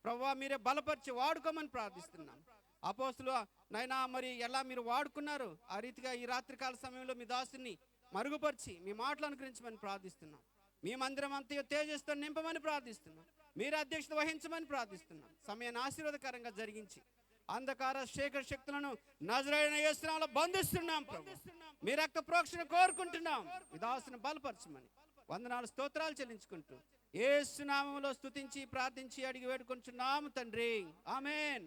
ప్రభువా మీరే బలపరిచి వాడుకోమని ప్రార్థిస్తున్నాం. అపోస్తులు నైనా మరి ఎలా మీరు వాడుకున్నారు ఆ రీతిగా ఈ రాత్రికాల సమయంలో మీ దాసుని మరుగుపరిచి మీ మాటలు అనుగ్రహించమని ప్రార్థిస్తున్నాం. మీ మందిరం అంతా తేజస్తో నింపమని ప్రార్థిస్తున్నాం. మీరు అధ్యక్షత వహించమని ప్రార్థిస్తున్నాం. సమయాన్ని ఆశీర్వాదకరంగా జరిగించి అంధకార శేఖర శక్తులను నజరేయుడైన యేసు నామములో బంధిస్తున్నాం. ప్రభు మీ రక్త ప్రోక్షణ కోరుకుంటున్నాం. మీ దాసుని బలపరచమని వందనాలు స్తోత్రాలు చెల్లించుకుంటూ యేసు నామములో స్తుతించి ప్రార్థించి అడిగి వేడుకుంటున్నాము తండ్రి. ఆమేన్.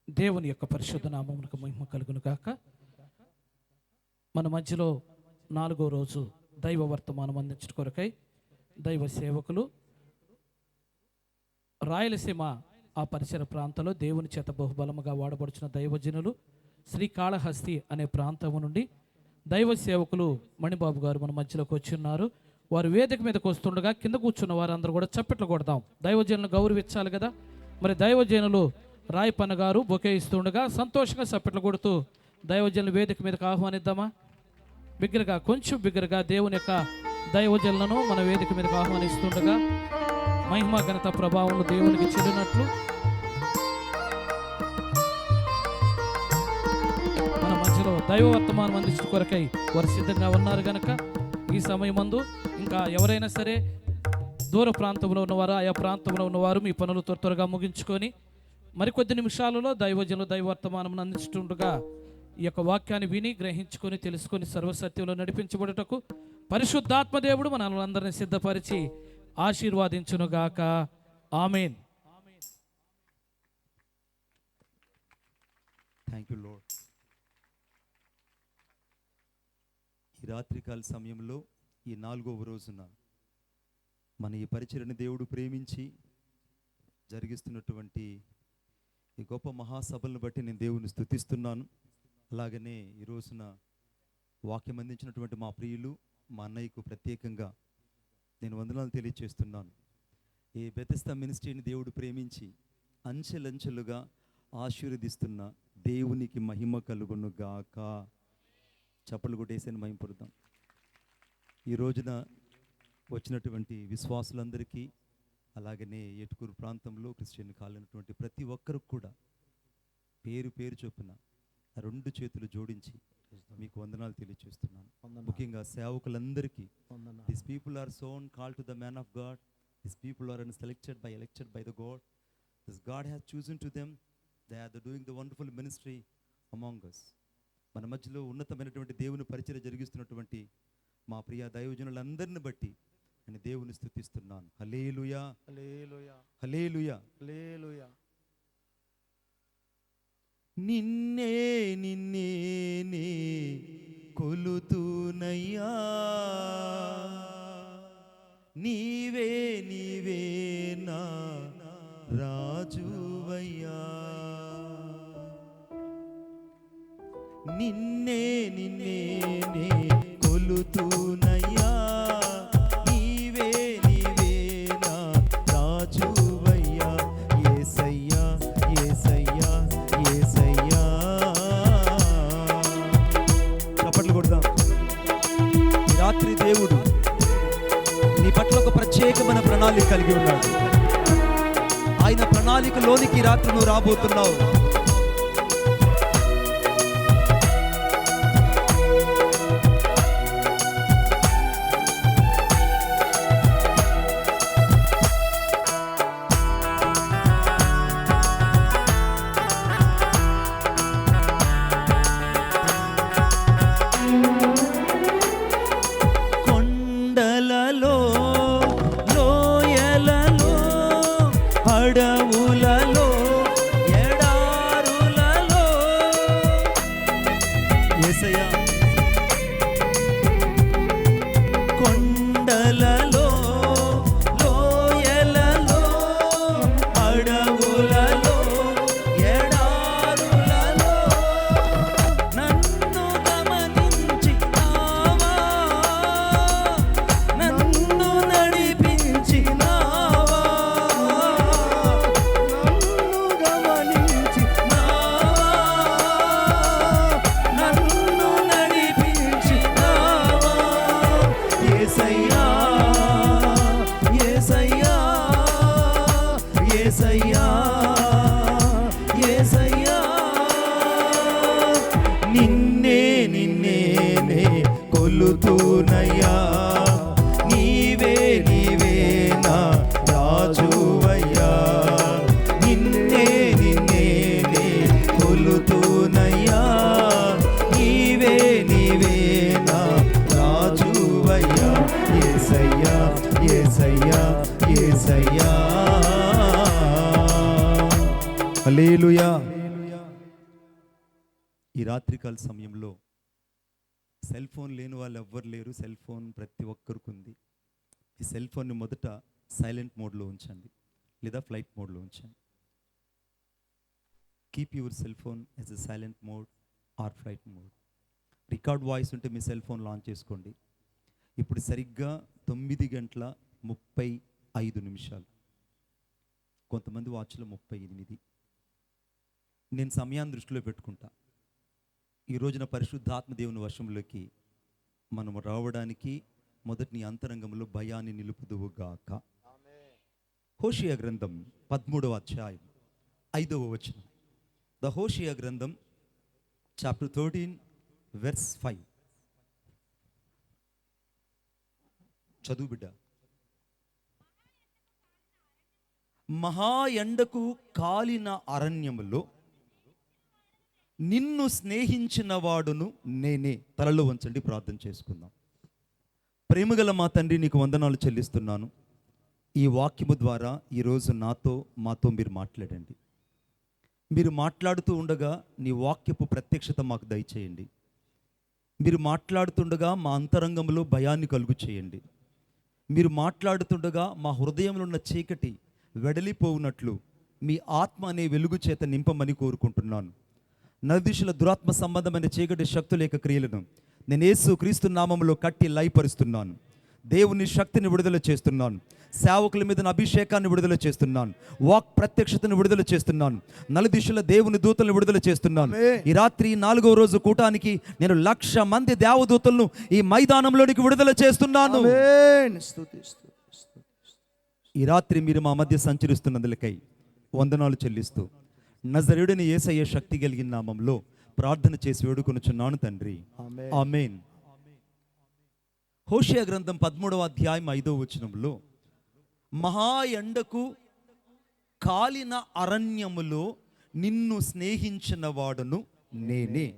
దేవుని యొక్క పరిశుద్ధ నామమునకు మహిమ కలుగును గాక. మన మధ్యలో 4వ రోజు దైవ వర్తమానం అందించడం కొరకై దైవ సేవకులు రాయలసీమ ఆ పరిసర ప్రాంతంలో దేవుని చేత బహుబలముగా వాడబడుచున్న దైవజనులు శ్రీకాళహస్తి అనే ప్రాంతం నుండి దైవ సేవకులు మణిబాబు గారు మన మధ్యలోకి వచ్చి ఉన్నారు. వారు వేదిక మీదకి వస్తుండగా కింద కూర్చున్న వారందరూ కూడా చప్పట్లు కొడదాం. దైవజనులను గౌరవించాలి కదా. మరి దైవజనులు రాయపన్న గారు బొకే ఇస్తుండగా సంతోషంగా చప్పట్లు కొడుతూ దైవజనులు వేదిక మీదకి ఆహ్వానిద్దామా? బిగ్గరగా, కొంచెం బిగ్గరగా దేవుని యొక్క దైవజనులను మన వేదిక మీదకి ఆహ్వానిస్తుండగా మహిమ ఘనత ప్రభావం దేవునికి చెందినట్లు మన మధ్యలో దైవ వర్తమానం అందించడం కొరకై వారు సిద్ధంగా ఉన్నారు కనుక ఈ సమయం మందు ఇంకా ఎవరైనా సరే దూర ప్రాంతంలో ఉన్నవారు, ఆయా ప్రాంతంలో ఉన్నవారు మీ పనులు త్వరగా ముగించుకొని మరికొద్ది నిమిషాలలో దైవజనులు దైవ వర్తమానం అందించుతుండగా ఈ యొక్క వాక్యాన్ని విని గ్రహించుకొని తెలుసుకొని సర్వసత్యంలో నడిపించబడుటకు పరిశుద్ధాత్మ దేవుడు మనల్ని సిద్ధపరిచి ఆశీర్వాదించునుగాక. ఆమేన్. Thank you Lord. ఈ రాత్రికాల సమయంలో ఈ 4వ రోజున మన ఈ పరిచర్యను దేవుడు ప్రేమించి జరిగిస్తున్నటువంటి ఈ గొప్ప మహాసభలను బట్టి నేను దేవుని స్తుతిస్తున్నాను. అలాగనే ఈ రోజున వాక్యం అందించినటువంటి మా ప్రియులు మా అన్నయ్యకు ప్రత్యేకంగా నేను వందనాలు తెలియజేస్తున్నాను. ఈ బెతెస్దా మినిస్ట్రీని దేవుడు ప్రేమించి అంచెలంచెలుగా ఆశీర్వదిస్తున్న దేవునికి మహిమ కలుగును గాక. చప్పలు కొట్టేసి మహిమపడదాం. ఈ రోజున వచ్చినటువంటి విశ్వాసులందరికీ అలాగనే ఏటుకూరు ప్రాంతంలో క్రిస్టియన్ కాలినటువంటి ప్రతి ఒక్కరికి కూడా పేరు పేరు చొప్పున 2 చేతులు జోడించి మీకు వందనాలు తెలియజేస్తున్నాను. ముఖ్యంగా సేవకులందరికీ this people are sown call to the man of God. This people are elected by the God. This God has chosen to them. They are doing the wonderful ministry among us. మన మధ్యలో ఉన్నతమైనటువంటి దేవుని పరిచర్య జరిగిస్తున్నటువంటి మా ప్రియ దైవజనులందరిని బట్టి నేను దేవుని స్తుతిస్తున్నాను. హల్లెలూయా, హల్లెలూయా, హల్లెలూయా, హల్లెలూయా. నిన్నే నిన్నే నే కొలుతునయ్యా, నీవే నీవే నా రాజువయ్యా. నిన్నే నిన్నే నే కొలుతునయ్యా, నీవే నీవే నా రాజువయ్యా. యేసయ్యా యేసయ్యా యేసయ్యా. చప్పట్లు కొడదాం. ఈ రాత్రి దేవుడు నీ పట్ల ఒక ప్రత్యేకమైన ప్రణాళిక కలిగి ఉన్నాడు. ఆయన ప్రణాళికలోనికి ఈ రాత్రి నువ్వు రాబోతున్నావు. అడవులలో ఎడారులలో కొలుతూనయ్యా, నీవే నీవే నా రాజువయ్యా, నిన్నే నిన్నే నే కొలుతూనయ్యా, నీవే నీవే నా రాజువయ్యా, యేసయ్యా యేసయ్యా యేసయ్యా. హల్లెలూయా. ఈ రాత్రికాల సమయంలో సెల్ ఫోన్ లేని వాళ్ళు ఎవ్వరు లేరు. సెల్ ఫోన్ ప్రతి ఒక్కరికి ఉంది. ఈ సెల్ ఫోన్ని మొదట సైలెంట్ మోడ్లో ఉంచండి, లేదా ఫ్లైట్ మోడ్లో ఉంచండి. Keep your cell phone as a silent mode or flight mode. Record voice ఉంటే మీ సెల్ ఫోన్ లాంచ్ చేసుకోండి. ఇప్పుడు సరిగ్గా 9:35 కొంతమంది వాచ్లో 38. నేను సమయాన్ని దృష్టిలో పెట్టుకుంటా. ఈ రోజున పరిశుద్ధాత్మ దేవుని వర్షంలోకి మనం రావడానికి మొదటి నీ అంతరంగంలో భయాన్ని నిలుపుదువుగాక. హోషేయ గ్రంథం 13వ అధ్యాయం 5వ వచనం. ద హోషేయ గ్రంథం చాప్టర్ 13 verse 5. చదువు బిడ్డ. మహా ఎండకు కాలిన అరణ్యములో నిన్ను స్నేహించిన వాడును నేనే. తలలో వంచండి, ప్రార్థన చేసుకుందాం. ప్రేమగల మా తండ్రి, నీకు వందనాలు చెల్లిస్తున్నాను. ఈ వాక్యము ద్వారా ఈరోజు మాతో మీరు మాట్లాడండి. మీరు మాట్లాడుతూ ఉండగా నీ వాక్యపు ప్రత్యక్షత మాకు దయచేయండి. మీరు మాట్లాడుతుండగా మా అంతరంగంలో భయాన్ని కలుగు చేయండి. మీరు మాట్లాడుతుండగా మా హృదయంలో ఉన్న చీకటి వెడలిపోవునట్లు మీ ఆత్మ అనే వెలుగు చేత నింపమని కోరుకుంటున్నాను. నరదిశల దురాత్మ సంబంధమైన చీకటి శక్తుల యొక్క క్రియలను నేను యేసు క్రీస్తు నామములో కట్టి లయపరుస్తున్నాను. దేవుని శక్తిని విడుదల చేస్తున్నాను. సేవకుల మీద అభిషేకాన్ని విడుదల చేస్తున్నాను. వాక్ ప్రత్యక్షతను విడుదల చేస్తున్నాను. నలుదిశల దేవుని దూతలను విడుదల చేస్తున్నాను. ఈ రాత్రి 4వ రోజు కూటానికి నేను 1,00,000 మంది దేవదూతలను ఈ మైదానంలోనికి విడుదల చేస్తున్నాను. ఈ రాత్రి మీరు మా మధ్య సంచరిస్తున్నందులకై వందనాలు చెల్లిస్తూ నజరేయుడైన యేసయ్య శక్తి కలిగిన నామంలో ప్రార్థన చేసి వేడుకొనుచున్నాను తండ్రి, ఆమేన్. హోషేయ గ్రంథం 13వ అధ్యాయం 5వ వచనంలో మహా ఎండకు కాలిన అరణ్యములో నిన్ను స్నేహించిన వాడును నేనే.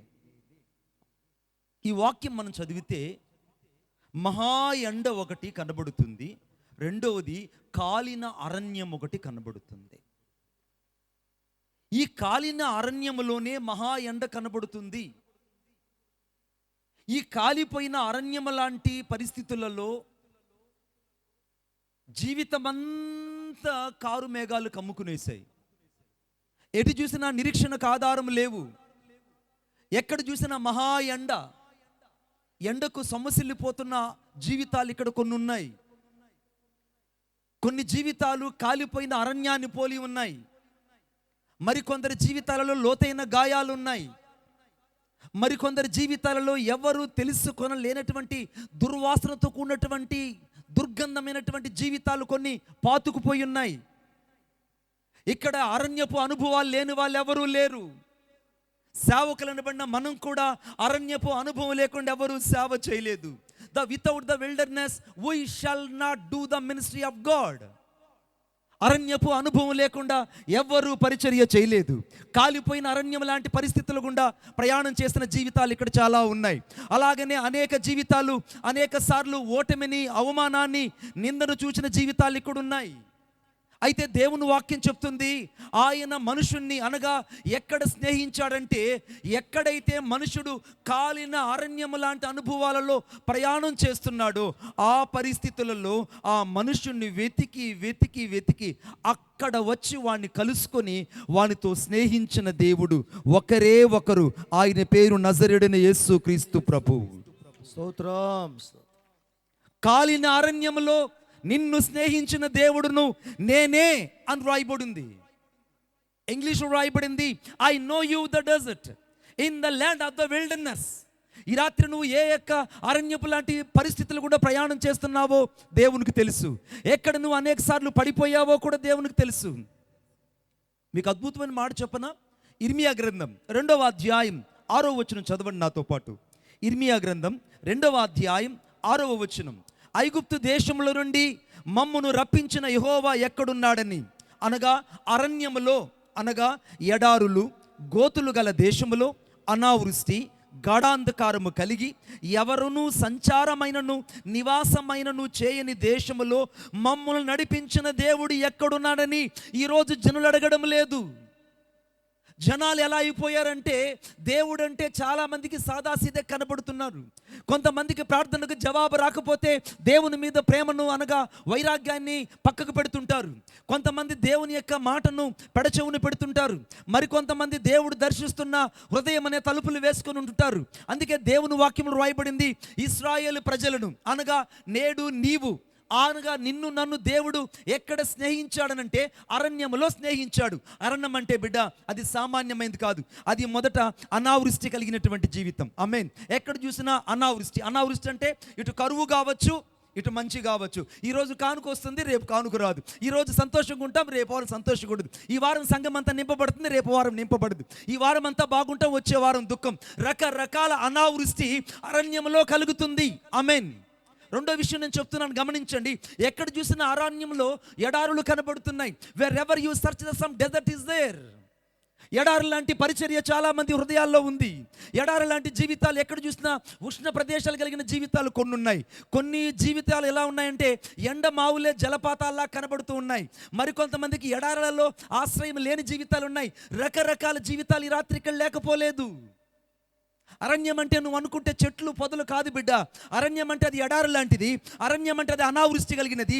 ఈ వాక్యం మనం చదివితే మహా ఎండ ఒకటి కనబడుతుంది, రెండవది కాలిన అరణ్యం ఒకటి కనబడుతుంది. ఈ కాలిన అరణ్యములోనే మహా ఎండ కనబడుతుంది. ఈ కాలిపోయిన అరణ్యము లాంటి పరిస్థితులలో జీవితమంతా కారు మేఘాలు కమ్ముకునేసాయి. ఎటు చూసినా నిరీక్షణకు ఆధారం లేవు. ఎక్కడ చూసినా మహా ఎండ. ఎండకు సొమ్మసిల్లిపోతున్న జీవితాలు ఇక్కడ కొన్ని ఉన్నాయి. కొన్ని జీవితాలు కాలిపోయిన అరణ్యాన్ని పోలి ఉన్నాయి. మరికొందరి జీవితాలలో లోతైన గాయాలు ఉన్నాయి. మరికొందరి జీవితాలలో ఎవరు తెలుసుకొనలేనటువంటి దుర్వాసనతో కూడినటువంటి దుర్గంధమైనటువంటి జీవితాలు కొన్ని పాతుకుపోయి ఉన్నాయి. ఇక్కడ అరణ్యపు అనుభవాలు లేని వాళ్ళు ఎవరూ లేరు. సేవకులనబడిన మనం కూడా అరణ్యపు అనుభవం లేకుండా ఎవరు సేవ చేయలేదు. Without the wilderness we shall not do the ministry of God. అరణ్యపు అనుభవం లేకుండా ఎవ్వరూ పరిచర్య చేయలేదు. కాలిపోయిన అరణ్యం లాంటి పరిస్థితుల గుండా ప్రయాణం చేసిన జీవితాలు ఇక్కడ చాలా ఉన్నాయి. అలాగనే అనేక జీవితాలు అనేక సార్లు ఓటమిని, అవమానాన్ని, నిందను చూసిన జీవితాలు ఇక్కడ ఉన్నాయి. అయితే దేవుని వాక్యం చెప్తుంది, ఆయన మనుషుణ్ణి అనగా ఎక్కడ స్నేహించాడంటే, ఎక్కడైతే మనుషుడు కాలిన అరణ్యము లాంటి అనుభవాలలో ప్రయాణం చేస్తున్నాడో ఆ పరిస్థితులలో ఆ మనుషుణ్ణి వెతికి వెతికి వెతికి అక్కడ వచ్చి వాణ్ణి కలుసుకొని వానితో స్నేహించిన దేవుడు ఒకరే ఒకరు. ఆయన పేరు నజరేయుడైన యేసు క్రీస్తు ప్రభు. స్తోత్రం. కాలిన అరణ్యములో నిన్ను స్నేహించిన దేవుడును నేనే అని రాయబడింది. ఇంగ్లీష్లో రాయబడింది, I know you the desert in the land of the wilderness. ఈ రాత్రి నువ్వు ఏ యొక్క అరణ్యపు లాంటి పరిస్థితులు కూడా ప్రయాణం చేస్తున్నావో దేవునికి తెలుసు. ఎక్కడ నువ్వు అనేక సార్లు పడిపోయావో కూడా దేవునికి తెలుసు. మీకు అద్భుతమైన మాట చెప్పనా? ఇర్మియా గ్రంథం 2వ అధ్యాయం 6వ వచనం చదవండి నాతో పాటు. ఇర్మియా గ్రంథం 2వ అధ్యాయం 6వ వచనం. ఐగుప్తు దేశంలో నుండి మమ్మును రప్పించిన యెహోవా ఎక్కడున్నాడని, అనగా అరణ్యములో, అనగా ఎడారులు గోతులు గల దేశములో అనావృష్టి గాఢాంధకారము కలిగి ఎవరునూ సంచారమైనను నివాసమైనను చేయని దేశములో మమ్మల్ని నడిపించిన దేవుడు ఎక్కడున్నాడని ఈరోజు జనులు అడగడం లేదు. జనాలు ఎలా అయిపోయారంటే, దేవుడు అంటే చాలామందికి సాదాసీదే కనబడుతున్నారు. కొంతమందికి ప్రార్థనకు జవాబు రాకపోతే దేవుని మీద ప్రేమను, అనగా వైరాగ్యాన్ని పక్కకు పెడుతుంటారు. కొంతమంది దేవుని యొక్క మాటను పెడచెవుని పెడుతుంటారు. మరికొంతమంది దేవుడు దర్శిస్తున్న హృదయం అనే తలుపులు వేసుకొని ఉంటుంటారు. అందుకే దేవుని వాక్యములు రాయబడింది, ఇశ్రాయేలు ప్రజలను, అనగా నేడు నీవు, అనగా నిన్ను నన్ను దేవుడు ఎక్కడ స్నేహించాడనంటే అరణ్యములో స్నేహించాడు. అరణ్యం అంటే బిడ్డ అది సామాన్యమైనది కాదు. అది మొదట అనావృష్టి కలిగినటువంటి జీవితం. ఆమేన్. ఎక్కడ చూసినా అనావృష్టి. అనావృష్టి అంటే ఇటు కరువు కావచ్చు, ఇటు మంచి కావచ్చు. ఈరోజు కానుక వస్తుంది, రేపు కానుక రాదు. ఈరోజు సంతోషంగా ఉంటాం, రేపు వారం సంతోషంగా ఉండదు. ఈ వారం సంఘం అంతా నింపబడుతుంది, రేపు వారం నింపబడదు. ఈ వారం అంతా బాగుంటాం, వచ్చే వారం దుఃఖం. రకరకాల అనావృష్టి అరణ్యంలో కలుగుతుంది. ఆమేన్. రెండో విషయం నేను చెప్తున్నాను, గమనించండి. ఎక్కడ చూసినా అరణ్యంలో ఎడారులు కనబడుతున్నాయి. Wherever you search the some desert is there. ఎడారు లాంటి పరిచర్య చాలా మంది హృదయాల్లో ఉంది. ఎడారు లాంటి జీవితాలు ఎక్కడ చూసినా ఉష్ణ ప్రదేశాలు కలిగిన జీవితాలు కొన్ని ఉన్నాయి. కొన్ని జీవితాలు ఎలా ఉన్నాయంటే ఎండ మావులే జలపాతాల్లా కనబడుతూ ఉన్నాయి. మరికొంతమందికి ఎడారులలో ఆశ్రయం లేని జీవితాలు ఉన్నాయి. రకరకాల జీవితాలు ఈ రాత్రి ఇక్కడ లేకపోలేదు. అరణ్యం అంటే నువ్వు అనుకుంటే చెట్లు పొదలు కాదు బిడ్డ. అరణ్యం అంటే అది ఎడారు లాంటిది. అరణ్యం అంటే అది అనావృష్టి కలిగినది.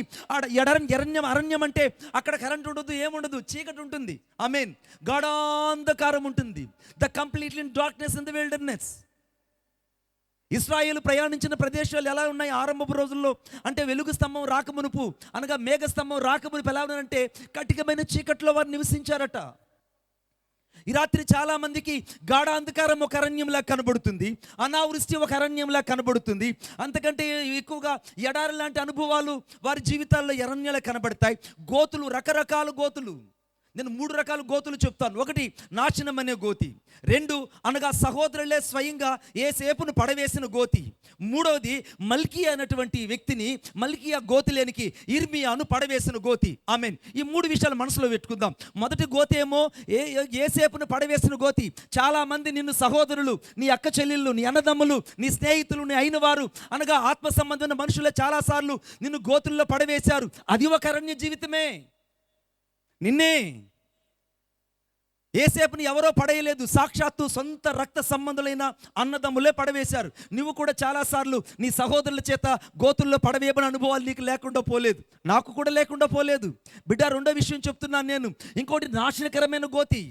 అరణ్యం అంటే అక్కడ కరెంట్ ఉండదు, ఏముండదు, చీకటి ఉంటుంది. ఆమేన్. గాఢాంధకారం ఉంటుంది. The completely darkness in the wilderness. ఇశ్రాయేలు ప్రయాణించిన ప్రదేశాలు ఎలా ఉన్నాయి ఆరంభపు రోజుల్లో అంటే వెలుగు స్తంభం రాకమునుపు, అనగా మేఘ స్తంభం రాకమునుపు ఎలా ఉన్నారంటే కటికమైన చీకట్లో వారు నివసించారట. ఈ రాత్రి చాలా మందికి గాఢాంధకారం ఒక అరణ్యంలా కనబడుతుంది, అనావృష్టి ఒక అరణ్యంలా కనబడుతుంది. అంతకంటే ఎక్కువగా ఎడారి లాంటి అనుభవాలు వారి జీవితాల్లో అరణ్యాలు కనబడతాయి. గోతులు, రకరకాల గోతులు. నేను 3 రకాల గోతులు చెప్తాను. ఒకటి నాశనం అనే గోతి. 2 అనగా సహోదరులే స్వయంగా యేసేపును పడవేసిన గోతి. 3వది మల్కీ అనేటువంటి వ్యక్తిని, మల్కియా గోతిలేనికి ఇర్మియాను పడవేసిన గోతి. ఆమేన్. ఈ 3 విషయాలు మనసులో పెట్టుకుందాం. మొదటి గోతి ఏమో యేసేపును పడవేసిన గోతి. చాలా మంది నిన్ను సహోదరులు, నీ అక్క చెల్లెళ్ళు, నీ అన్నదమ్ములు, నీ స్నేహితులు, నీ అయిన వారు, అనగా ఆత్మ సంబంధమైన మనుషులే చాలాసార్లు నిన్ను గోతుల్లో పడవేశారు. అది ఒక అరణ్య జీవితమే. నిన్నే యేసేపుని ఎవరో పడేయలేదు, సాక్షాత్తు సొంత రక్త సంబంధులైన అన్నదమ్ములే పడవేశారు. నువ్వు కూడా చాలాసార్లు నీ సహోదరుల చేత గోతుల్లో పడవేయబడిన అనుభవాలు నీకు లేకుండా పోలేదు, నాకు కూడా లేకుండా పోలేదు బిడ్డ. రెండో విషయం చెప్తున్నాను నేను. ఇంకోటి నాశనకరమైన గోతి.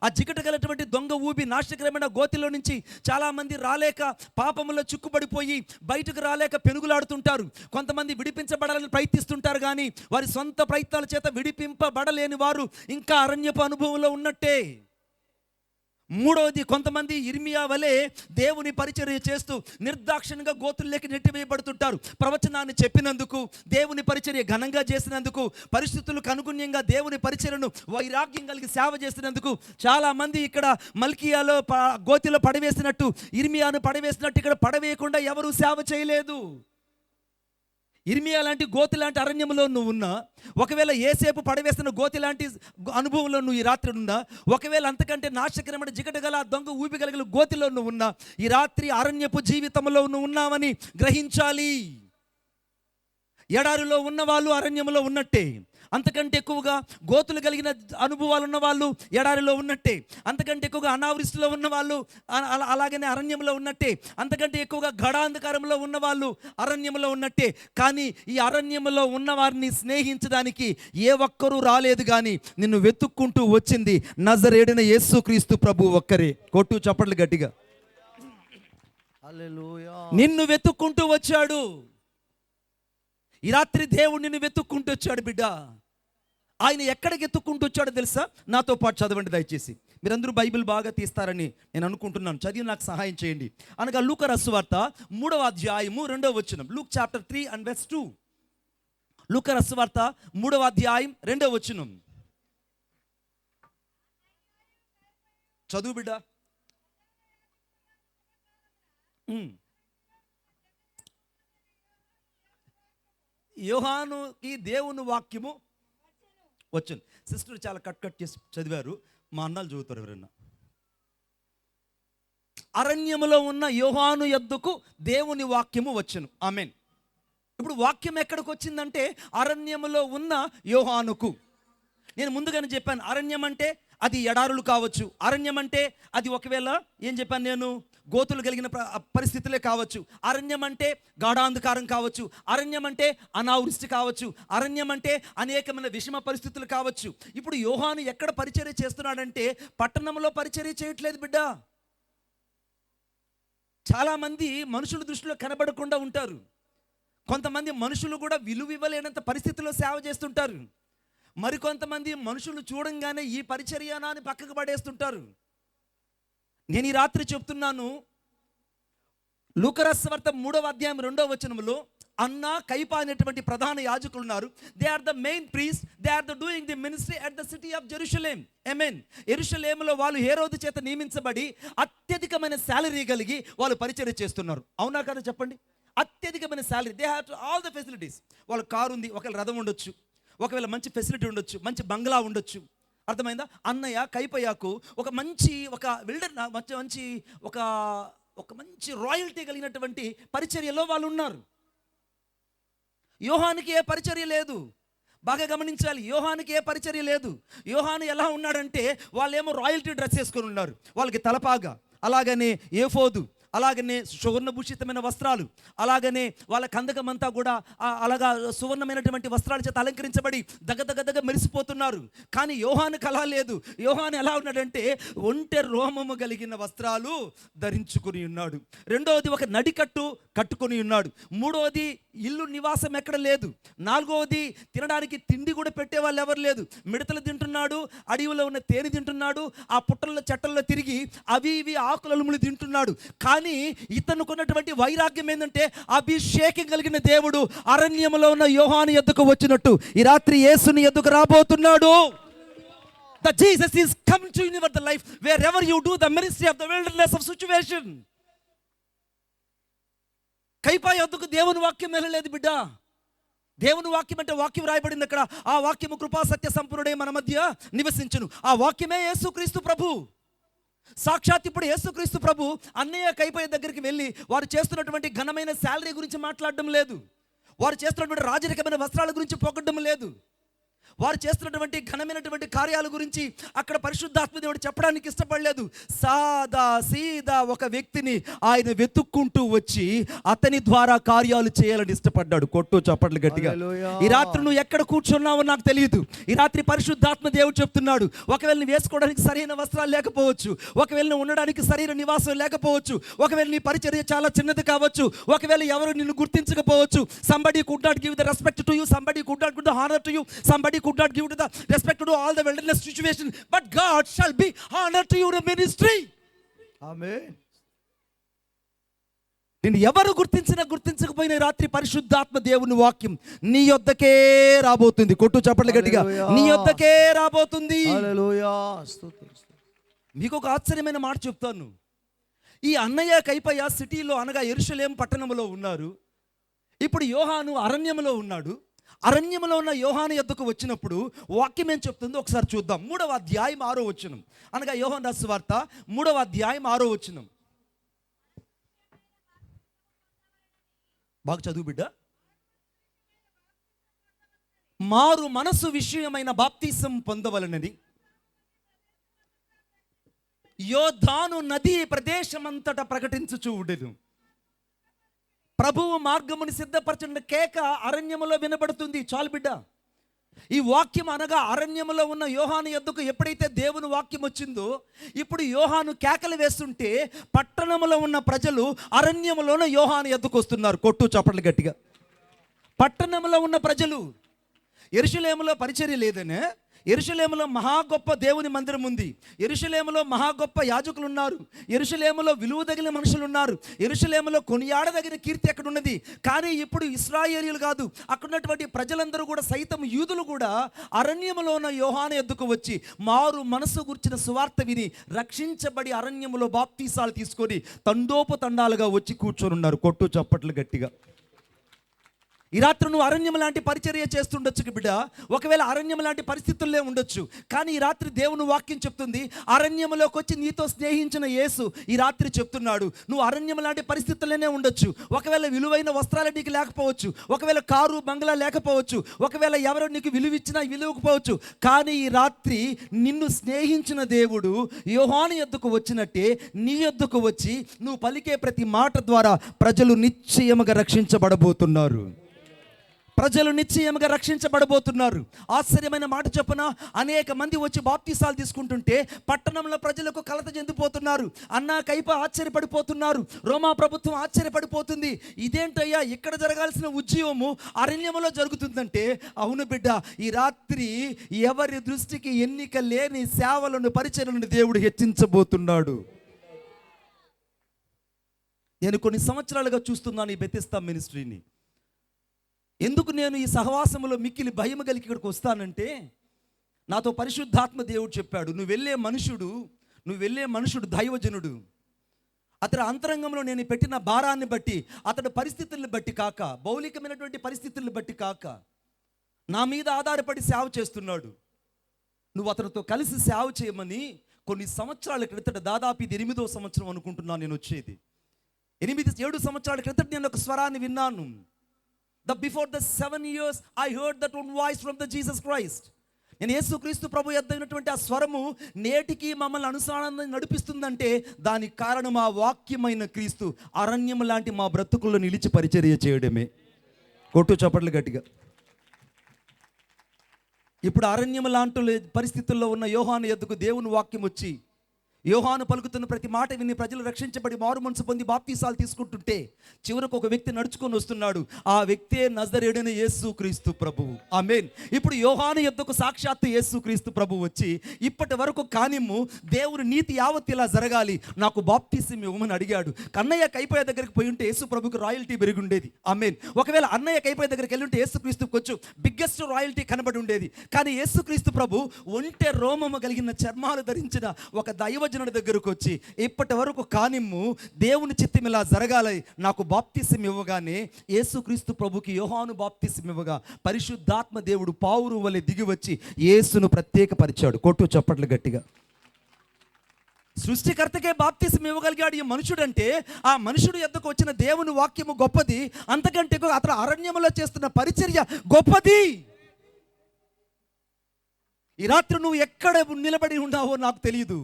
ఆ జిగటగలటువంటి దొంగ ఊబి నాశనకరమైన గోతిలో నుంచి చాలామంది రాలేక పాపములో చిక్కుబడిపోయి బయటకు రాలేక పెనుగులాడుతుంటారు. కొంతమంది విడిపించబడాలని ప్రయత్నిస్తుంటారు, కానీ వారి సొంత ప్రయత్నాల చేత విడిపింపబడలేని వారు ఇంకా అరణ్యపు అనుభవంలో ఉన్నట్టే. 3వది, కొంతమంది ఇర్మియా వలె దేవుని పరిచర్య చేస్తూ నిర్దాక్షిణ్యంగా గోతుల్లోకి నెట్టివేయబడుతుంటారు. ప్రవచనాన్ని చెప్పినందుకు, దేవుని పరిచర్య ఘనంగా చేసినందుకు, పరిస్థితులకు అనుగుణ్యంగా దేవుని పరిచర్యను వైరాగ్యం కలిగి సేవ చేసినందుకు చాలామంది ఇక్కడ మల్కియాలో గోతిలో పడవేసినట్టు, ఇర్మియాను పడవేసినట్టు ఇక్కడ పడవేయకుండా ఎవరూ సేవ చేయలేదు. ఇర్మియా లాంటి గోతి లాంటి అరణ్యంలో నువ్వు ఉన్నా, ఒకవేళ యేసేపు పడవేసిన గోతి లాంటి అనుభవంలో నువ్వు ఈ రాత్రి ఉన్నా, ఒకవేళ అంతకంటే నాశకరమైన జిగటగల దొంగ ఊపి కలిగిన గోతిలో నువ్వు ఉన్నా, ఈ రాత్రి అరణ్యపు జీవితంలో నువ్వు ఉన్నావని గ్రహించాలి. ఎడారిలో ఉన్నవాళ్ళు అరణ్యంలో ఉన్నట్టే. అంతకంటే ఎక్కువగా గోతులు కలిగిన అనుభవాలు ఉన్న వాళ్ళు ఎడారిలో ఉన్నట్టే. అంతకంటే ఎక్కువగా అనావృష్టిలో ఉన్న వాళ్ళు అలాగనే అరణ్యంలో ఉన్నట్టే. అంతకంటే ఎక్కువగా గడాంధకారంలో ఉన్నవాళ్ళు అరణ్యంలో ఉన్నట్టే. కానీ ఈ అరణ్యంలో ఉన్నవారిని స్నేహించడానికి ఏ ఒక్కరూ రాలేదు, కానీ నిన్ను వెతుక్కుంటూ వచ్చింది నజరేయుడైన యేసుక్రీస్తు ప్రభు ఒక్కరే. కొట్టు చప్పట్లు గట్టిగా. హల్లెలూయా. నిన్ను వెతుక్కుంటూ వచ్చాడు. ఈ రాత్రి దేవుడు నిన్ను వెతుక్కుంటూ వచ్చాడు బిడ్డ. ఆయన ఎక్కడికి ఎత్తుక్కుంటూ వచ్చాడో తెలుసా? నాతో పాటు చదవండి దయచేసి. మీరందరూ బైబిల్ బాగా తీస్తారని నేను అనుకుంటున్నాను. చదివి నాకు సహాయం చేయండి. అనగా లూకా రాసువార్త 3వ అధ్యాయము 2వ వచనం. Luke chapter 3 and verse 2. లూకా రాసువార్త 3వ అధ్యాయం 2వ వచనం. చదువు బిడ్డ. యోహానుకి దేవుని వాక్యము వచ్చును. సిస్టర్ చాలా కట్ చేసి చదివారు, మా అన్నాలు చదువుతారు ఎవరన్నా. అరణ్యములో ఉన్న యోహాను యొద్దకు దేవుని వాక్యము వచ్చును. ఆమేన్. ఇప్పుడు వాక్యం ఎక్కడికి వచ్చిందంటే అరణ్యములో ఉన్న యోహానుకు. నేను ముందుగానే చెప్పాను, అరణ్యం అంటే అది ఎడారులు కావచ్చు, అరణ్యం అంటే అది ఒకవేళ ఏం చెప్పాను నేను, గోతులు కలిగిన పరిస్థితులే కావచ్చు, అరణ్యం అంటే గాఢాంధకారం కావచ్చు, అరణ్యం అంటే అనావృష్టి కావచ్చు, అరణ్యం అంటే అనేకమైన విషమ పరిస్థితులు కావచ్చు. ఇప్పుడు యోహాను ఎక్కడ పరిచర్య చేస్తున్నాడంటే పట్టణంలో పరిచర్య చేయట్లేదు బిడ్డ. చాలామంది మనుషుల దృష్టిలో కనబడకుండా ఉంటారు. కొంతమంది మనుషులు కూడా విలువ ఇవ్వలేనంత పరిస్థితుల్లో సేవ చేస్తుంటారు. మరికొంతమంది మనుషులు చూడంగానే ఈ పరిచర్యనా అని పక్కకు పడేస్తుంటారు. నేను ఈ రాత్రి చెప్తున్నాను, లూకా సువార్త 3వ అధ్యాయం 2వ వచనంలో అన్న కైపా అనేటువంటి ప్రధాన యాజకులు ఉన్నారు. They are the main priest, they are the doing the ministry at the city of Jerusalem. ఆమేన్. యెరూషలేములో వాళ్ళు హేరోదు చేత నియమించబడి అత్యధికమైన శాలరీ కలిగి వాళ్ళు పరిచర్య చేస్తున్నారు. అవునా కదా చెప్పండి? అత్యధికమైన salary, they have all the facilities. వాళ్ళ కారు ఉంది, ఒకవేళ రథం ఉండొచ్చు, ఒకవేళ మంచి ఫెసిలిటీ ఉండొచ్చు, మంచి బంగ్లా ఉండొచ్చు. అర్థమైందా? అన్నయ్య కైపయ్యకు ఒక మంచి మంచి రాయల్టీ కలిగినటువంటి పరిచర్యలో వాళ్ళు ఉన్నారు. యోహానికి ఏ పరిచర్య లేదు. బాగా గమనించాలి, యోహానికి ఏ పరిచర్య లేదు. యోహాను ఎలా ఉన్నాడంటే వాళ్ళేమో రాయల్టీ డ్రెస్ వేసుకొని ఉన్నారు, వాళ్ళకి తలపాగా, అలాగనే ఏఫోదు, అలాగనే సువర్ణభూషితమైన వస్త్రాలు, అలాగనే వాళ్ళ కందకమంతా కూడా అలాగా సువర్ణమైనటువంటి వస్త్రాల చేత అలంకరించబడి దగదగదగ మెరిసిపోతున్నారు. కానీ యోహానుకి అలా లేదు. యోహాను ఎలా ఉన్నాడంటే ఒంటె రోమము కలిగిన వస్త్రాలు ధరించుకుని ఉన్నాడు. రెండవది ఒక నడికట్టు కట్టుకొని ఉన్నాడు. మూడవది ఇల్లు నివాసం ఎక్కడ లేదు. నాలుగవది తినడానికి తిండి కూడా పెట్టేవాళ్ళు ఎవరు లేదు. మిడతలు తింటున్నాడు, అడవిలో ఉన్న తేనె తింటున్నాడు, ఆ పుట్టల్లో చెట్టల్లో తిరిగి అవి ఇవి ఆకులములు తింటున్నాడు. కానీ ఇతనుకున్నటువంటి వైరాగ్యం ఏంటంటే అభిషేకం కలిగిన దేవుడు అరణ్యములో ఉన్న యోహాను యొద్దకు వచ్చినట్టు ఈ రాత్రి యేసుని యొద్దకు రాబోతున్నాడు. The Jesus is coming to your life wherever you do the ministry of the wilderness of situation. Kaipa యొద్దకు దేవుని వాక్యం వెళ్ళలేదు బిడ్డ. దేవుని వాక్యం అంటే వాక్యం రాయబడింది అక్కడ. ఆ వాక్యము కృపా సత్య సంపూర్ణుడే మన మధ్య నివసించును. ఆ వాక్యమే యేసుక్రీస్తు ప్రభు. సాక్షాత్ ఇప్పుడు యేసుక్రీస్తు ప్రభు అన్నయ్య కైపయ్య దగ్గరికి వెళ్ళి వారు చేస్తున్నటువంటి ఘనమైన శాలరీ గురించి మాట్లాడడం లేదు, వారు చేస్తున్నటువంటి రాజరికమైన వస్త్రాల గురించి పొగడ్డం లేదు, వారు చేస్తున్నటువంటి ఘనమైనటువంటి కార్యాల గురించి అక్కడ పరిశుద్ధాత్మ దేవుడు చెప్పడానికి ఇష్టపడలేదు. సాదా సీదా ఒక వ్యక్తిని ఆయన వెతుక్కుంటూ వచ్చి అతని ద్వారా కార్యాలు చేయాలని ఇష్టపడ్డాడు. కొట్టు చప్పట్లు గట్టిగా. ఈ రాత్రి నువ్వు ఎక్కడ కూర్చున్నావో నాకు తెలియదు. ఈ రాత్రి పరిశుద్ధాత్మ దేవుడు చెప్తున్నాడు, ఒకవేళ నువ్వు వేసుకోవడానికి సరైన వస్త్రాలు లేకపోవచ్చు, ఒకవేళ నువ్వు ఉండడానికి సరైన నివాసం లేకపోవచ్చు, ఒకవేళ నీ పరిచర్య చాలా చిన్నది కావచ్చు, ఒకవేళ ఎవరు నిన్ను గుర్తించకపోవచ్చు. Somebody could not give the respect to you, somebody could not give the honor to you, somebody could not give the respect to all the wilderness situation, but God shall be honor to your ministry. Amen. నిన్ను ఎవరు గుర్తించకపోయిన రాత్రి పరిశుద్ధాత్మ దేవుని వాక్యం నీ యొద్దకే రాబోతుంది. కొట్టు చప్పట్లు గట్టిగా. నీ యొద్దకే రాబోతుంది. హల్లెలూయా. మీకు ఒక ఆశ్చర్యమైన మాట చెప్తాను. ఈ అన్నయ్య కైపయ్య సిటీలో అనగా యెరూషలేం పట్టణంలో ఉన్నారు. ఇప్పుడు యోహాను అరణ్యంలో ఉన్నాడు. అరణ్యంలో ఉన్న యోహాను యొద్దకు వచ్చినప్పుడు వాక్యం ఏం చెప్తుందో ఒకసారి చూద్దాం. 3వ అధ్యాయం 6వ వచనం, అనగా యోహాను రాసిన సువార్త 3వ అధ్యాయం 6వ వచనం. బాగా చదువు బిడ్డ. మారు మనసు విషయమైన బాప్తిసం పొందవలనని యోర్దాను నదీ ప్రదేశమంతటా ప్రకటించుచూ ఉండెను. ప్రభువు మార్గముని సిద్ధపరచిన కేక అరణ్యములో వినబడుతుంది. చాలు బిడ్డ. ఈ వాక్యం అనగా అరణ్యములో ఉన్న యోహాను యొద్దకు ఎప్పుడైతే దేవుని వాక్యం వచ్చిందో, ఇప్పుడు యోహాను కేకలు వేస్తుంటే పట్టణములో ఉన్న ప్రజలు అరణ్యములోనే యోహాను యొద్దకు వస్తున్నారు. కొట్టు చప్పట్లు గట్టిగా. పట్టణంలో ఉన్న ప్రజలు, యెరూషలేములో పరిచర్య లేదనే, యెరూషలేములో మహా గొప్ప దేవుని మందిరం ఉంది, యెరూషలేములో మహా గొప్ప యాజకులు ఉన్నారు, యెరూషలేములో విలువ తగిన మనుషులు ఉన్నారు, యెరూషలేములో కొనియాడదగిన కీర్తి అక్కడ ఉన్నది. కానీ ఇప్పుడు ఇశ్రాయేలీయులు కాదు, అక్కడ ఉన్నటువంటి ప్రజలందరూ కూడా, సైతం యూదులు కూడా అరణ్యములో ఉన్న యోహాను యొద్దకు వచ్చి మారు మనసు గుర్చిన సువార్త విని రక్షించబడి అరణ్యములో బాప్తీసాలు తీసుకొని తండోపతండాలుగా వచ్చి కూర్చొని ఉన్నారు. కొట్టు చప్పట్లు గట్టిగా. ఈ రాత్రి నువ్వు అరణ్యం లాంటి పరిచర్య చేస్తుండొచ్చు బిడ్డ, ఒకవేళ అరణ్యం లాంటి పరిస్థితుల్లో ఉండొచ్చు. కానీ ఈ రాత్రి దేవుని వాక్యం చెప్తుంది, అరణ్యంలోకి వచ్చి నీతో స్నేహించిన యేసు ఈ రాత్రి చెప్తున్నాడు, నువ్వు అరణ్యం లాంటి పరిస్థితుల్లోనే ఉండొచ్చు. ఒకవేళ విలువైన వస్త్రాలు నీకు లేకపోవచ్చు, ఒకవేళ కారు బంగ్లా లేకపోవచ్చు, ఒకవేళ ఎవరో నీకు విలువిచ్చినా విలువకపోవచ్చు. కానీ ఈ రాత్రి నిన్ను స్నేహించిన దేవుడు యోహాను యొద్దకు వచ్చినట్టే నీ యొద్దకు వచ్చి నువ్వు పలికే ప్రతి మాట ద్వారా ప్రజలు నిశ్చయముగా రక్షించబడబోతున్నారు. ప్రజలు నిశ్చయముగా రక్షించబడబోతున్నారు. ఆశ్చర్యమైన మాట చొప్పున అనేక మంది వచ్చి బాప్తీసాలు తీసుకుంటుంటే పట్టణంలో ప్రజలకు కలత చెందిపోతున్నారు. అన్నా కైప ఆశ్చర్యపడిపోతున్నారు. రోమా ప్రభుత్వం ఆశ్చర్యపడిపోతుంది. ఇదేంటయ్యా ఇక్కడ జరగాల్సిన ఉద్యమము అరణ్యంలో జరుగుతుందంటే, అవును బిడ్డ, ఈ రాత్రి ఎవరి దృష్టికి ఎన్నిక లేని సేవలను పరిచర్యలను దేవుడు హెచ్చించబోతున్నాడు. నేను కొన్ని సంవత్సరాలుగా చూస్తున్నాను ఈ బెతెస్దా మినిస్ట్రీని. ఎందుకు నేను ఈ సహవాసంలో మిక్కిలి భయం కలిగి ఇక్కడికి వస్తానంటే, నాతో పరిశుద్ధాత్మ దేవుడు చెప్పాడు, నువ్వు వెళ్ళే మనుషుడు దైవజనుడు. అతని అంతరంగంలో నేను పెట్టిన భారాన్ని బట్టి, అతడి పరిస్థితులను బట్టి కాక, భౌలికమైనటువంటి పరిస్థితులను బట్టి కాక, నా మీద ఆధారపడి సేవ చేస్తున్నాడు. నువ్వు అతనితో కలిసి సేవ చేయమని కొన్ని సంవత్సరాల క్రితట, దాదాపు ఇది 8వ సంవత్సరం అనుకుంటున్నాను నేను వచ్చేది, 7 సంవత్సరాల క్రితం నేను ఒక స్వరాన్ని విన్నాను. Before the 7 years I heard that one voice from the Jesus Christ. నేను యేసుక్రీస్తు ప్రభు యొద్ద ఉన్నటువంటి ఆ స్వరము నేటికి మమ్మల్ని అనుసరణంగా నడిపిస్తుందంటే దానికి కారణం ఆ వాక్యమైన క్రీస్తు అరణ్యం లాంటి మా బ్రతుకుల్లో నిలిచి పరిచర్య చేయడమే. కొట్టు చప్పట్లు గట్టిగా. ఇప్పుడు అరణ్యం లాంటి పరిస్థితుల్లో ఉన్న యోహాను యొద్దకు దేవుని వాక్యం వచ్చి, యోహాను పలుకుతున్న ప్రతి మాట విని ప్రజలు రక్షించబడి మారు మనసు పొంది బాప్తీసాలు తీసుకుంటుంటే, చివరకు ఒక వ్యక్తి నడుచుకొని వస్తున్నాడు. ఆ వ్యక్తే నజరేయుడైన యేసుక్రీస్తు ప్రభువు. ఆమేన్. ఇప్పుడు యోహాను యొద్దకు సాక్షాత్తు యేసుక్రీస్తు ప్రభువు వచ్చి, ఇప్పటి వరకు కానిమ్ము దేవుని నీతి యావత్ ఇలా జరగాలి, నాకు బాప్తీసం ఇవ్వమని అడిగాడు. అన్నయ్య కైపోయే దగ్గరికి పోయి ఉంటే యేసు ప్రభుకి రాయల్టీ పెరిగి ఉండేది. ఆమేన్. ఒకవేళ అన్నయ్య కైపోయే దగ్గరికి వెళ్ళి ఉంటే యేసుక్రీస్తుకు కొంచెం బిగ్గెస్ట్ రాయల్టీ కనబడి ఉండేది. కానీ యేసుక్రీస్తు ప్రభు ఒంటె రోమము కలిగిన చర్మాలు ధరించిన ఒక దైవజనుడి దగ్గరకు వచ్చి, ఇప్పటి వరకు కానిమ్ము దేవుని చిత్తం ఇలా జరగాలి, నాకు బాప్తిసం ఇవ్వగానే యేసుక్రీస్తు ప్రభుకి యోహాను బాప్తిసం ఇవ్వగా పరిశుద్ధాత్మ దేవుడు పావురు వలె దిగి వచ్చి యేసును ప్రత్యేకపరిచాడు. కొట్టు చప్పట్లు గట్టిగా. సృష్టికర్తకే బాప్తిసం ఇవ్వగలిగాడు ఈ మనుషుడంటే, ఆ మనుషుడు యొద్దకు వచ్చిన దేవుని వాక్యము గొప్పది, అంతకంటే అతను అరణ్యములో చేస్తున్న పరిచర్య గొప్పది. ఈ రాత్రి నువ్వు ఎక్కడ నిలబడి ఉన్నావో నాకు తెలియదు,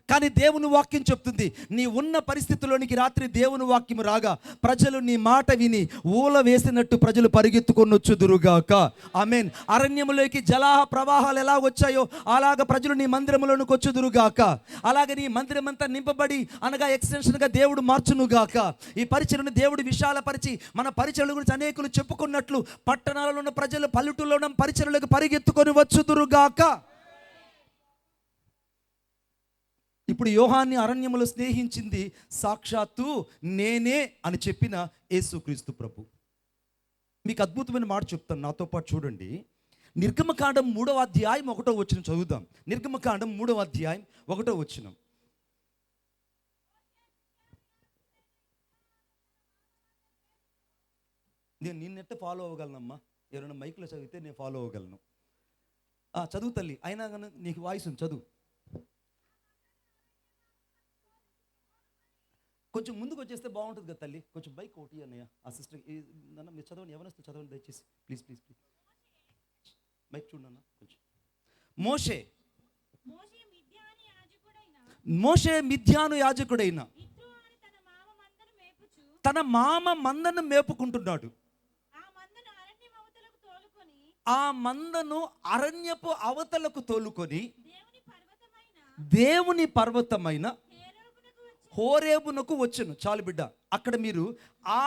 కానీ దేవుని వాక్యం చెప్తుంది, నీ ఉన్న పరిస్థితుల్లోనికి రాత్రి దేవుని వాక్యం రాగా ప్రజలు నీ మాట విని ఊల వేసినట్టు ప్రజలు పరిగెత్తుకొని వచ్చుదురుగాక. ఆమేన్. అరణ్యములోకి జలాహ ప్రవాహాలు ఎలా వచ్చాయో అలాగ ప్రజలు నీ మందిరములోనికి వచ్చుదురుగాక. అలాగే నీ మందిరం అంతా నింపబడి అనగా ఎక్స్టెన్షన్గా దేవుడు మార్చునుగాక. ఈ పరిచయను దేవుడు విశాలపరిచి మన పరిచయల గురించి అనేకులు చెప్పుకున్నట్లు పట్టణాలలో ఉన్న ప్రజలు పల్లెటూరులో ఉన్న పరిచయలకు పరిగెత్తుకొని వచ్చుదురుగాక. ఇప్పుడు యోహాన్ని అరణ్యములో స్నేహించింది సాక్షాత్తు నేనే అని చెప్పిన యేసుక్రీస్తు ప్రభు. మీకు అద్భుతమైన మాట చెప్తాను, నాతో పాటు చూడండి. నిర్గమకాండం 3వ అధ్యాయం 1వ వచనం చదువుదాం. నిర్గమకాండం 3వ అధ్యాయం 1వ వచనం. నేను నిన్నెట్ట ఫాలో అవ్వగలనమ్మా, ఎవరైనా మైక్లో చదివితే నేను ఫాలో అవ్వగలను. చదువు తల్లి, అయినా కానీ నీకు వాయిస్ ఉంది, చదువు. కొంచెం ముందుకు వచ్చేస్తే బాగుంటుంది కదా తల్లి, కొంచెం బైక్ ఒకటి అన్నయ్య. ఆ సిస్టర్ నన్న మీరు చదవండి, ఎవరిస్తే చదవండి దయచేసి, ప్లీజ్ ప్లీజ్ ప్లీజ్. బైక్ చూడన్న కొంచెం. మోషే మిద్యాను యాజకుడైన తన మామ మందను మేపుకుంటున్నాడు. ఆ మందను అరణ్యపు అవతలకు తోలుకొని దేవుని పర్వతమైన హోరేబునకు వచ్చును. చాలు బిడ్డ, అక్కడ మీరు ఆ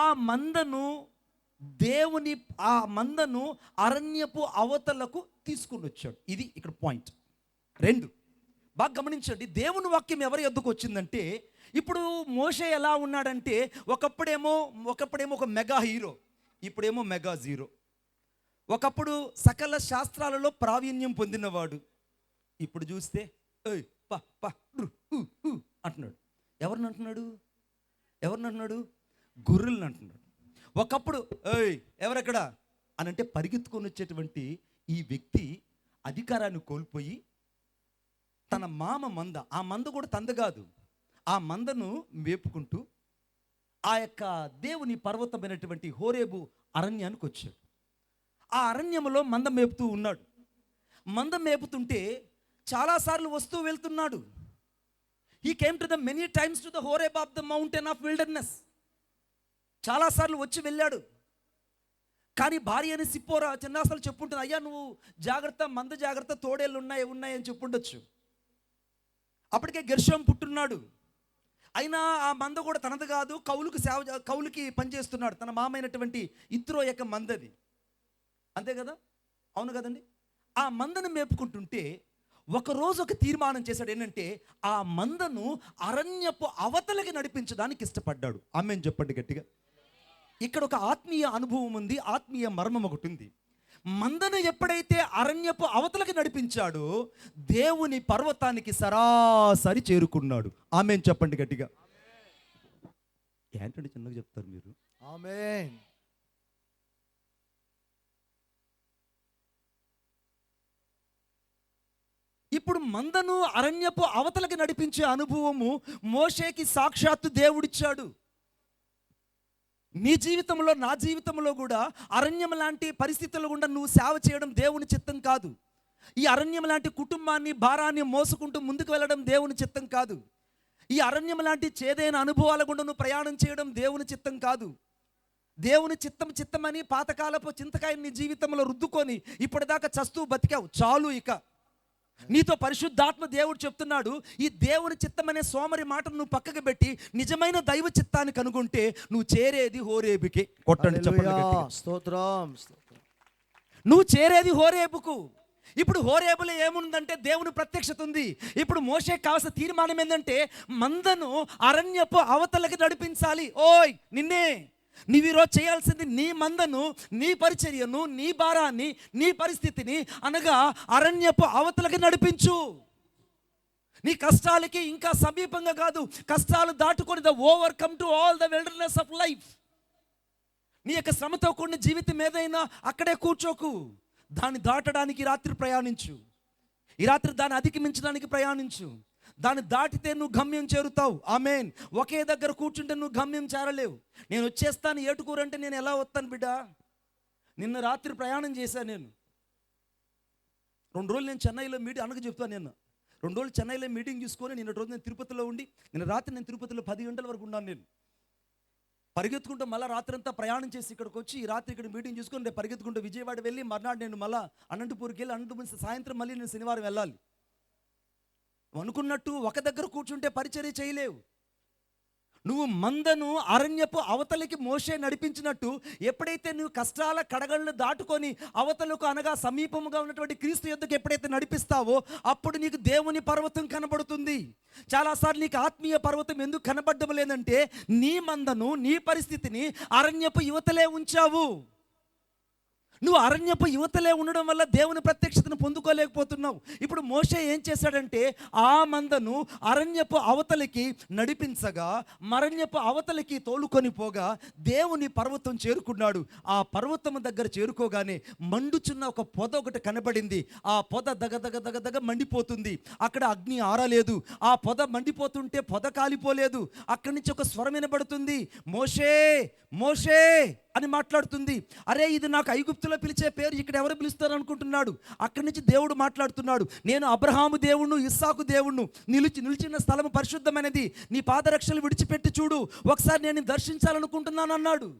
మందను అరణ్యపు అవతలకు తీసుకుని వచ్చాడు. ఇది ఇక్కడ పాయింట్ 2. బాగా గమనించండి, దేవుని వాక్యం ఎవరి యొద్దకు వచ్చిందంటే, ఇప్పుడు మోషే ఎలా ఉన్నాడంటే, ఒకప్పుడేమో ఒక మెగా హీరో, ఇప్పుడేమో మెగా జీరో. ఒకప్పుడు సకల శాస్త్రాలలో ప్రావీణ్యం పొందినవాడు, ఇప్పుడు చూస్తే అంటున్నాడు. ఎవరిని అంటున్నాడు? గొర్రెలను అంటున్నాడు. ఒకప్పుడు ఎవరెక్కడ అని అంటే పరిగెత్తుకొని వచ్చేటువంటి ఈ వ్యక్తి అధికారాన్ని కోల్పోయి తన మామ మంద, ఆ మంద కూడా తంద కాదు, ఆ మందను మేపుకుంటూ ఆ యొక్క దేవుని పర్వతమైనటువంటి హోరేబు అరణ్యానికి వచ్చాడు. ఆ అరణ్యంలో మంద మేపుతూ ఉన్నాడు. మంద మేపుతుంటే చాలాసార్లు వస్తూ వెళ్తున్నాడు. He came to the many times to the Horeb of the mountain of wilderness. చాలాసార్లు వచ్చి వెళ్ళాడు. కానీ భార్య అని సిప్పోరా చిన్నాసార్లు చెప్పుంటుంది, అయ్యా నువ్వు జాగ్రత్త, మంద జాగ్రత్త, తోడేళ్ళు ఉన్నాయి అని చెప్పుండొచ్చు. అప్పటికే గెర్షోము పుట్టున్నాడు. అయినా ఆ మంద కూడా తనది కాదు, కౌలుకి పనిచేస్తున్నాడు. తన మామైనటువంటి ఇత్రో యొక్క మందది, అంతే కదా, అవును కదండి. ఆ మందను మేపుకుంటుంటే ఒకరోజు ఒక తీర్మానం చేశాడు. ఏంటంటే ఆ మందను అరణ్యపు అవతలకి నడిపించడానికి ఇష్టపడ్డాడు. ఆమేన్ చెప్పండి గట్టిగా. ఇక్కడ ఒక ఆత్మీయ అనుభవం ఉంది, ఆత్మీయ మర్మం ఒకటి ఉంది. మందను ఎప్పుడైతే అరణ్యపు అవతలకి నడిపించాడో దేవుని పర్వతానికి సరాసరి చేరుకున్నాడు. ఆమేన్ చెప్పండి గట్టిగా. ఏంటంటే చిన్నగా చెప్తారు మీరు. ఆమేన్. ఇప్పుడు మందను అరణ్యపు అవతలకి నడిపించే అనుభవము మోషేకి సాక్షాత్తు దేవుడిచ్చాడు. నీ జీవితంలో, నా జీవితంలో కూడా అరణ్యం లాంటి పరిస్థితుల్లో గుండా నువ్వు సేవ చేయడం దేవుని చిత్తం కాదు. ఈ అరణ్యం లాంటి కుటుంబాన్ని, భారాన్ని మోసుకుంటూ ముందుకు వెళ్ళడం దేవుని చిత్తం కాదు. ఈ అరణ్యం లాంటి చేదైన అనుభవాల గుండా నువ్వు ప్రయాణం చేయడం దేవుని చిత్తం కాదు. దేవుని చిత్తమని పాతకాలపు చింతకాయని నీ జీవితంలో రుద్దుకొని ఇప్పటిదాకా చస్తూ బతికావు, చాలు. ఇక నీతో పరిశుద్ధాత్మ దేవుడు చెప్తున్నాడు, ఈ దేవుని చిత్తం అనే సోమరి మాటను నువ్వు పక్కకు పెట్టి నిజమైన దైవ చిత్తాన్ని కనుగొంటే నువ్వు చేరేది హోరేబుకే. కొట్టండి చెప్పండి గట్టిగా. స్తోత్రం. నువ్వు చేరేది హోరేబుకు. ఇప్పుడు హోరేబులో ఏముందంటే దేవుని ప్రత్యక్షత ఉంది. ఇప్పుడు మోషేకి కావాల్సిన తీర్మానం ఏంటంటే మందను అరణ్యపు అవతలకి నడిపించాలి. ఓయ్ నిన్నే, నీవు ఈరోజు చేయాల్సింది నీ మందను, నీ పరిచర్యను, నీ భారాన్ని, నీ పరిస్థితిని అనగా అరణ్యపు అవతలకి నడిపించు. నీ కష్టాలకి ఇంకా సమీపంగా కాదు, కష్టాలు దాటుకొని the overcome to all the wilderness of life. నీ యొక్క శ్రమతో కూడిన జీవితం ఏదైనా అక్కడే కూర్చోకు, దాన్ని దాటడానికి రాత్రి ప్రయాణించు. ఈ రాత్రి దాన్ని అధిగమించడానికి ప్రయాణించు. దాన్ని దాటితే నువ్వు గమ్యం చేరుతావు. ఆమేన్. ఒకే దగ్గర కూర్చుంటే నువ్వు గమ్యం చేరలేవు. నేను వచ్చేస్తాను ఏటుకూరంటే నేను ఎలా వస్తాను బిడ్డ? నిన్న రాత్రి ప్రయాణం చేశాను. నేను 2 రోజులు నేను చెన్నైలో అనగా చెప్తాను. నేను 2 రోజులు చెన్నైలో మీటింగ్ చూసుకొని నిన్న రోజు నేను తిరుపతిలో ఉండి, నిన్న రాత్రి నేను తిరుపతిలో 10 గంటల వరకు ఉన్నాను. నేను పరిగెత్తుకుంటూ మళ్ళీ రాత్రి అంతా ప్రయాణం చేసి ఇక్కడికి వచ్చి ఈ రాత్రి ఇక్కడ మీటింగ్ చూసుకొని రేపు పరిగెత్తుకుంటూ విజయవాడ వెళ్ళి మర్నాడు నేను మళ్ళీ అనంతపూర్కి వెళ్ళి అనంతపూర్ సాయంత్రం మళ్ళీ నేను శనివారం వెళ్ళాలి. అనుకున్నట్టు ఒక దగ్గర కూర్చుంటే పరిచర్య చేయలేవు. నువ్వు మందను అరణ్యపు అవతలికి మోషే నడిపించినట్టు ఎప్పుడైతే నువ్వు కష్టాల కడగళ్ళు దాటుకొని అవతలకు అనగా సమీపముగా ఉన్నటువంటి క్రీస్తు యొద్దకు ఎప్పుడైతే నడిపిస్తావో అప్పుడు నీకు దేవుని పర్వతం కనబడుతుంది. చాలాసార్లు నీకు ఆత్మీయ పర్వతం ఎందుకు కనబడడం లేదంటే నీ మందను, నీ పరిస్థితిని అరణ్యపు యువతలే ఉంచావు. నువ్వు అరణ్యపు యువతలే ఉండడం వల్ల దేవుని ప్రత్యక్షతను పొందుకోలేకపోతున్నావు. ఇప్పుడు మోషే ఏం చేశాడంటే ఆ మందను అరణ్యపు అవతలికి నడిపించగా మరణ్యపు అవతలికి తోలుకొని పోగా దేవుని పర్వతం చేరుకున్నాడు. ఆ పర్వతం దగ్గర చేరుకోగానే మండుచున్న ఒక పొద ఒకటి కనబడింది. ఆ పొద దగ మండిపోతుంది. అక్కడ అగ్ని ఆరలేదు. ఆ పొద మండిపోతుంటే పొద కాలిపోలేదు. అక్కడి నుంచి ఒక స్వరం వినబడుతుంది, మోషే మోషే అని మాట్లాడుతుంది. అరే ఇది నాకు ఐగుప్తులో పిలిచే పేరు, ఇక్కడ ఎవరు పిలుస్తారు అనుకుంటున్నాడు. అక్కడి నుంచి దేవుడు మాట్లాడుతున్నాడు, నేను అబ్రహాము దేవుణ్ణు, ఇస్సాకు దేవుణ్ణు, నిలిచిన స్థలము పరిశుద్ధమైనది, నీ పాదరక్షలు విడిచిపెట్టి చూడు, ఒకసారి నేను దర్శించాలనుకుంటున్నాను అన్నాడు.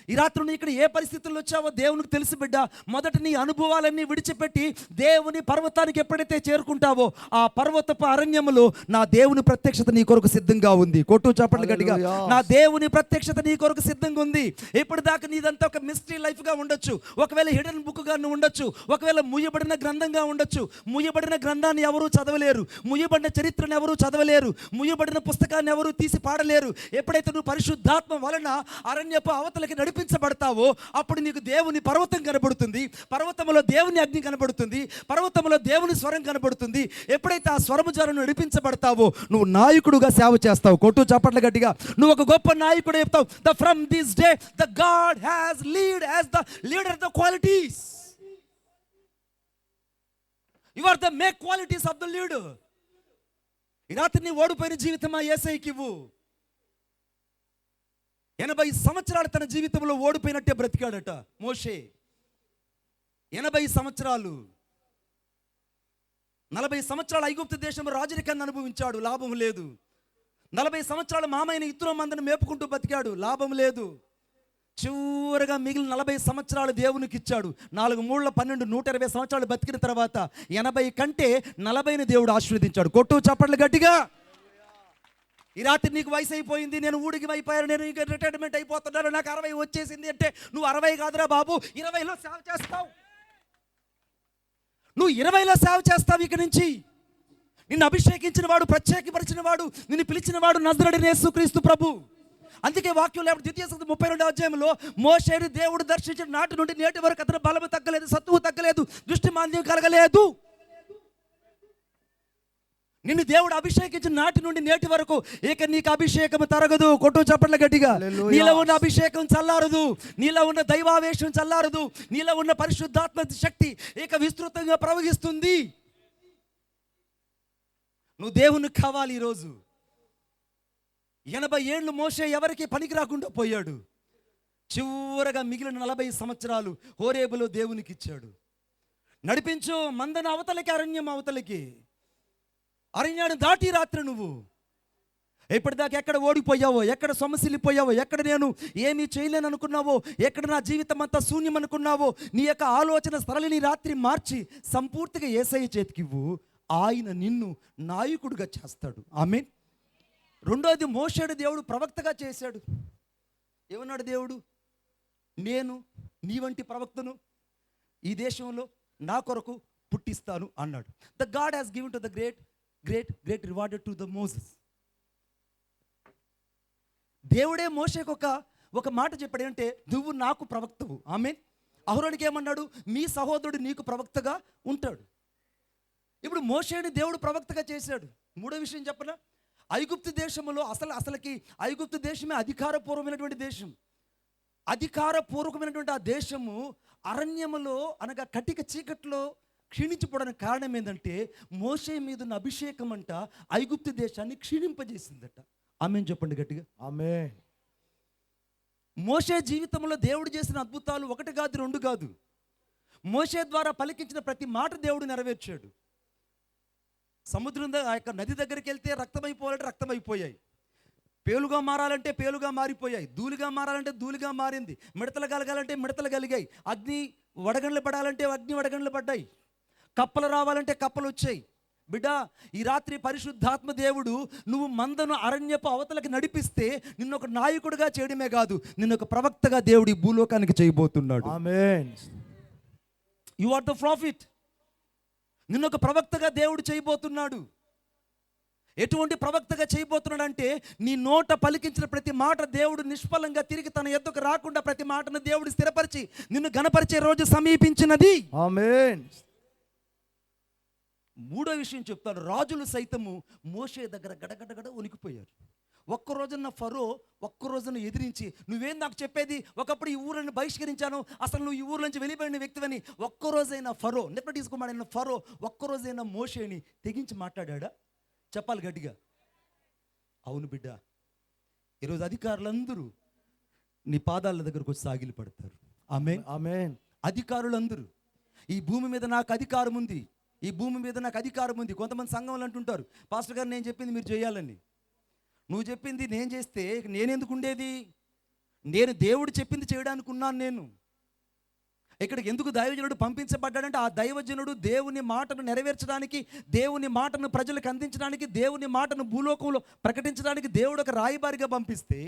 ఈ రాత్రి నువ్వు ఇక్కడ ఏ పరిస్థితుల్లో వచ్చావో దేవునికి తెలుసు బిడ్డ. మొదట నీ అనుభవాలన్నీ విడిచిపెట్టి దేవుని పర్వతానికి ఎప్పుడైతే చేరుకుంటావో ఆ పర్వతపు అరణ్యములో నా దేవుని ప్రత్యక్షత నీ కొరకు సిద్ధంగా ఉంది. కొట్టు చప్పట్లు గట్టిగా. నా దేవుని ప్రత్యక్షత నీ కొరకు సిద్ధంగా ఉంది. ఇప్పుడు దాకా నీదంతా ఒక మిస్టరీ లైఫ్గా ఉండొచ్చు, ఒకవేళ హిడెన్ బుక్గా నువ్వు ఉండొచ్చు, ఒకవేళ ముయ్యబడిన గ్రంథంగా ఉండొచ్చు. ముయ్యబడిన గ్రంథాన్ని ఎవరూ చదవలేరు, ముయ్యబడిన చరిత్రను ఎవరూ చదవలేరు, ముయ్యబడిన పుస్తకాన్ని ఎవరూ తీసి పాడలేరు. ఎప్పుడైతే నువ్వు పరిశుద్ధాత్మ వలన అరణ్యపు అవతలకి నడిపించబడతావో అప్పుడు నీకు దేవుని పర్వతం కనబడుతుంది, పర్వతంలో దేవుని అగ్ని కనబడుతుంది, పర్వతంలో దేవుని స్వరం కనబడుతుంది. ఎప్పుడైతే ఆ స్వరము ద్వారా నడిపించబడతావో నువ్వు నాయకుడుగా సేవ చేస్తావు. కొట్టు చప్పట్ల గట్టిగా. నువ్వు ఒక గొప్ప నాయకుడు చెప్తావు. From this day the God has lead as the leader of the qualities. You are the make qualities of the leader. ఈ రాత్రి నీ ఓడిపోయిన జీవితమా యేసయ్యకి ఇవ్వు. 80 సంవత్సరాలు తన జీవితంలో ఓడిపోయినట్టే బ్రతికాడట మోషే. 80 సంవత్సరాలు, 40 సంవత్సరాలు ఐగుప్తు దేశంలో రాజరికాన్ని అనుభవించాడు, లాభం లేదు. 40 సంవత్సరాలు మామైన ఇతర మందిని మేపుకుంటూ బతికాడు, లాభం లేదు. చివరగా మిగిలిన 40 సంవత్సరాలు దేవునికి ఇచ్చాడు. 4 3 12 120 సంవత్సరాలు బతికిన తర్వాత 80 కంటే 40ని దేవుడు ఆశీర్వదించాడు. కొట్టు చప్పట్లు గట్టిగా. ఈ రాత్రి నీకు వయసు అయిపోయింది, నేను ఊడికి అయిపోయాను, నేను ఇంకా రిటైర్మెంట్ అయిపోతున్నాను, నాకు 60 వచ్చేసింది అంటే నువ్వు 60 కాదురా బాబు, 20లో సేవ చేస్తావు. నువ్వు 20లో సేవ చేస్తావు. ఇక నుంచి నిన్ను అభిషేకించిన వాడు, ప్రత్యేకపరిచిన వాడు, నిన్ను పిలిచిన వాడు నజరేయుడైన యేసుక్రీస్తు ప్రభు. అందుకే వాక్యంలో 2 అధ్యాయంలో మోషేని దేవుడు దర్శించిన నాటి నుండి నేటి వరకు అతను బలము తగ్గలేదు, సత్తువు తగ్గలేదు, దృష్టి మాంద్యం కలగలేదు. నిన్ను దేవుడు అభిషేకించిన నాటి నుండి నేటి వరకు ఇక నీకు అభిషేకం తరగదు. కొట్టు చప్పట్ల గట్టిగా. నీలో ఉన్న అభిషేకం చల్లారదు, నీలో ఉన్న దైవావేశం చల్లారదు, నీలో ఉన్న పరిశుద్ధాత్మ శక్తి ఇక విస్తృతంగా ప్రవహిస్తుంది. నువ్వు దేవునికి కావాలి. ఈరోజు 80 ఏళ్ళు మోషే ఎవరికి పనికి రాకుండా పోయాడు. చివరగా మిగిలిన 40 సంవత్సరాలు హోరేబులో దేవునికి ఇచ్చాడు. నడిపించు మందన అవతలకి, అరణ్యం అవతలకి. అరణ్యాన్ని దాటి రాత్రి నువ్వు ఇప్పటిదాకా ఎక్కడ ఓడిపోయావో, ఎక్కడ సొమ్మసిల్లిపోయావో, ఎక్కడ నేను ఏమీ చేయలేను అనుకున్నావో, ఎక్కడ నా జీవితం అంతా శూన్యం అనుకున్నావో, నీ యొక్క ఆలోచన సరళిని రాత్రి మార్చి సంపూర్తిగా యేసయ్య చేతికివ్వు. ఆయన నిన్ను నాయకుడిగా చేస్తాడు. ఆమేన్. రెండోది, మోషేడు దేవుడు ప్రవక్తగా చేశాడు. ఏమన్నాడు దేవుడు? నేను నీ వంటి ప్రవక్తను ఈ దేశంలో నా కొరకు పుట్టిస్తాను అన్నాడు. The God has given to the great rewarded to the Moses. దేవుడే మోషేకు ఒక మాట చెప్పాడు, అంటే నువ్వు నాకు ప్రవక్తవు. ఆమేన్. అహరోనుకి ఏమన్నాడు? మీ సహోదరుడు నీకు ప్రవక్తగా ఉంటాడు. ఇప్పుడు మోషేని దేవుడు ప్రవక్తగా చేశాడు. మూడో విషయం చెప్పనా? ఐగుప్తు దేశంలో అసలుకి ఐగుప్తు దేశమే అధికారపూర్వమైనటువంటి దేశం. అధికారపూర్వకమైనటువంటి ఆ దేశము అరణ్యములో అనగా కటిక చీకట్లో క్షీణించిపోవడానికి కారణం ఏంటంటే మోషే మీద ఉన్న అభిషేకం అంట ఐగుప్తు దేశాన్ని క్షీణింపజేసిందట. ఆమేన్ చెప్పండి గట్టిగా. ఆమేన్. మోషే జీవితంలో దేవుడు చేసిన అద్భుతాలు 1 కాదు 2 కాదు. మోషే ద్వారా పలికించిన ప్రతి మాట దేవుడు నెరవేర్చాడు. సముద్రం ఆ యొక్క నది దగ్గరికి వెళ్తే రక్తమైపోవాలంటే రక్తమైపోయాయి, పేలుగా మారాలంటే పేలుగా మారిపోయాయి, ధూళిగా మారాలంటే ధూళిగా మారింది, మిడతలు కలగాలంటే మిడతలు కలిగాయి, అగ్ని వడగండ్లు పడాలంటే అగ్ని వడగండ్లు పడ్డాయి, కప్పలు రావాలంటే కప్పలు వచ్చాయి. బిడ్డ, ఈ రాత్రి పరిశుద్ధాత్మ దేవుడు నువ్వు మందను అరణ్యపు అవతలకి నడిపిస్తే నిన్ను ఒక నాయకుడిగా చేయడమే కాదు, నిన్ను ఒక ప్రవక్తగా దేవుడి భూలోకానికి చేయబోతున్నాడు. ఆమేన్. You are the prophet. నిన్ను ఒక ప్రవక్తగా దేవుడు చేయబోతున్నాడు. ఎటువంటి ప్రవక్తగా చేయబోతున్నాడు అంటే నీ నోట పలికించిన ప్రతి మాట దేవుడు నిష్ఫలంగా తిరిగి తన ఎద్దుకు రాకుండా ప్రతి మాటను దేవుడు స్థిరపరిచి నిన్ను గణపరిచే రోజు సమీపించినది. ఆమేన్. మూడో విషయం చెప్తాను. రాజులు సైతము మోషే దగ్గర గడగడగడ ఉనికిపోయారు. ఒక్కరోజున ఫరో ఒక్కరోజున ఎదిరించి, నువ్వేం నాకు చెప్పేది, ఒకప్పుడు ఈ ఊరిని బహిష్కరించాను, అసలు నువ్వు ఈ ఊరు నుంచి వెళ్ళిపోయిన వ్యక్తివని ఒక్కరోజైనా ఫరో నెప్ప తీసుకోమాడిన ఫరో ఒక్కరోజైనా మోషేని తెగించి మాట్లాడా? చెప్పాలి గట్టిగా. అవును బిడ్డ, ఈరోజు అధికారులందరూ నీ పాదాల దగ్గరకు వచ్చి సాగిలి పడతారు. ఆమేన్. ఆమేన్. అధికారులందరూ ఈ భూమి మీద నాకు అధికారం ఉంది, ఈ భూమి మీద నాకు అధికారం ఉంది. కొంతమంది సంఘంలో అంటుంటారు, పాస్టర్ గారు నేను చెప్పింది మీరు చేయాలని. నువ్వు చెప్పింది నేను చేస్తే నేనెందుకు ఉండేది? నేను దేవుడు చెప్పింది చేయడానికి ఉన్నాను. నేను ఇక్కడికి ఎందుకు దైవజనుడు పంపించబడ్డాడంటే ఆ దైవజనుడు దేవుని మాటను నెరవేర్చడానికి, దేవుని మాటను ప్రజలకు అందించడానికి, దేవుని మాటను భూలోకంలో ప్రకటించడానికి దేవుడు ఒక రాయబారిగా పంపిస్తే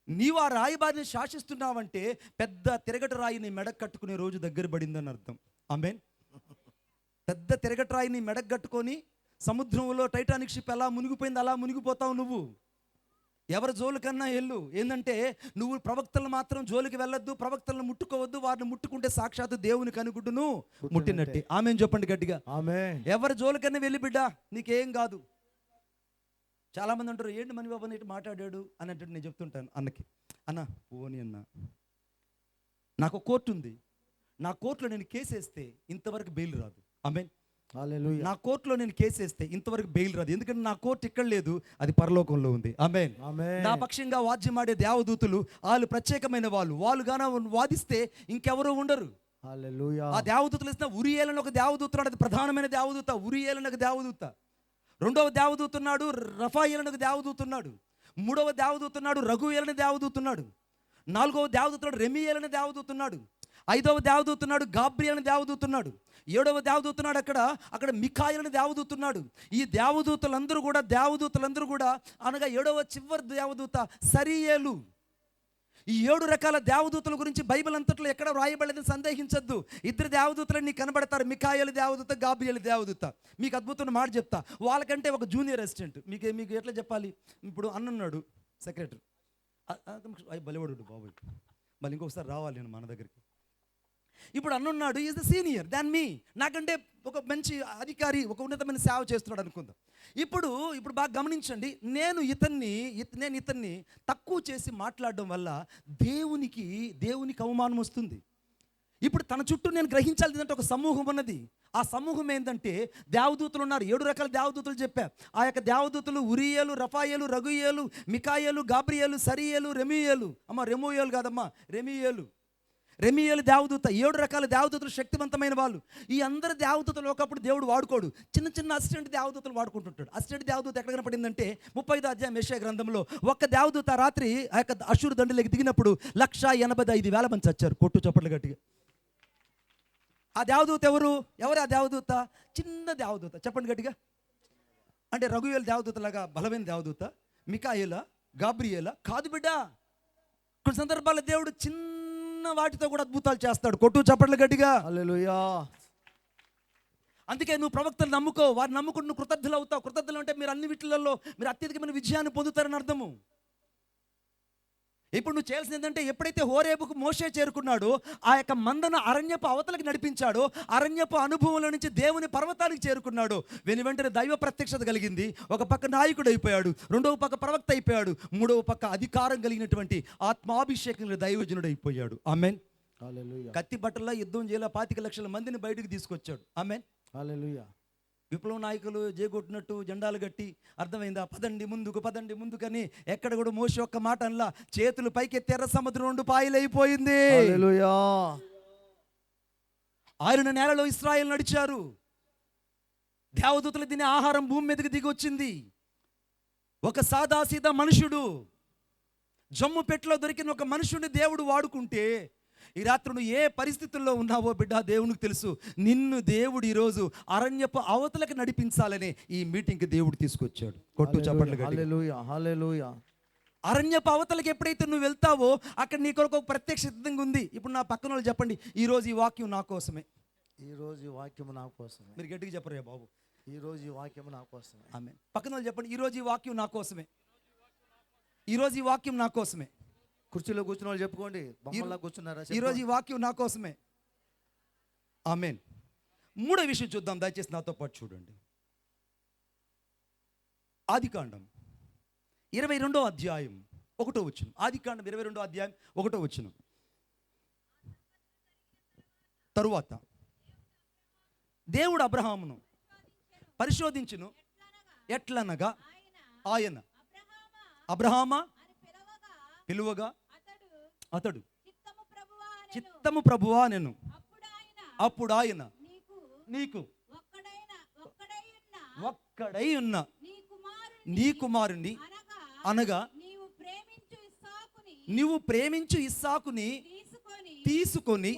నీవు ఆ రాయబారిని శాసిస్తున్నావంటే పెద్ద తిరగటి రాయి నీ మెడకు కట్టుకునే రోజు దగ్గర పడిందని అర్థం. ఆమేన్. పెద్ద తిరగటి రాయి నీ మెడకు కట్టుకొని సముద్రంలో టైటానిక్ షిప్ ఎలా మునిగిపోయింది అలా మునిగిపోతావు నువ్వు. ఎవరి జోలికన్నా వెళ్ళు. ఏంటంటే నువ్వు ప్రవక్తలు మాత్రం జోలికి వెళ్ళొద్దు, ప్రవక్తలను ముట్టుకోవద్దు. వారిని ముట్టుకుంటే సాక్షాత్తు దేవుని కనుగుడ్డును ముట్టినట్టే. ఆమెన్ చెప్పండి గట్టిగా. ఆమేన్. ఎవరి జోలికన్నా వెళ్ళి బిడ్డ, నీకేం కాదు. చాలామంది అంటారు, ఏంటి మణి బాబు ఇటు మాట్లాడాడు అని అంటే నేను చెప్తుంటాను అన్నకి, అన్న పోని అన్న, నాకు కోర్టు ఉంది, నా కోర్టులో నేను కేసేస్తే ఇంతవరకు బెయిల్ రాదు. ఆమేన్. హల్లెలూయా. నా కోర్టులో నేను కేసేస్తే ఇంతవరకు బెయిల్ రాదు, ఎందుకంటే నా కోర్టు ఇక్కడ లేదు, అది పరలోకంలో ఉంది. ఆమేన్. ఆమేన్. నా పక్షంగా వాద్యమాడే దేవదూతలు, వాళ్ళు ప్రత్యేకమైన వాళ్ళు గాన వాదిస్తే ఇంకెవరూ ఉండరు. హల్లెలూయా. ఆ దేవదూతలు ఇస్తున్న ఉరియేలని ఒక దేవదూతున్నాడు, అది ప్రధానమైన దేవదూత. ఉరియేలని ఒక దేవదూత. రెండవ దేవదూతున్నాడు రఫాయేలని ఒక దేవదూతున్నాడు. మూడవ దేవదూతున్నాడు రఘుయేలని దేవదూతున్నాడు. నాలుగవ దేవదూతున్నాడు రెమియేలని దేవదూతున్నాడు. ఐదవ దేవదూతున్నాడు గాబ్రియలని దేవదూతున్నాడు. ఏడవ దేవదూతున్నాడు అక్కడ మిఖాయేలని దేవదూతున్నాడు. ఈ దేవదూతలందరూ కూడా అనగా ఏడవ చివరి దేవదూత సరియేలు. ఈ 7 రకాల దేవదూతల గురించి బైబిల్ అంతట్లో ఎక్కడ వ్రాయబడలేదని సందేహించద్దు. 2 దేవదూతలు నీకు కనబడతారు, మిఖాయేలు దేవదూత, గాబ్రియలు దేవదూత. మీకు అద్భుతమైన మాట చెప్తా, వాళ్ళకంటే ఒక జూనియర్ అసిస్టెంట్. మీకు ఎట్లా చెప్పాలి, ఇప్పుడు అన్నున్నాడు సెక్రటరీ, బలివాడు బాబు, మళ్ళీ ఇంకొకసారి రావాలి నేను మన దగ్గరికి. ఇప్పుడు అన్నున్నాడు, ఈజ్ ద సీనియర్ దాన్ మీ, నాకంటే ఒక మంచి అధికారి, ఒక ఉన్నతమైన సేవ చేస్తున్నాడు అనుకుందాం. ఇప్పుడు బాగా గమనించండి, నేను ఇతన్ని తక్కువ చేసి మాట్లాడడం వల్ల దేవునికి అవమానం వస్తుంది. ఇప్పుడు తన చుట్టూ నేను గ్రహించాలి అంటే ఒక సమూహం ఉన్నది. ఆ సమూహం ఏంటంటే దేవదూతలు ఉన్నారు. 7 రకాల దేవదూతలు చెప్పా. ఆ యొక్క దేవదూతలు ఉరియేలు, రఫాయేలు, రఘుయేలు, మిఖాయేలు, గాబ్రియేలు, సరియేలు, రెమియేలు. రెమోయేలు కాదమ్మా, రెమియేలు దేవదూత. 7 రకాల దేవదూతలు శక్తివంతమైన వాళ్ళు. ఈ అందరు దేవదూతలు ఒకప్పుడు దేవుడు వాడుకోడు, చిన్న అసిస్టెంట్ దేవదూతలు వాడుకుంటుంటాడు. అసిస్టెంట్ దేవదూత ఎక్కడ కనపడిందంటే 35వ అధ్యాయం యెషయా గ్రంథంలో. ఒక్క దేవదూత రాత్రి ఆ యొక్క అష్షూరు దండులోకి దిగినప్పుడు 185,000 మంది చచ్చారు. కొట్టు చప్పట్లు గట్టిగా. ఆ దేవదూత ఎవరు ఆ దేవదూత? చిన్న దేవదూత. చెప్పండి గట్టిగా. అంటే రఘుయేలు దేవదూత లాగా బలమైన దేవదూత? మిఖాయేలా, గాబ్రియేలా? కాదు బిడ్డ. కొన్ని సందర్భాల్లో దేవుడు చిన్న వాటితో కూడా అద్భుతాలు చేస్తాడు. కొట్టు చప్పట్లు గట్టిగా. హల్లెలూయా. అందుకే నువ్వు ప్రవక్తలు నమ్ముకో, వారిని నమ్ముకుంటూ నువ్వు కృతజ్ఞులు అవుతావు. కృతజ్ఞులు అంటే మీరు అన్ని వీటిలలో మీరు అత్యధికమైన విజయాన్ని పొందుతారని అర్థము. ఇప్పుడు నువ్వు చేయాల్సింది ఏంటంటే, ఎప్పుడైతే హోరేబుకు మోషే చేరుకున్నాడో ఆ యొక్క మందను అరణ్యపు అవతలకి నడిపించాడో, అరణ్యపు అనుభవంలో నుంచి దేవుని పర్వతానికి చేరుకున్నాడు. వెంటనే దైవ ప్రత్యక్షత కలిగింది. ఒక పక్క నాయకుడు అయిపోయాడు, రెండవ పక్క ప్రవక్త అయిపోయాడు, మూడవ పక్క అధికారం కలిగినటువంటి ఆత్మాభిషేకం దైవజనుడు అయిపోయాడు. ఆమెన్. హల్లెలూయా. కత్తి బట్టల్లో యుద్ధం చేయాల 25 లక్షల మందిని బయటకు తీసుకొచ్చాడు. ఆమెన్. హల్లెలూయా. విప్లవ నాయకులు జేగొట్టినట్టు జెండాలు కట్టి, అర్థమైందా, పదండి ముందుకని ఎక్కడ కూడా మోషే ఒక్క మాట అనలా. చేతులు పైకెత్తి ఎర్ర సముద్రం 2 పాయలైపోయింది. హల్లెలూయా. ఆరిన నేలలో ఇశ్రాయేలు నడిచారు. దేవదూతలు తినే ఆహారం భూమి మీదకి దిగి వచ్చింది. ఒక సాదాసీదా మనుషుడు, జమ్ము పెట్టులో దొరికిన ఒక మనుషుడిని దేవుడు వాడుకుంటే, ఈ రాత్రి నువ్వు ఏ పరిస్థితుల్లో ఉన్నావో బిడ్డ దేవునికి తెలుసు. నిన్ను దేవుడు ఈరోజు అరణ్యపు అవతలకు నడిపించాలని ఈ మీటింగ్కి దేవుడు తీసుకొచ్చాడు. కొట్టు చప్పట్లు గట్టిగా. హల్లెలూయా. హల్లెలూయా. అరణ్యపు అవతలకి ఎప్పుడైతే నువ్వు వెళ్తావో అక్కడ నీ కొరకు ఒక ప్రత్యక్ష సిద్ధంగా ఉంది. ఇప్పుడు నా పక్కన వాళ్ళు చెప్పండి, ఈరోజు ఈ వాక్యం నా కోసమే. ఈరోజు ఈ వాక్యము నా కోసమే. మీరు గట్టిగా చెప్పరే బాబు. ఈరోజు ఈ వాక్యము నా కోసమే. ఆమె. పక్కన వాళ్ళు చెప్పండి, ఈరోజు ఈ వాక్యం నా కోసమే. ఈరోజు ఈ వాక్యం నా కోసమే. కుర్చీలో కూర్చున్న వాళ్ళు చెప్పుకోండి, బొమ్మల్లా కూర్చున్నారా? ఈరోజు ఈ వాక్యం నా కోసమే. ఆమేన్. 3వ విషయం చూద్దాం, దయచేసి నాతో పాటు చూడండి. ఆదికాండం 22వ అధ్యాయం 1వ వచనం. ఆదికాండం 22వ అధ్యాయం 1వ వచనం. తరువాత దేవుడు అబ్రహామును పరిశోధించును, ఎట్లనగా ఆయన అబ్రహామా పిలువగా అతడు చిత్తము ప్రభువా నేను. అప్పుడు ఆయన నీకు ఒక్కడై ఉన్న నీ కుమారుని అనగా నీవు ప్రేమించు ఇస్సాకుని తీసుకొని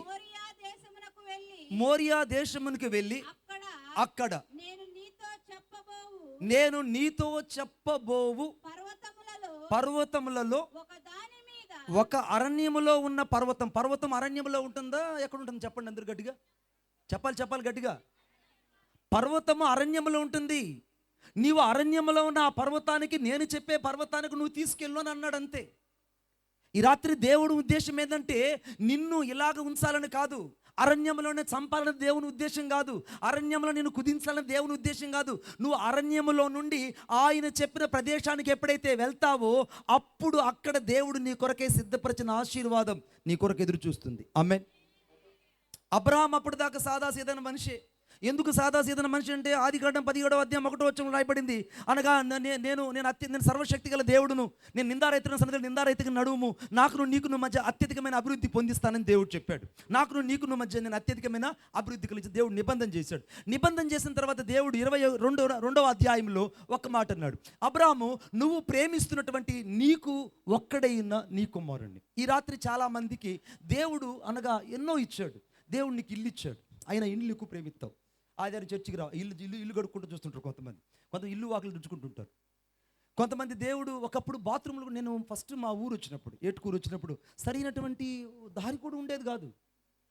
మోరియా దేశమునకు వెళ్ళి అక్కడ నేను నీతో చెప్పబోవు పర్వతములలో ఒక అరణ్యములో ఉన్న పర్వతం అరణ్యములో ఉంటుందా, ఎక్కడ ఉంటుంది చెప్పండి అందరు గట్టిగా. చెప్పాలి గట్టిగా. పర్వతము అరణ్యములో ఉంటుంది. నీవు అరణ్యంలో ఉన్న ఆ పర్వతానికి, నేను చెప్పే పర్వతానికి నువ్వు తీసుకెళ్ళు అని అన్నాడు అంతే. ఈ రాత్రి దేవుడి ఉద్దేశం ఏంటంటే నిన్ను ఇలాగ ఉంచాలని కాదు, అరణ్యంలోనే చంపాలని దేవుని ఉద్దేశం కాదు, అరణ్యంలో నిన్ను కుదించాలని దేవుని ఉద్దేశం కాదు. నువ్వు అరణ్యంలో నుండి ఆయన చెప్పిన ప్రదేశానికి ఎప్పుడైతే వెళ్తావో అప్పుడు అక్కడ దేవుడు నీ కొరకే సిద్ధపరిచిన ఆశీర్వాదం నీ కొరకు ఎదురు చూస్తుంది. ఆమేన్. అబ్రహాం అప్పటిదాకా సాదాసీదైన మనిషి. ఎందుకు సాదాసీదైన మనిషి అంటే ఆదికాండం 17వ అధ్యాయం 1వ వచనంలో రాయబడింది. అనగా నేను సర్వశక్తి గల దేవుడును, నేను నిందారైతున్న సన్నిధిలో నిందారైతుకి నడుము, నాకును నీకును మధ్య అత్యధికమైన అభివృద్ధి పొందిస్తానని దేవుడు చెప్పాడు. నాకును నీకును మధ్య నేను అత్యధికమైన అభివృద్ధి కలిసి దేవుడు నిబంధన చేశాడు. నిబంధన చేసిన తర్వాత దేవుడు 22వ అధ్యాయంలో ఒక మాట అన్నాడు, అబ్రాహాము నువ్వు ప్రేమిస్తున్నటువంటి నీకు ఒక్కడైన నీ కుమారుణ్ణి. ఈ రాత్రి చాలా మందికి దేవుడు అనగా ఎన్నో ఇచ్చాడు. దేవుడు నీకు ఇల్లు ఇచ్చాడు, ఆయన ఇల్లు ఎక్కువ ప్రేమిస్తావు. ఆధార చర్చికి రా, ఇల్లు కడుక్కుంటూ చూస్తుంటారు కొంతమంది ఇల్లు వాకిలు దుచ్చుకుంటుంటారు. కొంతమంది దేవుడు ఒకప్పుడు బాత్రూమ్లు, నేను ఫస్ట్ మా ఊరు వచ్చినప్పుడు, ఏటుకూరు వచ్చినప్పుడు సరైనటువంటి దారి కూడా ఉండేది కాదు,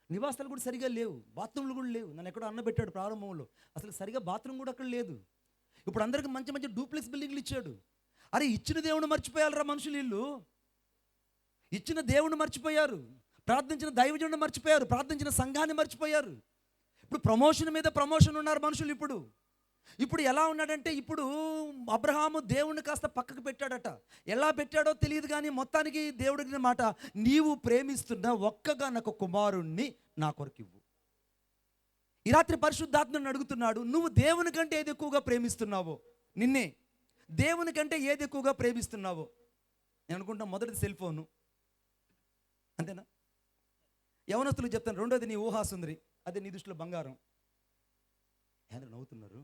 నివాసాలు కూడా సరిగా లేవు, బాత్రూమ్లు కూడా లేవు. నన్ను ఎక్కడో అన్నబెట్టాడు ప్రారంభంలో, అసలు సరిగా బాత్రూమ్ కూడా అక్కడ లేదు. ఇప్పుడు అందరికీ మంచి మంచి డూప్లెక్స్ బిల్డింగ్లు ఇచ్చాడు. అరే ఇచ్చిన దేవుని మర్చిపోయారా మనుషులు, ఇల్లు ఇచ్చిన దేవుని మర్చిపోయారు, ప్రార్థించిన దైవజనుడిని మర్చిపోయారు, ప్రార్థించిన సంఘాన్ని మర్చిపోయారు. ఇప్పుడు ప్రమోషన్ మీద ప్రమోషన్ ఉన్నారు మనుషులు. ఇప్పుడు ఎలా ఉన్నాడంటే, ఇప్పుడు అబ్రహాము దేవుణ్ణి కాస్త పక్కకు పెట్టాడట. ఎలా పెట్టాడో తెలియదు కానీ మొత్తానికి దేవుడికి మాట, నీవు ప్రేమిస్తున్న ఒక్కగానొక కుమారుణ్ణి నా కొరకు ఇవ్వు. ఈ రాత్రి పరిశుద్ధాత్మని అడుగుతున్నాడు, నువ్వు దేవుని కంటే ఏది ఎక్కువగా ప్రేమిస్తున్నావో, నిన్నే దేవుని కంటే ఏది ఎక్కువగా ప్రేమిస్తున్నావో. నేను అనుకుంటా మొదటిది సెల్ ఫోను, అంతేనా? యవనస్తులకు చెప్తాను. రెండోది నీ ఊహాసుందరి, అదే నీ దృష్టిలో బంగారం. ఏంద్ర నవ్వుతున్నారు?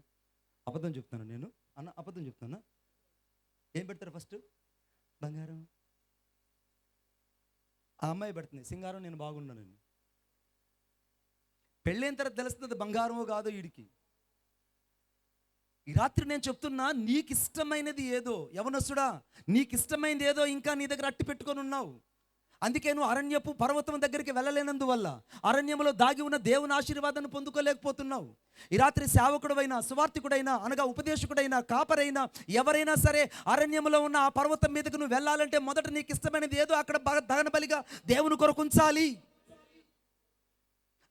అబద్ధం చెప్తాను నేను అన్న, అబద్ధం చెప్తానా? ఏం పెడతారు ఫస్ట్? బంగారం. ఆ అమ్మాయి పెడుతుంది సింగారం, నేను బాగున్నానని. పెళ్ళైన తర్వాత తెలుస్తుంది బంగారమో కాదో వీడికి. ఈ రాత్రి నేను చెప్తున్నా, నీకు ఇష్టమైనది ఏదో, యవనస్తుడా నీకు ఇష్టమైనది ఏదో ఇంకా నీ దగ్గర అట్టి పెట్టుకొని ఉన్నావు. అందుకే నువ్వు అరణ్యపు పర్వతం దగ్గరికి వెళ్ళలేనందువల్ల అరణ్యంలో దాగి ఉన్న దేవుని ఆశీర్వాదాన్ని పొందుకోలేకపోతున్నావు. ఈ రాత్రి సేవకుడైనా, సువార్థికుడైనా, అనగా ఉపదేశకుడైనా, కాపరైనా, ఎవరైనా సరే అరణ్యంలో ఉన్న ఆ పర్వతం మీదకి నువ్వు వెళ్ళాలంటే మొదట నీకు ఇష్టమైనది ఏదో అక్కడ దహన బలిగా దేవుని కొరకు ఉంచాలి.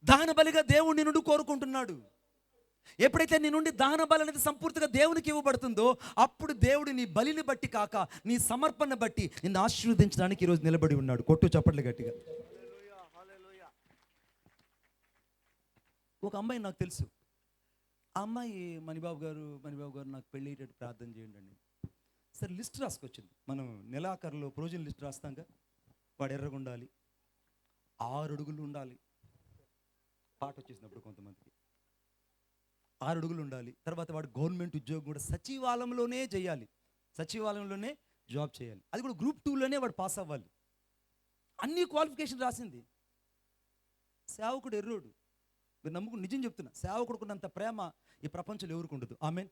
దహన బలిగా దేవుడు నీ నుండి కోరుకుంటున్నాడు. ఎప్పుడైతే నీ నుండి దహన బలి అనేది సంపూర్తిగా దేవునికి ఇవ్వబడుతుందో అప్పుడు దేవుడు నీ బలిని బట్టి కాక నీ సమర్పణ బట్టి నిన్ను ఆశీర్వదించడానికి ఈరోజు నిలబడి ఉన్నాడు. కొట్టు చప్పట్లు గట్టిగా. ఒక అమ్మాయి నాకు తెలుసు. ఆ అమ్మాయి మణిబాబు గారు నాకు పెళ్ళి అయ్యేటట్టు ప్రార్థన చేయండి అండి. సరే లిస్ట్ రాసుకొచ్చింది. మనం నెలాఖరులో ప్రొవిజన్ లిస్ట్ రాస్తాంగా. వాడు ఎర్రగా ఉండాలి, 6 అడుగులు ఉండాలి, పాట వచ్చేసినప్పుడు కొంతమందికి 6 అడుగులు ఉండాలి. తర్వాత వాడు గవర్నమెంట్ ఉద్యోగం కూడా సచివాలయంలోనే చేయాలి, సచివాలయంలోనే జాబ్ చేయాలి, అది కూడా గ్రూప్ 2లోనే వాడు పాస్ అవ్వాలి. అన్ని క్వాలిఫికేషన్ రాసింది. సేవకుడు ఎర్రోడు. మీరు నమ్ముకుని నిజం చెప్తున్నా, సేవకుడుకున్నంత ప్రేమ ఈ ప్రపంచంలో ఎవరికి ఉండదు. ఆమెన్.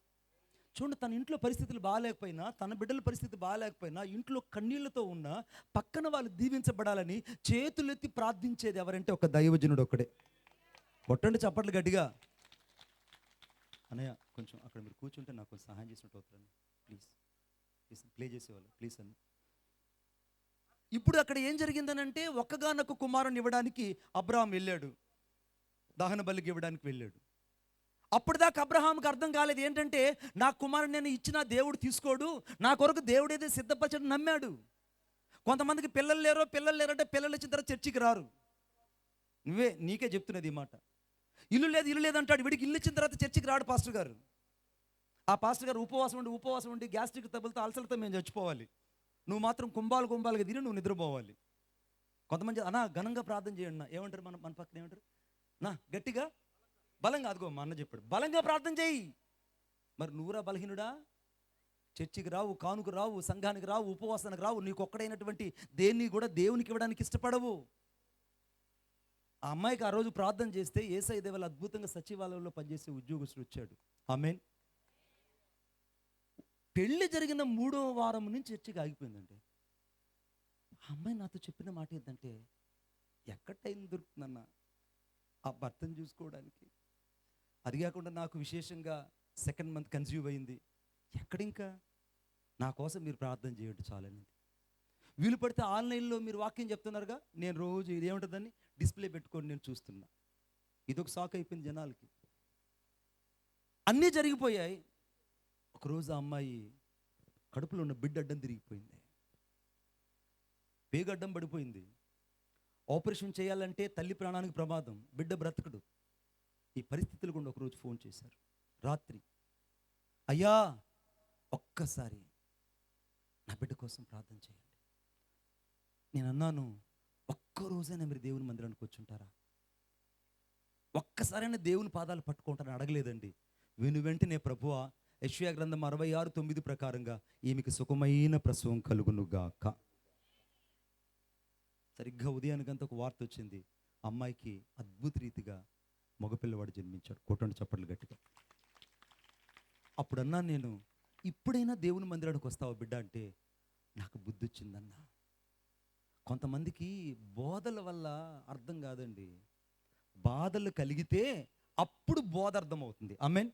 చూడండి, తన ఇంట్లో పరిస్థితులు బాగాలేకపోయినా, తన బిడ్డల పరిస్థితి బాగాలేకపోయినా, ఇంట్లో కన్నీళ్లతో ఉన్న పక్కన వాళ్ళు దీవించబడాలని చేతులెత్తి ప్రార్థించేది ఎవరంటే ఒక దైవజనుడు ఒక్కడే. కొట్టండి చప్పట్లు గట్టిగా. అన్నయ్య కొంచెం అక్కడ మీరు కూర్చుంటే నాకు కొంచెం సహాయం చేసినట్టు అవుతారని ప్లీజ్ ప్లే చేసేవాళ్ళు ప్లీజ్ అని. ఇప్పుడు అక్కడ ఏం జరిగిందనంటే, ఒక్కగానొక కుమారుని ఇవ్వడానికి అబ్రహాం వెళ్ళాడు, దహన బలికి ఇవ్వడానికి వెళ్ళాడు. అప్పటిదాకా అబ్రహాంకి అర్థం కాలేదు ఏంటంటే, నా కుమారుని నేను ఇచ్చినా దేవుడు తీసుకోడు, నా కొరకు దేవుడు ఏదో సిద్ధపరచడం నమ్మాడు. కొంతమందికి పిల్లలు లేరంటే పిల్లలు ఇచ్చిన తర్వాత చర్చికి రారు. నీకే చెప్తున్నది ఈ మాట. ఇల్లు లేదు అంటాడు. వీడికి ఇల్లు ఇచ్చిన తర్వాత చర్చికి రాడు పాస్టర్ గారు. ఆ పాస్టర్ గారు ఉపవాసం ఉండి గ్యాస్ట్రిక్ తగులుతో అల్సర్తో మేము చచ్చిపోవాలి, నువ్వు మాత్రం కుంభాలుగా తిని నువ్వు నిద్రపోవాలి. కొంతమంది ఘనంగా ప్రార్థన చేయండి. ఏమంటారు మన పక్కన ఏమంటారు? గట్టిగా బలంగా, అదిగో మా అన్న చెప్పాడు, బలంగా ప్రార్థన చేయి. మరి నువ్వురా బలహీనుడా? చర్చికి రావు, కానుకు రావు, సంఘానికి రావు, ఉపవాసానికి రావు, నీకు ఒక్కడైనటువంటి దేన్ని కూడా దేవునికి ఇవ్వడానికి ఇష్టపడవు. ఆ అమ్మాయికి ఆ రోజు ప్రార్థన చేస్తే యేసయ్య దేవల అద్భుతంగా సచివాలయంలో పనిచేసే ఉద్యోగస్తుడు వచ్చాడు. ఆమేన్. పెళ్లి జరిగిన 3వ వారం నుంచి చర్చికి ఆగిపోయిందండి. ఆ అమ్మాయి నాతో చెప్పిన మాట ఏంటంటే, ఎక్కడ టైం దొరుకుతుందన్న ఆ భర్తను చూసుకోవడానికి. అది కాకుండా నాకు విశేషంగా 2nd మంత్ కన్సీవ్ అయింది. ఎక్కడింకా నా కోసం మీరు ప్రార్థన చేయండి చాలని. వీలు పడితే ఆన్లైన్లో మీరు వాక్యం చెప్తున్నారుగా, నేను రోజు ఇదేముంటుందని డిస్ప్లే పెట్టుకొని నేను చూస్తున్నా. ఇదొక షాక్ అయిపోయింది జనాలకి. అన్నీ జరిగిపోయాయి. ఒకరోజు ఆ అమ్మాయి కడుపులో ఉన్న బిడ్డ అడ్డం తిరిగిపోయింది, పేగు అడ్డం పడిపోయింది. ఆపరేషన్ చేయాలంటే తల్లి ప్రాణానికి ప్రమాదం, బిడ్డ బ్రతకడు. ఈ పరిస్థితులు కూడా ఒకరోజు ఫోన్ చేశారు రాత్రి, అయ్యా ఒక్కసారి నా బిడ్డ కోసం ప్రార్థన చేయండి. నేను అన్నాను, ఒక్కరోజైనా మీరు దేవుని మందిరానికి వచ్చుంటారా? ఒక్కసారైనా దేవుని పాదాలు పట్టుకుంటారని అడగలేదండి. వెంటనే ప్రభువా యెషయా గ్రంథం 66:9 ప్రకారంగా ఈమెకి సుఖమైన ప్రసవం కలుగునుగాక. సరిగ్గా ఉదయానికంతా ఒక వార్త వచ్చింది, అమ్మాయికి అద్భుత రీతిగా మగపిల్లవాడు జన్మించాడు. కొట్టండి చప్పట్లు గట్టిగా. అప్పుడు అన్నాను నేను, ఇప్పుడైనా దేవుని మందిరానికి వస్తావా బిడ్డ అంటే, నాకు బుద్ధి వచ్చిందన్నా. కొంతమందికి బోధల వల్ల అర్థం కాదండి, బాధలు కలిగితే అప్పుడు బోధ అర్థమవుతుంది. ఆమేన్.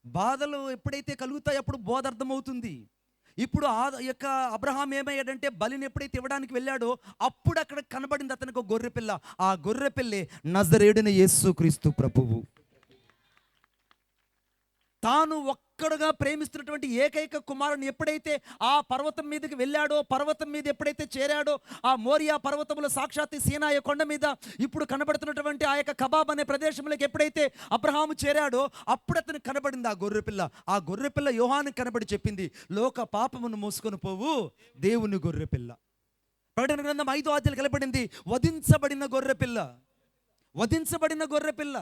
బాధలు ఎప్పుడైతే కలుగుతాయో అప్పుడు బోధ అర్థమవుతుంది. ఇప్పుడు యొక్క అబ్రహాం ఏమయ్యాడంటే, బలిని ఎప్పుడైతే ఇవ్వడానికి వెళ్ళాడో అప్పుడు అక్కడ కనబడింది అతనికి ఒక గొర్రెపిల్ల. ఆ గొర్రెపిల్లే నజరేయుడైన యేసుక్రీస్తు ప్రభువు. తాను ఒక్కడుగా ప్రేమిస్తున్నటువంటి ఏకైక కుమారుని ఎప్పుడైతే ఆ పర్వతం మీదకి వెళ్ళాడో, పర్వతం మీద ఎప్పుడైతే చేరాడో, ఆ మోరియా పర్వతంలో సాక్షాత్ సీనాయి కొండ మీద ఇప్పుడు కనబడుతున్నటువంటి ఆ యొక్క కబాబ్ అనే ప్రదేశంలోకి ఎప్పుడైతే అబ్రహాము చేరాడో అప్పుడు అతనికి కనబడింది ఆ గొర్రెపిల్ల. ఆ గొర్రెపిల్ల యోహానుకి కనబడి చెప్పింది, లోక పాపమును మోసుకొని పోవు దేవుని గొర్రెపిల్ల. ప్రకటన గ్రంథం 5వ అధ్యాయం కనబడింది, వధించబడిన గొర్రెపిల్ల, వధించబడిన గొర్రెపిల్ల.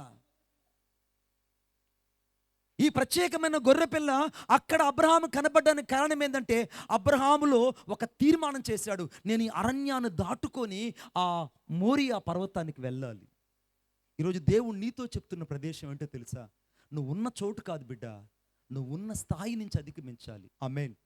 ఈ ప్రత్యేకమైన గొర్రెపిల్ల అక్కడ అబ్రహాము కనబడ్డానికి కారణం ఏంటంటే, అబ్రహాములో ఒక తీర్మానం చేశాడు, నేను ఈ అరణ్యాన్ని దాటుకొని ఆ మోరియా పర్వతానికి వెళ్ళాలి. ఈరోజు దేవుడు నీతో చెప్తున్న ప్రదేశం ఏంటో తెలుసా? నువ్వు ఉన్న చోటు కాదు బిడ్డ, నువ్వు ఉన్న స్థాయి నుంచి అధిగమించాలి. ఆమేన్.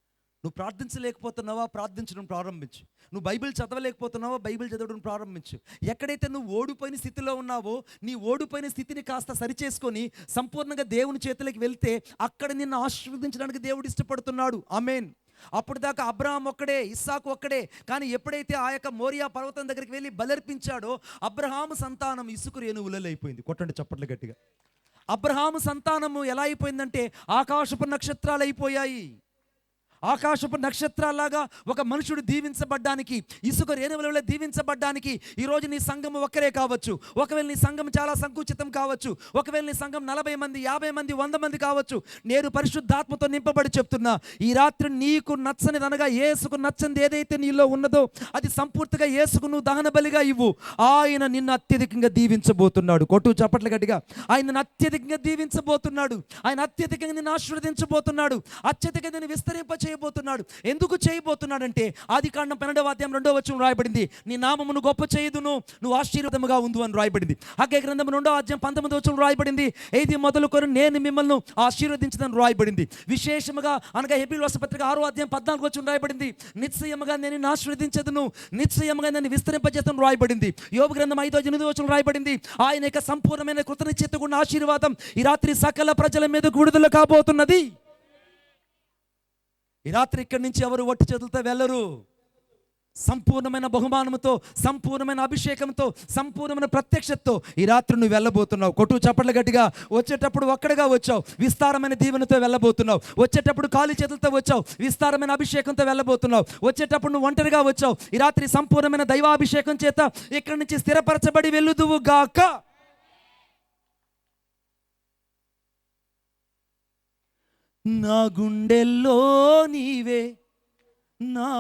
నువ్వు ప్రార్థించలేకపోతున్నావా? ప్రార్థించడం ప్రారంభించు. నువ్వు బైబిల్ చదవలేకపోతున్నావా? బైబిల్ చదవడం ప్రారంభించు. ఎక్కడైతే నువ్వు ఓడిపోయిన స్థితిలో ఉన్నావో, నీ ఓడిపోయిన స్థితిని కాస్త సరిచేసుకొని సంపూర్ణంగా దేవుని చేతులకు వెళ్తే అక్కడ నిన్ను ఆశీర్వదించడానికి దేవుడు ఇష్టపడుతున్నాడు. ఆమేన్. అప్పుడు దాకా అబ్రహాం ఒక్కడే, ఇస్సాకు ఒక్కడే. కానీ ఎప్పుడైతే ఆ యొక్క మోరియా పర్వతం దగ్గరికి వెళ్ళి బలర్పించాడో అబ్రహాము సంతానం ఇసుక రేణువులలో అయిపోయింది. కొట్టండి చప్పట్లు గట్టిగా. అబ్రహాము సంతానము ఎలా అయిపోయిందంటే ఆకాశపు నక్షత్రాలు అయిపోయాయి. ఆకాశపు నక్షత్రాలాగా ఒక మనుషుడు దీవించబడ్డానికి, ఇసుక రేణువులలో దీవించబడ్డానికి ఈరోజు నీ సంఘం ఒక్కరే కావచ్చు. ఒకవేళ నీ సంఘం చాలా సంకుచితం కావచ్చు. ఒకవేళ నీ సంఘం 40 మంది, 50 మంది, 100 మంది కావచ్చు. నేను పరిశుద్ధాత్మతో నింపబడి చెప్తున్నా, ఈ రాత్రి నీకు నచ్చనిది అనగా యేసుకు నచ్చనిది ఏదైతే నీలో ఉన్నదో అది సంపూర్తిగా యేసుకు నువ్వు దహన బలిగా ఇవ్వు. ఆయన నిన్ను అత్యధికంగా దీవించబోతున్నాడు. కొట్టు చప్పట్లు గట్టిగా. ఆయన అత్యధికంగా దీవించబోతున్నాడు. ఆయన అత్యధికంగా నిన్ను ఆశీర్వదించబోతున్నాడు. అత్యధికంగా నిన్ను విస్తరింప చేయబోతున్నాడు. ఎందుకు చేయబోతున్నాడంటే ఆదికాండం 12వ అధ్యాయం 2వ వచనం రాయబడింది, నీ నామమును గొప్ప చేయుదును, నువ్వు ఆశీర్వాదముగా ఉండు అని రాయబడింది. హగ్గై గ్రంథం 2వ అధ్యాయం 19వ వచనం రాయబడింది, ఏది మొదలుకొని నేను మిమ్మల్ని ఆశీర్వదించదని రాయబడింది. విశేషముగా అనగా హెబ్రీయుల పత్రిక 6వ అధ్యాయం 14వ వచనం రాయబడింది, నిశ్చయముగా నేను నిన్ను ఆశీర్వదించదును, నిశ్చయముగా నేను విస్తరింపజేస్తాను రాయబడింది. యోబు గ్రంథం 5వ 8వ వచనం రాయబడింది, ఆయన యొక్క సంపూర్ణమైన కృతనిశ్చయత గుణ ఆశీర్వాదం ఈ రాత్రి సకల ప్రజల మీదకు విడుదల కాబోతున్నది. ఈ రాత్రి ఇక్కడి నుంచి ఎవరు వట్టి చేతులతో వెళ్ళరు. సంపూర్ణమైన బహుమానంతో, సంపూర్ణమైన అభిషేకంతో, సంపూర్ణమైన ప్రత్యక్షతతో ఈ రాత్రి నువ్వు వెళ్ళబోతున్నావు. కొట్టు చప్పట్లు గట్టిగా. వచ్చేటప్పుడు ఒక్కడిగా వచ్చావు, విస్తారమైన దీవెనతో వెళ్ళబోతున్నావు. వచ్చేటప్పుడు ఖాళీ చేతులతో వచ్చావు, విస్తారమైన అభిషేకంతో వెళ్ళబోతున్నావు. వచ్చేటప్పుడు నువ్వు ఒంటరిగా వచ్చావు, ఈ రాత్రి సంపూర్ణమైన దైవాభిషేకం చేత ఇక్కడి నుంచి స్థిరపరచబడి వెళ్ళుదువు గాక. నా గుండెల్లో నీవే, నా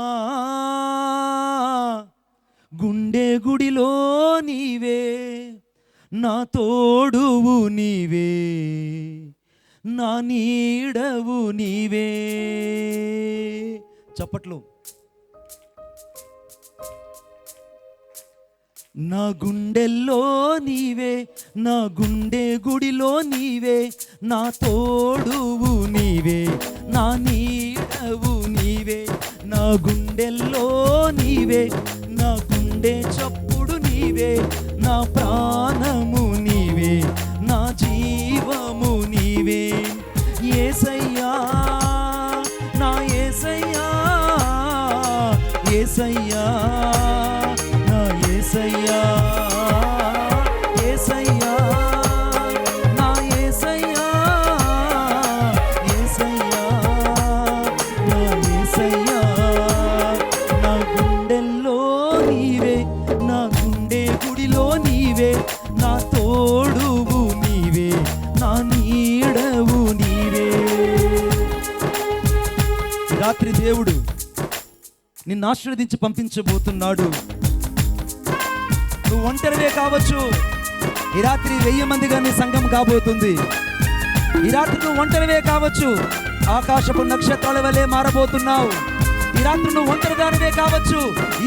గుండె గుడిలో నీవే, నా తోడువు నీవే, నా నీడవు నీవే. చప్పట్లు. నా గుండెల్లో నీవే, నా గుండె గుడిలో నీవే, నా తోడువు నీవే, నా నీడవు నీవే. నా గుండెల్లో నీవే, నా గుండె చప్పుడు నీవే, నా ప్రాణము నీవే, నా జీవము నీవే. యేసయ్యా గుడిలో నీవే, నా తోడువు నీవే, నా నీడవు నీవే. ఈ రాత్రి దేవుడు నిన్ను ఆశీర్వదించి పంపించబోతున్నాడు. నువ్వు ఒంటరివే కావచ్చు, ఈ రాత్రి 1000 మందిగా నీ సంఘం కాబోతుంది. ఈ రాత్రి నువ్వు ఒంటరివే కావచ్చు, ఆకాశపు నక్షత్రాల వలె మారబోతున్నావు. ఈ రాత్రి నువ్వు ఒంటరిదానివే కావచ్చు,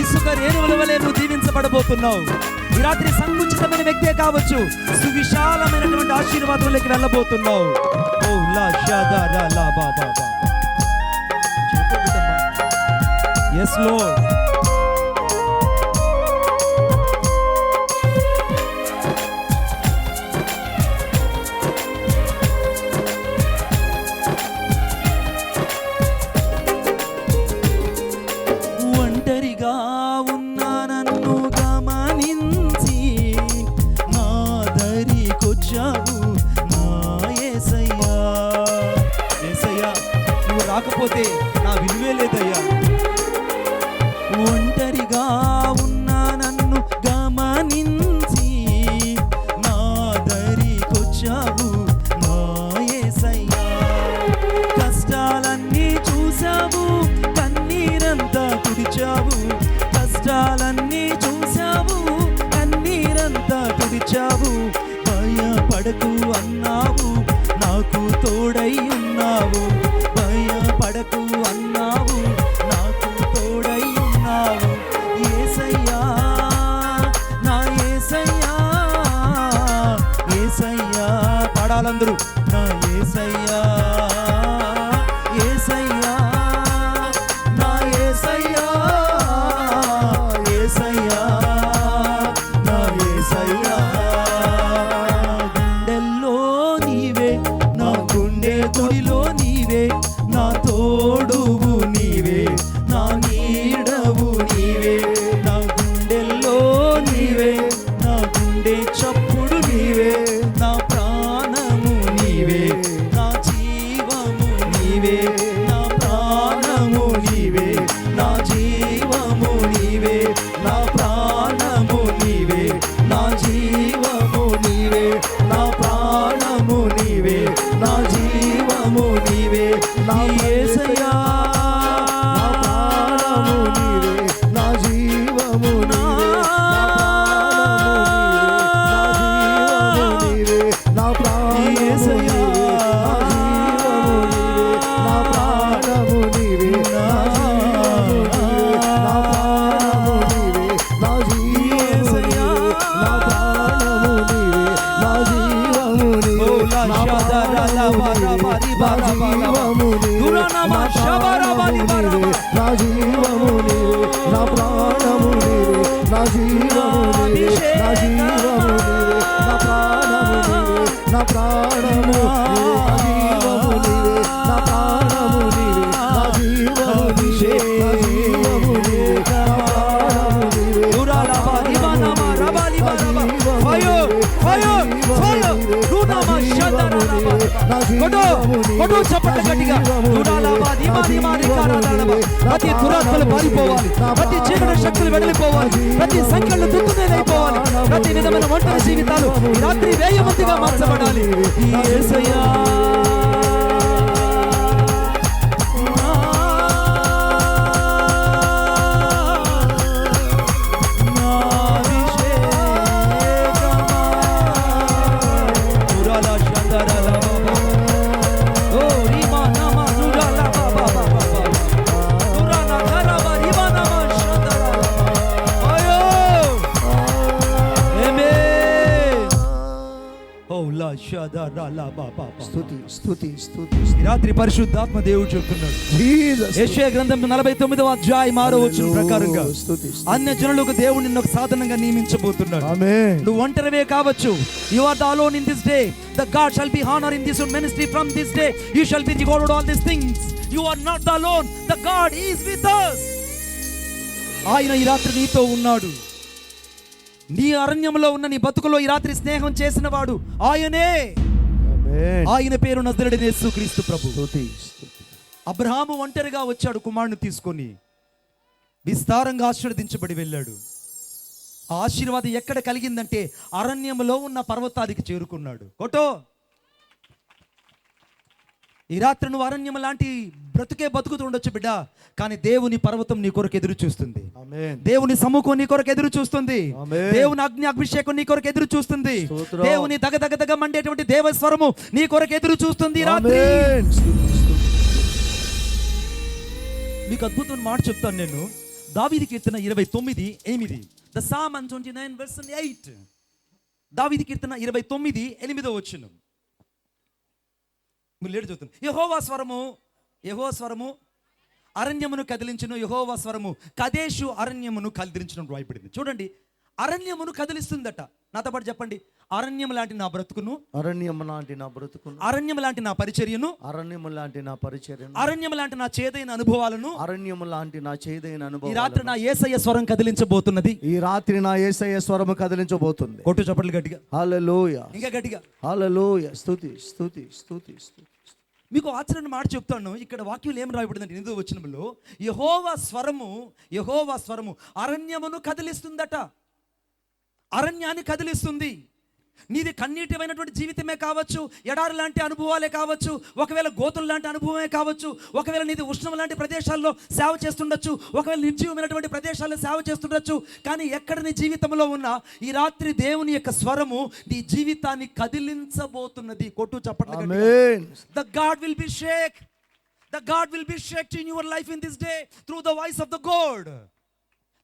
ఇసుక రేణువుల వలె నువ్వు దీవించబడబోతున్నావు. ఈ రాత్రి సంకుచితమైన వ్యక్తే కావచ్చు, సువిశాలమైనటువంటి ఆశీర్వాదంలోకి వెళ్ళబోతున్నావు. ఓ లా షాదా రా లా బా బా బా. Yes Lord. ఒంటరిగా ఉన్న నన్ను గమనించి నా దరికొచ్చావు నా యేసయ్యా. యేసయ్యా, నువ్వు రాకపోతే నా విలువే లేదయ్యా. ఒంటరిగా ఉన్న నన్ను గమనించి నా దరికొచ్చావు నా యేసయ్యా. కష్టాలన్నీ చూసావు, కన్నీరంతా తుడిచావు. కష్టాలన్నీ చూసావు, కన్నీరంతా తుడిచావు. భయపడకు అన్నావు, నాకు తోడై ఉన్నావు. భయపడకు అన్నావు, నాకు తోడై ఉన్నావు. యేసయ్యా, నా యేసయ్యా, యేసయ్యా. పాడాలందరూ. నా యేసయ్యా, యేసయ్యా, నా యేసయ్యా, యేసయ్యా, నా యేసయ్యా. గుండెల్లో నీవే, నా గుండె తొడిలో నీవే, నా తోడువు నీవే, నా నీడవు నీవే. నా గుండెల్లో నీవే, నా గుండె చప్పుడు నీవే, నా ప్రాణము నీవే, నా జీవము నీవే. నా ప్రాణము నీవే, నా జీవము నీవే, నా ప్రాణము నీవే, నా జీవము నీవే, నా ప్రాణము నీవే, నా జీవము నీవే. నా యేసయ్యా, నా ప్రాణము నీవే, నా జీవము నీవే, నా ప్రాణము నీవే, నా ప్రాణము నీవే, నా జీవము నీవే, నా ప్రాణము నీవే, నా జీవము నీవే, నా ప్రాణము నీవే, నా జీవము నీవే, నా ప్రాణము నీవే, నా జీవము నీవే, నా ప్రాణము నీవే, నా జీవము నీవే, నా జీవము నీవే, నా ప్రాణము నీవే, నా ప్రాణము నీవే, నా జీవము నీవే, నా ప్రాణము నీవే, నా జీవము నీవే, నా జీవము నీవే, నా ప్రాణము నీవే. ప్రతి దురాత్మలు పారిపోవాలి, ప్రతి చీకటి శక్తులు వెడలిపోవాలి, ప్రతి సంఖ్యలు తుక్కునేలైపోవాలి, ప్రతి విధమైన ఒంటరి జీవితాలు ఈ రాత్రి 1000 మందిగా మార్చబడాలి. యేసయ్యా, స్తుతి స్తుతి స్తుతి. ఈ రాత్రి పరిశుద్ధాత్మ దేవుడు చెప్తున్నాడు. యెషయా గ్రంథం 49వ అధ్యాయం 6వ వచనం ప్రకారంగా అన్య జనులకు దేవుడు నిన్ను ఒక సాధనంగా నియమించబోతున్నాడు. ఆమేన్. నువ్వు ఒంటరివే కావచ్చు. You are the alone in this day. The God shall be honour in this ministry from this day. You shall be rewarded all this things. You are not the alone. The God is with us. ఆయన ఈ రాత్రి నీతో ఉన్నాడు. నీ అరణ్యంలో ఉన్న నీ బతుకులో ఈ రాత్రి స్నేహం చేసిన వాడు ఆయనే. ఆయన పేరు నజరేయుడైన యేసుక్రీస్తు ప్రభు. అబ్రహాము ఒంటరిగా వచ్చాడు కుమారుని తీసుకొని, విస్తారంగా ఆశీర్వదించబడి వెళ్ళాడు. ఆ ఆశీర్వాదం ఎక్కడ కలిగిందంటే అరణ్యములో ఉన్న పర్వతానికి చేరుకున్నాడు. కొట్టో, ఈ రాత్రి నువ్వు అరణ్యం లాంటి బ్రతుకే బతుకుతూ ఉండొచ్చు బిడ్డ, కానీ దేవుని పర్వతం నీ కొరకు ఎదురు చూస్తుంది. ఆమేన్. దేవుని సముఖం నీ కొరకు ఎదురు చూస్తుంది. ఆమేన్. దేవుని అగ్ని అభిషేకం నీ కొరకు ఎదురు చూస్తుంది. స్తోత్రం. దేవుని దగ దగ దగ మండేటువంటి దేవస్వరము నీ కొరకు ఎదురు చూస్తుంది ఈ రాత్రి. ఆమేన్. మీకు అద్భుతమైన మాట చెప్తాను నేను. దావీదు కీర్తన 29:8. The Sam 29:8. దావీదు కీర్తన 29:8. మీరు లేడు చూస్తుంది. యెహోవా స్వరము అరణ్యమును కదిలించును, యెహోవా స్వరము కదేషు అరణ్యమును కదిలించును రాయబడింది. చూడండి, అరణ్యమును కదిలిస్తుందట. నాతో పాటు చెప్పండి, అరణ్యం లాంటి నా బ్రతుకును, అరణ్యం లాంటి నా బ్రతుకును, అరణ్యం లాంటి నా పరిచర్యను, అరణ్యం లాంటి నా పరిచర్యను, అరణ్యం లాంటి నా చేదైన అనుభవాలను అరణ్యం లాంటి నా చేదైన ఈ అనుభవం రాత్రి నా యేసయ్య స్వరం కదిలించబోతున్నది. ఈ రాత్రి నా యేసయ్య స్వరము కదిలించబోతుంది. కొట్టు చప్పట్లు గట్టిగా, హల్లెలూయా, ఇంకా గట్టిగా. హల్లెలూయా. స్తుతి స్తుతి స్తుతి స్తుతి. మీకు ఆశ్చర్యమైన మాట చెప్తాను. ఇక్కడ వాక్యం ఏం రాయబడిందంటే 8వ వచనంలో యెహోవా స్వరము అరణ్యమును కదిలిస్తుందట. అరణ్యాన్ని కదిలిస్తుంది. నీది కన్నీటిమైనటువంటి జీవితమే కావచ్చు, ఎడారి లాంటి అనుభవాలే కావచ్చు, ఒకవేళ గోతులు లాంటి అనుభవమే కావచ్చు, ఒకవేళ నీది ఉష్ణం లాంటి ప్రదేశాల్లో సేవ చేస్తుండొచ్చు, ఒకవేళ నిర్జీవమైనటువంటి ప్రదేశాల్లో సేవ చేస్తుండొచ్చు. కానీ ఎక్కడ నీ జీవితంలో ఉన్నా ఈ రాత్రి దేవుని యొక్క స్వరము నీ జీవితాన్ని కదిలించబోతున్నది. కొట్టు చప్పట్లు. ఆమేన్. The God will be shake. The God will be shaked in your life in this day through the voice of the God.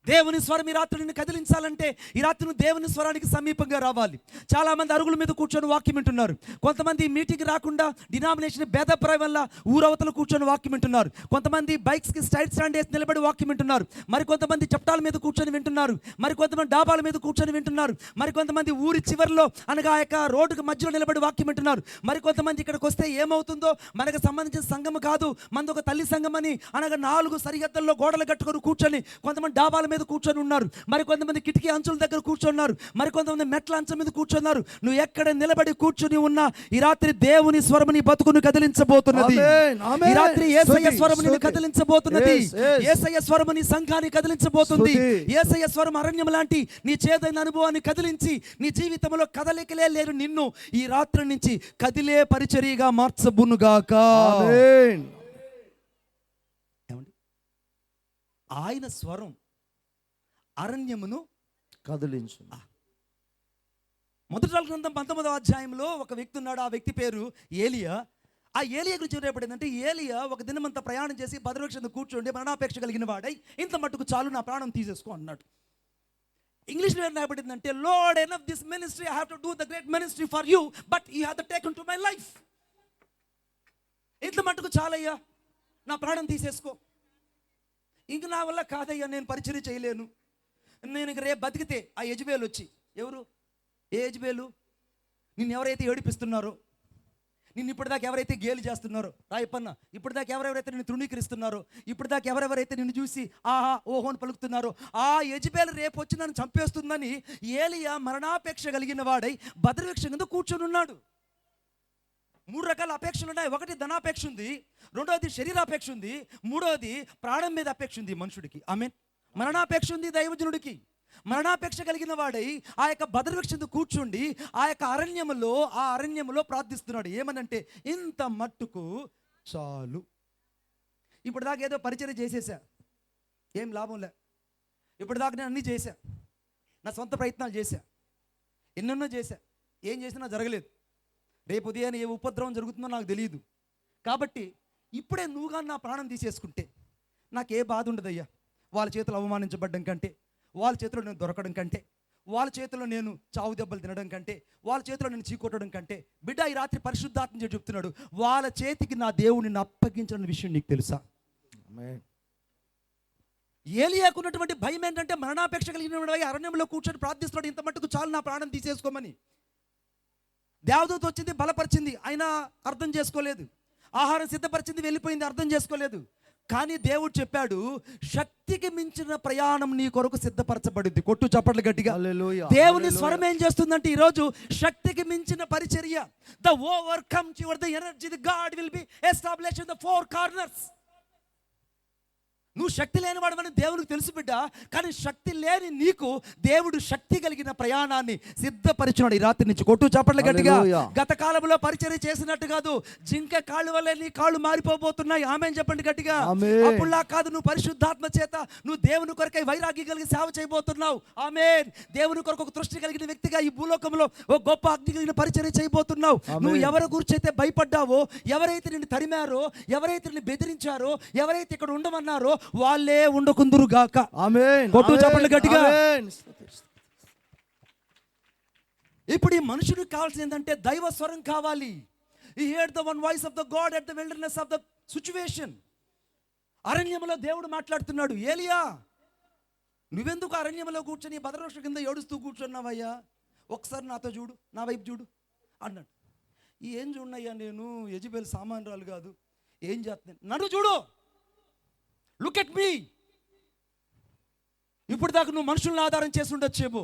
దేవుని స్వరం ఈ రాత్రి నిన్ను కదిలించాలంటే ఈ రాత్రి నువ్వు దేవుని స్వరానికి సమీపంగా రావాలి. చాలా మంది అరుగుల మీద కూర్చొని వాక్యం వింటున్నారు. కొంతమంది మీటింగ్ రాకుండా డినామినేషన్ భేదప్రాయం వల్ల ఊరవతలు కూర్చొని వాక్యం వింటున్నారు. కొంతమంది బైక్స్కి స్టైడ్ స్టాండ్ వేసి నిలబడి వాక్యం వింటున్నారు. మరి కొంతమంది చప్టాల మీద కూర్చొని వింటున్నారు. మరి కొంతమంది డాబాల మీద కూర్చొని వింటున్నారు. మరి కొంతమంది ఊరి చివరిలో అనగా యొక్క రోడ్డుకు మధ్యలో నిలబడి వాక్యం వింటున్నారు. మరి కొంతమంది ఇక్కడికి వస్తే ఏమవుతుందో మనకు సంబంధించిన సంఘం కాదు, మనది ఒక తల్లి సంఘం అని అనగా 4 సరిహద్దుల్లో గోడలు కట్టుకొని కూర్చొని కొంతమంది డాబాల మీద కూర్చొని ఉన్నారు. మరి కొంతమంది కిటికీ అంచుల దగ్గర కూర్చున్నారు. మరి కొంతమంది మెట్ల అంచు మీద కూర్చున్నారు. నువ్వు ఎక్కడ నిలబడి కూర్చుని ఉన్నా ఈ రాత్రి దేవుని స్వరము నీ బతుకును కదిలించబోతున్నది. ఆమేన్, ఆమేన్. ఈ రాత్రి యేసయ్య స్వరము నిన్ను స్తుతి. కదిలించబోతున్నది. Yes, yes. యేసయ్య స్వరము నీ సంఘాన్ని కదిలించబోతుంది. స్తుతి. యేసయ్య స్వరం అరణ్యం లాంటి నీ చేదైన అనుభవాన్ని కదిలించి నీ జీవితంలో కదలికలే లేరు నిన్ను ఈ రాత్రి నుంచి కదిలే పరిచర్యగా మార్చబునుగాక. ఆమేన్. ఏమండి, ఆయన స్వరం అరణ్యమును కదిలించు. మొదటి గ్రంథం 19వ అధ్యాయంలో ఒక వ్యక్తి ఉన్నాడు. ఆ వ్యక్తి పేరు ఏలియా. ఆ ఏలియా గురించి రేపడిందంటే ఏలియా ఒక దినమంతా ప్రయాణం చేసి బదరవృక్షం కూర్చోండి మరణాపేక్ష కలిగిన వాడై ఇంత మట్టుకు చాలు నా ప్రాణం తీసేసుకో అన్నాడు. ఇంగ్లీష్లో ఏం రాయబడిందంటే Lord enough this ministry I have to do the great ministry for you but you have to taken to my life. ఇంత మట్టుకు చాలయ్యా, నా ప్రాణం తీసేసుకో. ఇంక నా వల్ల కాదయ్యా, నేను పరిచర్య చేయలేను. నేను ఇంక రేపు బతికితే ఆ యెజబేలు వచ్చి, ఎవరు ఏ యెజబేలు, నిన్ను ఎవరైతే ఏడిపిస్తున్నారో, నిన్ను ఇప్పటిదాకా ఎవరైతే గేలు చేస్తున్నారో రాయపన్న, ఇప్పటిదాకా ఎవరెవరైతే నిన్ను తృణీకరిస్తున్నారో, ఇప్పటిదాకా ఎవరెవరైతే నిన్ను చూసి ఆహా ఓహో అని పలుకుతున్నారో ఆ యెజబేలు రేపు వచ్చి నన్ను చంపేస్తుందని ఏలియా మరణాపేక్ష కలిగిన వాడై బదరవృక్షం కింద కూర్చొని ఉన్నాడు. 3 రకాల అపేక్షలు ఉన్నాయి. ఒకటి ధనాపేక్ష ఉంది, రెండోది శరీరాపేక్ష ఉంది, మూడోది ప్రాణం మీద అపేక్ష ఉంది మనుషుడికి. ఆమేన్. మరణాపేక్ష ఉంది దైవజనుడికి. మరణాపేక్ష కలిగిన వాడై ఆ యొక్క బదరవృక్షం కూర్చుండి ఆ యొక్క అరణ్యములో ప్రార్థిస్తున్నాడు. ఏమనంటే ఇంత మట్టుకు చాలు. ఇప్పుడు దాకా ఏదో పరిచర్య చేసేసా, ఏం లాభం లే. ఇప్పుడు దాకా నేను అన్నీ చేశా, నా సొంత ప్రయత్నాలు చేశా, ఎన్నెన్నో చేశా, ఏం చేసినా జరగలేదు. రేపు ఉదయాన్ని ఏ ఉపద్రవం జరుగుతుందో నాకు తెలియదు. కాబట్టి ఇప్పుడే నువ్వుగా నా ప్రాణం తీసేసుకుంటే నాకే బాధ ఉండదయ్యా. వాళ్ళ చేతులు అవమానించబడ్డం కంటే, వాళ్ళ చేతిలో నేను దొరకడం కంటే, వాళ్ళ చేతిలో నేను చావు దెబ్బలు తినడం కంటే, వాళ్ళ చేతిలో నేను చీకొట్టడం కంటే, బిడ్డ ఈ రాత్రి పరిశుద్ధాత్మ చెప్తున్నాడు, వాళ్ళ చేతికి నా దేవుడిని అప్పగించిన విషయం నీకు తెలుసా? ఆమేన్. ఏలియాకున్నటువంటి భయం ఏంటంటే మరణాపేక్ష కలిగిన అరణ్యంలో కూర్చొని ప్రార్థిస్తున్నాడు, ఇంత మట్టుకు చాలు నా ప్రాణం తీసేసుకోమని. దేవదూత వచ్చింది, బలపరిచింది, ఆయన అర్థం చేసుకోలేదు. ఆహారం సిద్ధపరిచింది, వెళ్ళిపోయింది, అర్థం చేసుకోలేదు. కానీ దేవుడు చెప్పాడు, శక్తికి మించిన ప్రయాణం నీ కొరకు సిద్ధపరచబడింది. కొట్టు చప్పట్లు గట్టిగా. హల్లెలూయా. దేవుని స్వరం ఏం చేస్తుందంటే ఈరోజు శక్తికి మించిన పరిచర్య. The overcomes your the energy the God will be established in the 4 corners. నువ్వు శక్తి లేని వాడవని దేవునికి తెలుసు బిడ్డ, కానీ శక్తి లేని నీకు దేవుడు శక్తి కలిగిన ప్రయాణాన్ని సిద్ధపరిచినాడు. ఈ రాత్రి నుంచి కొట్టు చప్పట్లు గట్టిగా. హల్లెలూయా. గత కాలంలో పరిచర్య చేసినట్టు కాదు, జింక కాళ్ళు వల్లే నీ కాళ్ళు మారిపోబోతున్నాయి. ఆమేన్ చెప్పండి గట్టిగా. ఆమేన్. అప్పుడులా కాదు, నువ్వు పరిశుద్ధాత్మ చేత నువ్వు దేవుని కొరకై వైరాగ్యం కలిగి సేవ చేయబోతున్నావు. ఆమేన్. దేవుని కొరకు ఒక దృష్టి కలిగిన వ్యక్తిగా ఈ భూలోకంలో ఒక గొప్ప అగ్ని కలిగిన పరిచర్య చేయబోతున్నావు. ఆమేన్. నువ్వు ఎవరి గురించి అయితే భయపడ్డావో, ఎవరైతే నిన్ను తరిమారో, ఎవరైతే నిన్ను బెదిరించారో, ఎవరైతే ఇక్కడ ఉండమన్నారో వాళ్ళే ఉండకుందురు గాక. ఆమేన్. కొట్టు చప్పట్లు గట్టిగా. ఆమేన్. ఇప్పుడు ఈ మనుషుడికి కావాల్సింది ఏంటంటే దైవ స్వరం కావాలి. He heard the one voice of the God at the wilderness of the situation. అరణ్యంలో దేవుడు మాట్లాడుతున్నాడు, ఏలియా నువ్వెందుకు అరణ్యంలో కూర్చొని బదరోష కింద ఏడుస్తూ కూర్చున్నావయ్యా, ఒకసారి నాతో చూడు, నా వైపు చూడు అన్నాడు. ఏం చూడనయ్యా, నేను యెజబెల్ సామాన్యురాలు కాదు, ఏం చేస్తున్నాను, నన్ను చూడు, లుక్ ఎట్ మీ. ఇప్పుడు దాకా నువ్వు మనుషులను ఆధారం చేసి ఉండొచ్చేమో,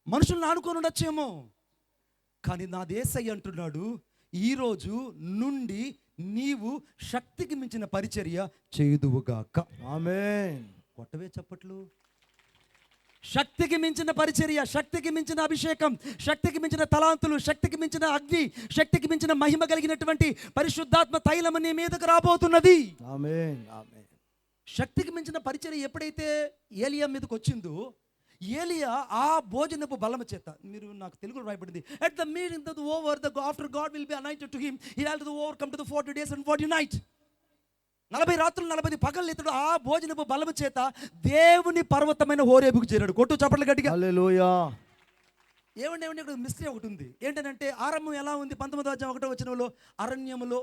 మనుషులను ఆనుకొని ఉండొచ్చేమో, కానీ నా యేసయ్య అంటున్నాడు, ఈరోజు నుండి నీవు శక్తికి మించిన పరిచర్య చేయుదువుగాక. ఆమేన్. కొట్టవే చప్పట్లు. శక్తికి మించిన పరిచర్య, శక్తికి మించిన అభిషేకం, శక్తికి మించిన తలాంతులు, శక్తికి మించిన అగ్ని, శక్తికి మించిన మహిమ కలిగినటువంటి పరిశుద్ధాత్మ తైలము నీ మీదకు రాబోతున్నది. ఆమేన్. ఆమేన్. శక్తికి మించిన పరిచర్య ఎప్పుడైతే ఏలియా మీదకి వచ్చిందో, ఏలియా ఆ భోజనపు బలము చేత, మీరు నాకు తెలుగులో రాయబడింది, at the meeting that over the after God will be anointed to him, he had to overcome to the 40 days and 40 nights. 40 రాత్రులు 40 పగళ్ళు ఇతడు ఆ భోజనపు బలము చేత దేవుని పర్వతమైన హోరేబుకు చేరాడు. కొట్టు చప్పట్లు గట్టిగా. హల్లెలూయా. ఏమండి ఇక్కడ మిస్టరీ ఒకటి ఉంది. ఏంటంటే ఆరంభం ఎలా ఉంది? 19వ అధ్యాయం 1వ వచనంలో అరణ్యములో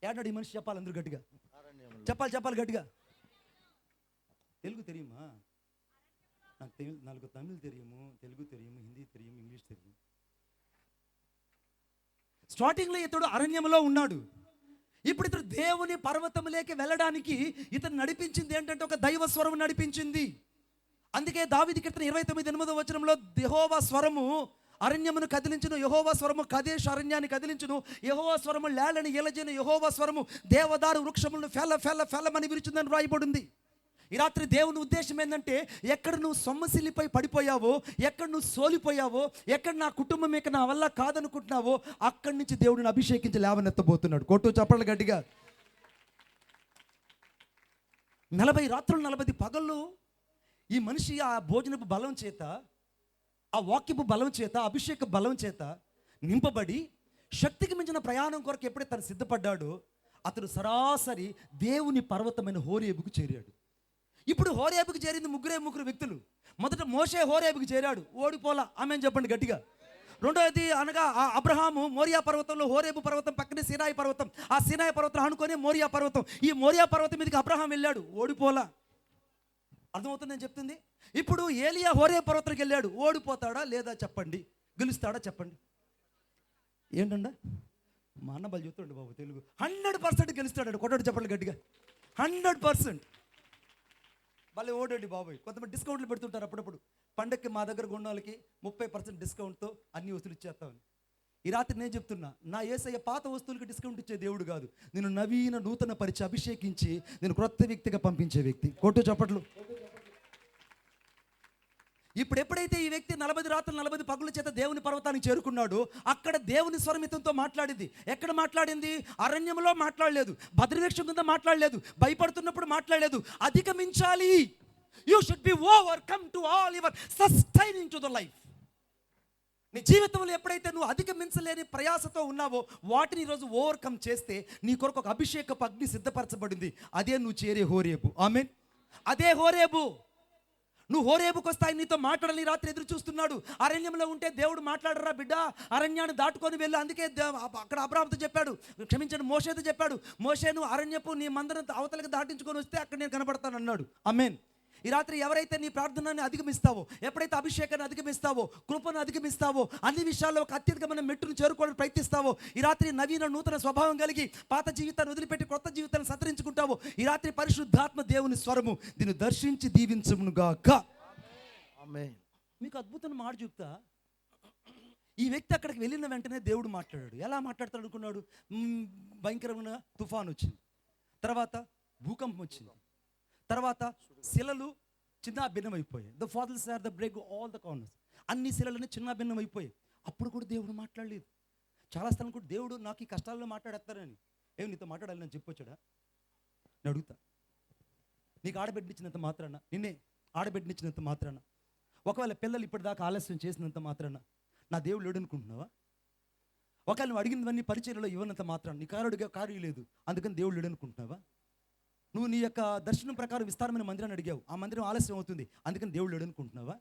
ఏడాడు ఈ మనిషి చెప్పాలి, అందరూ గట్టిగా చెప్పాలి గట్టిగా. తెలుగు తెలియమా? నాకు తమిళ్ తెలియము, తెలుగు తెలియము, హిందీ తెలియము, ఇంగ్లీష్ తెలియము. స్టార్టింగ్లో ఇతడు అరణ్యంలో ఉన్నాడు. ఇప్పుడు ఇతడు దేవుని పర్వతములోకి వెళ్ళడానికి ఇతను నడిపించింది ఏంటంటే ఒక దైవ స్వరం నడిపించింది. అందుకే దావీదు కీర్తన 29:8 వచనంలో యెహోవా స్వరము అరణ్యమును కదిలించును, యెహోవా స్వరము కదేశ్ అరణ్యాన్ని కదిలించును, యెహోవా స్వరము లేలని ఎలజేను, యెహోవా స్వరము దేవదారు వృక్షములను ఫెల్లమని విరుచుందని రాయబడింది. ఈ రాత్రి దేవుని ఉద్దేశం ఏంటంటే, ఎక్కడ నువ్వు సొమ్మసిల్లిపై పడిపోయావో, ఎక్కడ నువ్వు సోలిపోయావో, ఎక్కడ నా కుటుంబం ఇక నా వల్ల కాదనుకుంటున్నావో, అక్కడి నుంచి దేవుడిని అభిషేకించి లేవనెత్తబోతున్నాడు. కొట్టు చప్పట్లు గట్టిగా. 40 రాత్రులు 40 పగళ్ళు ఈ మనిషి ఆ భోజనపు బలం చేత, ఆ వాక్యపు బలం చేత, అభిషేక బలం చేత నింపబడి శక్తికి మించిన ప్రయాణం కొరకు ఎప్పుడైతే తను సిద్ధపడ్డాడో, అతడు సరాసరి దేవుని పర్వతమైన హోరేబుకు చేరాడు. ఇప్పుడు హోరేబుకు చేరింది ముగ్గురు వ్యక్తులు. మొదట మోషే హోరేబుకు చేరాడు, ఓడిపోలా. ఆమె చెప్పండి గట్టిగా. రెండవది అనగా ఆ అబ్రహాము మోరియా పర్వతంలో, హోరేబు పర్వతం పక్కనే సినాయి పర్వతం, ఆ సినాయి పర్వతం ఆనుకొని మోరియా పర్వతం, ఈ మోరియా పర్వతం మీదకి అబ్రహాం వెళ్ళాడు, ఓడిపోలా. అర్థమవుతుంది నేను చెప్తుంది? ఇప్పుడు ఏలియా హోరేబు పర్వతానికి వెళ్ళాడు, ఓడిపోతాడా లేదా చెప్పండి, గెలుస్తాడా చెప్పండి. ఏంటండి మా అన్న వాళ్ళు చెప్తుండే బాబు, తెలుగు 100% గెలుస్తాడు. కొట్టాడు చెప్పండి గట్టిగా. 100% భలే ఓడండి బాబాయ్. కొంతమంది డిస్కౌంట్లు పెడుతుంటారు అప్పుడప్పుడు. పండగకి మా దగ్గర గుండాలకి 30% డిస్కౌంట్తో అన్ని వస్తువులు ఇచ్చేస్తామని. ఈ రాత్రి నేను చెప్తున్నా, నా యేసయ్య పాత వస్తువులకి డిస్కౌంట్ ఇచ్చే దేవుడు కాదు, నేను నూతన పరిచి అభిషేకించి నేను క్రొత్త వ్యక్తిగా పంపించే వ్యక్తి. కొట్టు చప్పట్లు. ఇప్పుడు ఎప్పుడైతే ఈ వ్యక్తి 40 రాత్రులు 40 పగుల చేత దేవుని పర్వతానికి చేరుకున్నాడు, అక్కడ దేవుని స్వరం ఇతనితో మాట్లాడింది. ఎక్కడ మాట్లాడింది? అరణ్యంలో మాట్లాడలేదు, భద్రవృక్షం కింద మాట్లాడలేదు, భయపడుతున్నప్పుడు మాట్లాడలేదు. అధిగమించాలి. You should be overcome to all your sustaining to the life. నీ జీవితంలో ఎప్పుడైతే నువ్వు అధిగమించలేని ప్రయాసతో ఉన్నావో, వాటిని ఈరోజు ఓవర్కమ్ చేస్తే నీ కొరకు ఒక అభిషేకపు అగ్ని సిద్ధపరచబడింది. అదే నువ్వు చేరే హోరేబు. ఆమేన్. అదే హోరేబు. నువ్వు హోరేబుకి వస్తాయి, నీతో మాట్లాడాలని రాత్రి ఎదురు చూస్తున్నాడు. అరణ్యంలో ఉంటే దేవుడు మాట్లాడరా బిడ్డ, అరణ్యాన్ని దాటుకొని వెళ్ళు. అందుకే అక్కడ అబ్రాహాముతో చెప్పాడు, క్షమించండి మోషేతో చెప్పాడు, మోషే నువ్వు అరణ్యపు నీ మందరం అవతలకి దాటించుకొని వస్తే అక్కడ నేను కనబడతాను అన్నాడు. ఆమేన్. ఈ రాత్రి ఎవరైతే నీ ప్రార్థనని అధిగమిస్తావో, ఎప్పుడైతే అభిషేకాన్ని అధిగమిస్తావో, కృపను అధిగమిస్తావో, అన్ని విషయాల్లో ఒక అత్యధికమైన మెట్టును చేరుకోవడానికి ప్రయత్నిస్తావో, ఈ రాత్రి నూతన స్వభావం కలిగి పాత జీవితాన్ని వదిలిపెట్టి కొత్త జీవితాన్ని సతరించుకుంటావో, ఈ రాత్రి పరిశుద్ధాత్మ దేవుని స్వరము దీన్ని దర్శించి దీవించునుగాక. ఆమేన్. మీకు అద్భుతమైన మాట చెప్తా. ఈ వ్యక్తి అక్కడికి వెళ్ళిన వెంటనే దేవుడు మాట్లాడాడు. ఎలా మాట్లాడతాడు అనుకున్నాడు? భయంకరమైన తుఫాను వచ్చింది, తర్వాత భూకంపం వచ్చింది, తర్వాత శిలలు చిన్న భిన్నమైపోయాయి. The fathers are the break all the corners. అన్ని శిలలని చిన్న భిన్నమైపోయాయి. అప్పుడు కూడా దేవుడు మాట్లాడలేదు. చాలా స్థలం కూడా దేవుడు నాకు ఈ కష్టాల్లో మాట్లాడేస్తారని, ఏమి నీతో మాట్లాడాలి నేను చెప్పొచ్చాడా? నేను అడుగుతా. నీకు ఆడబిడ్డనిచ్చినంత మాత్రాన, నిన్నే ఆడబిడ్డనిచ్చినంత మాత్రాన, ఒకవేళ పిల్లలు ఇప్పటిదాకా ఆలస్యం చేసినంత మాత్రాన నా దేవుడు లేడు అనుకుంటున్నావా? ఒకవేళ నువ్వు అడిగినవన్నీ పరిచర్యలో ఇవ్వనంత మాత్రాన నీ కార్యం లేదు అందుకని దేవుడు లేడు అనుకుంటున్నావా? నువ్వు నీ యొక్క దర్శనం ప్రకారం విస్తారమైన మందిరాన్ని అడిగావు, ఆ మందిరం ఆలస్యం అవుతుంది అందుకని దేవుడు లేడు అనుకుంటున్నావా?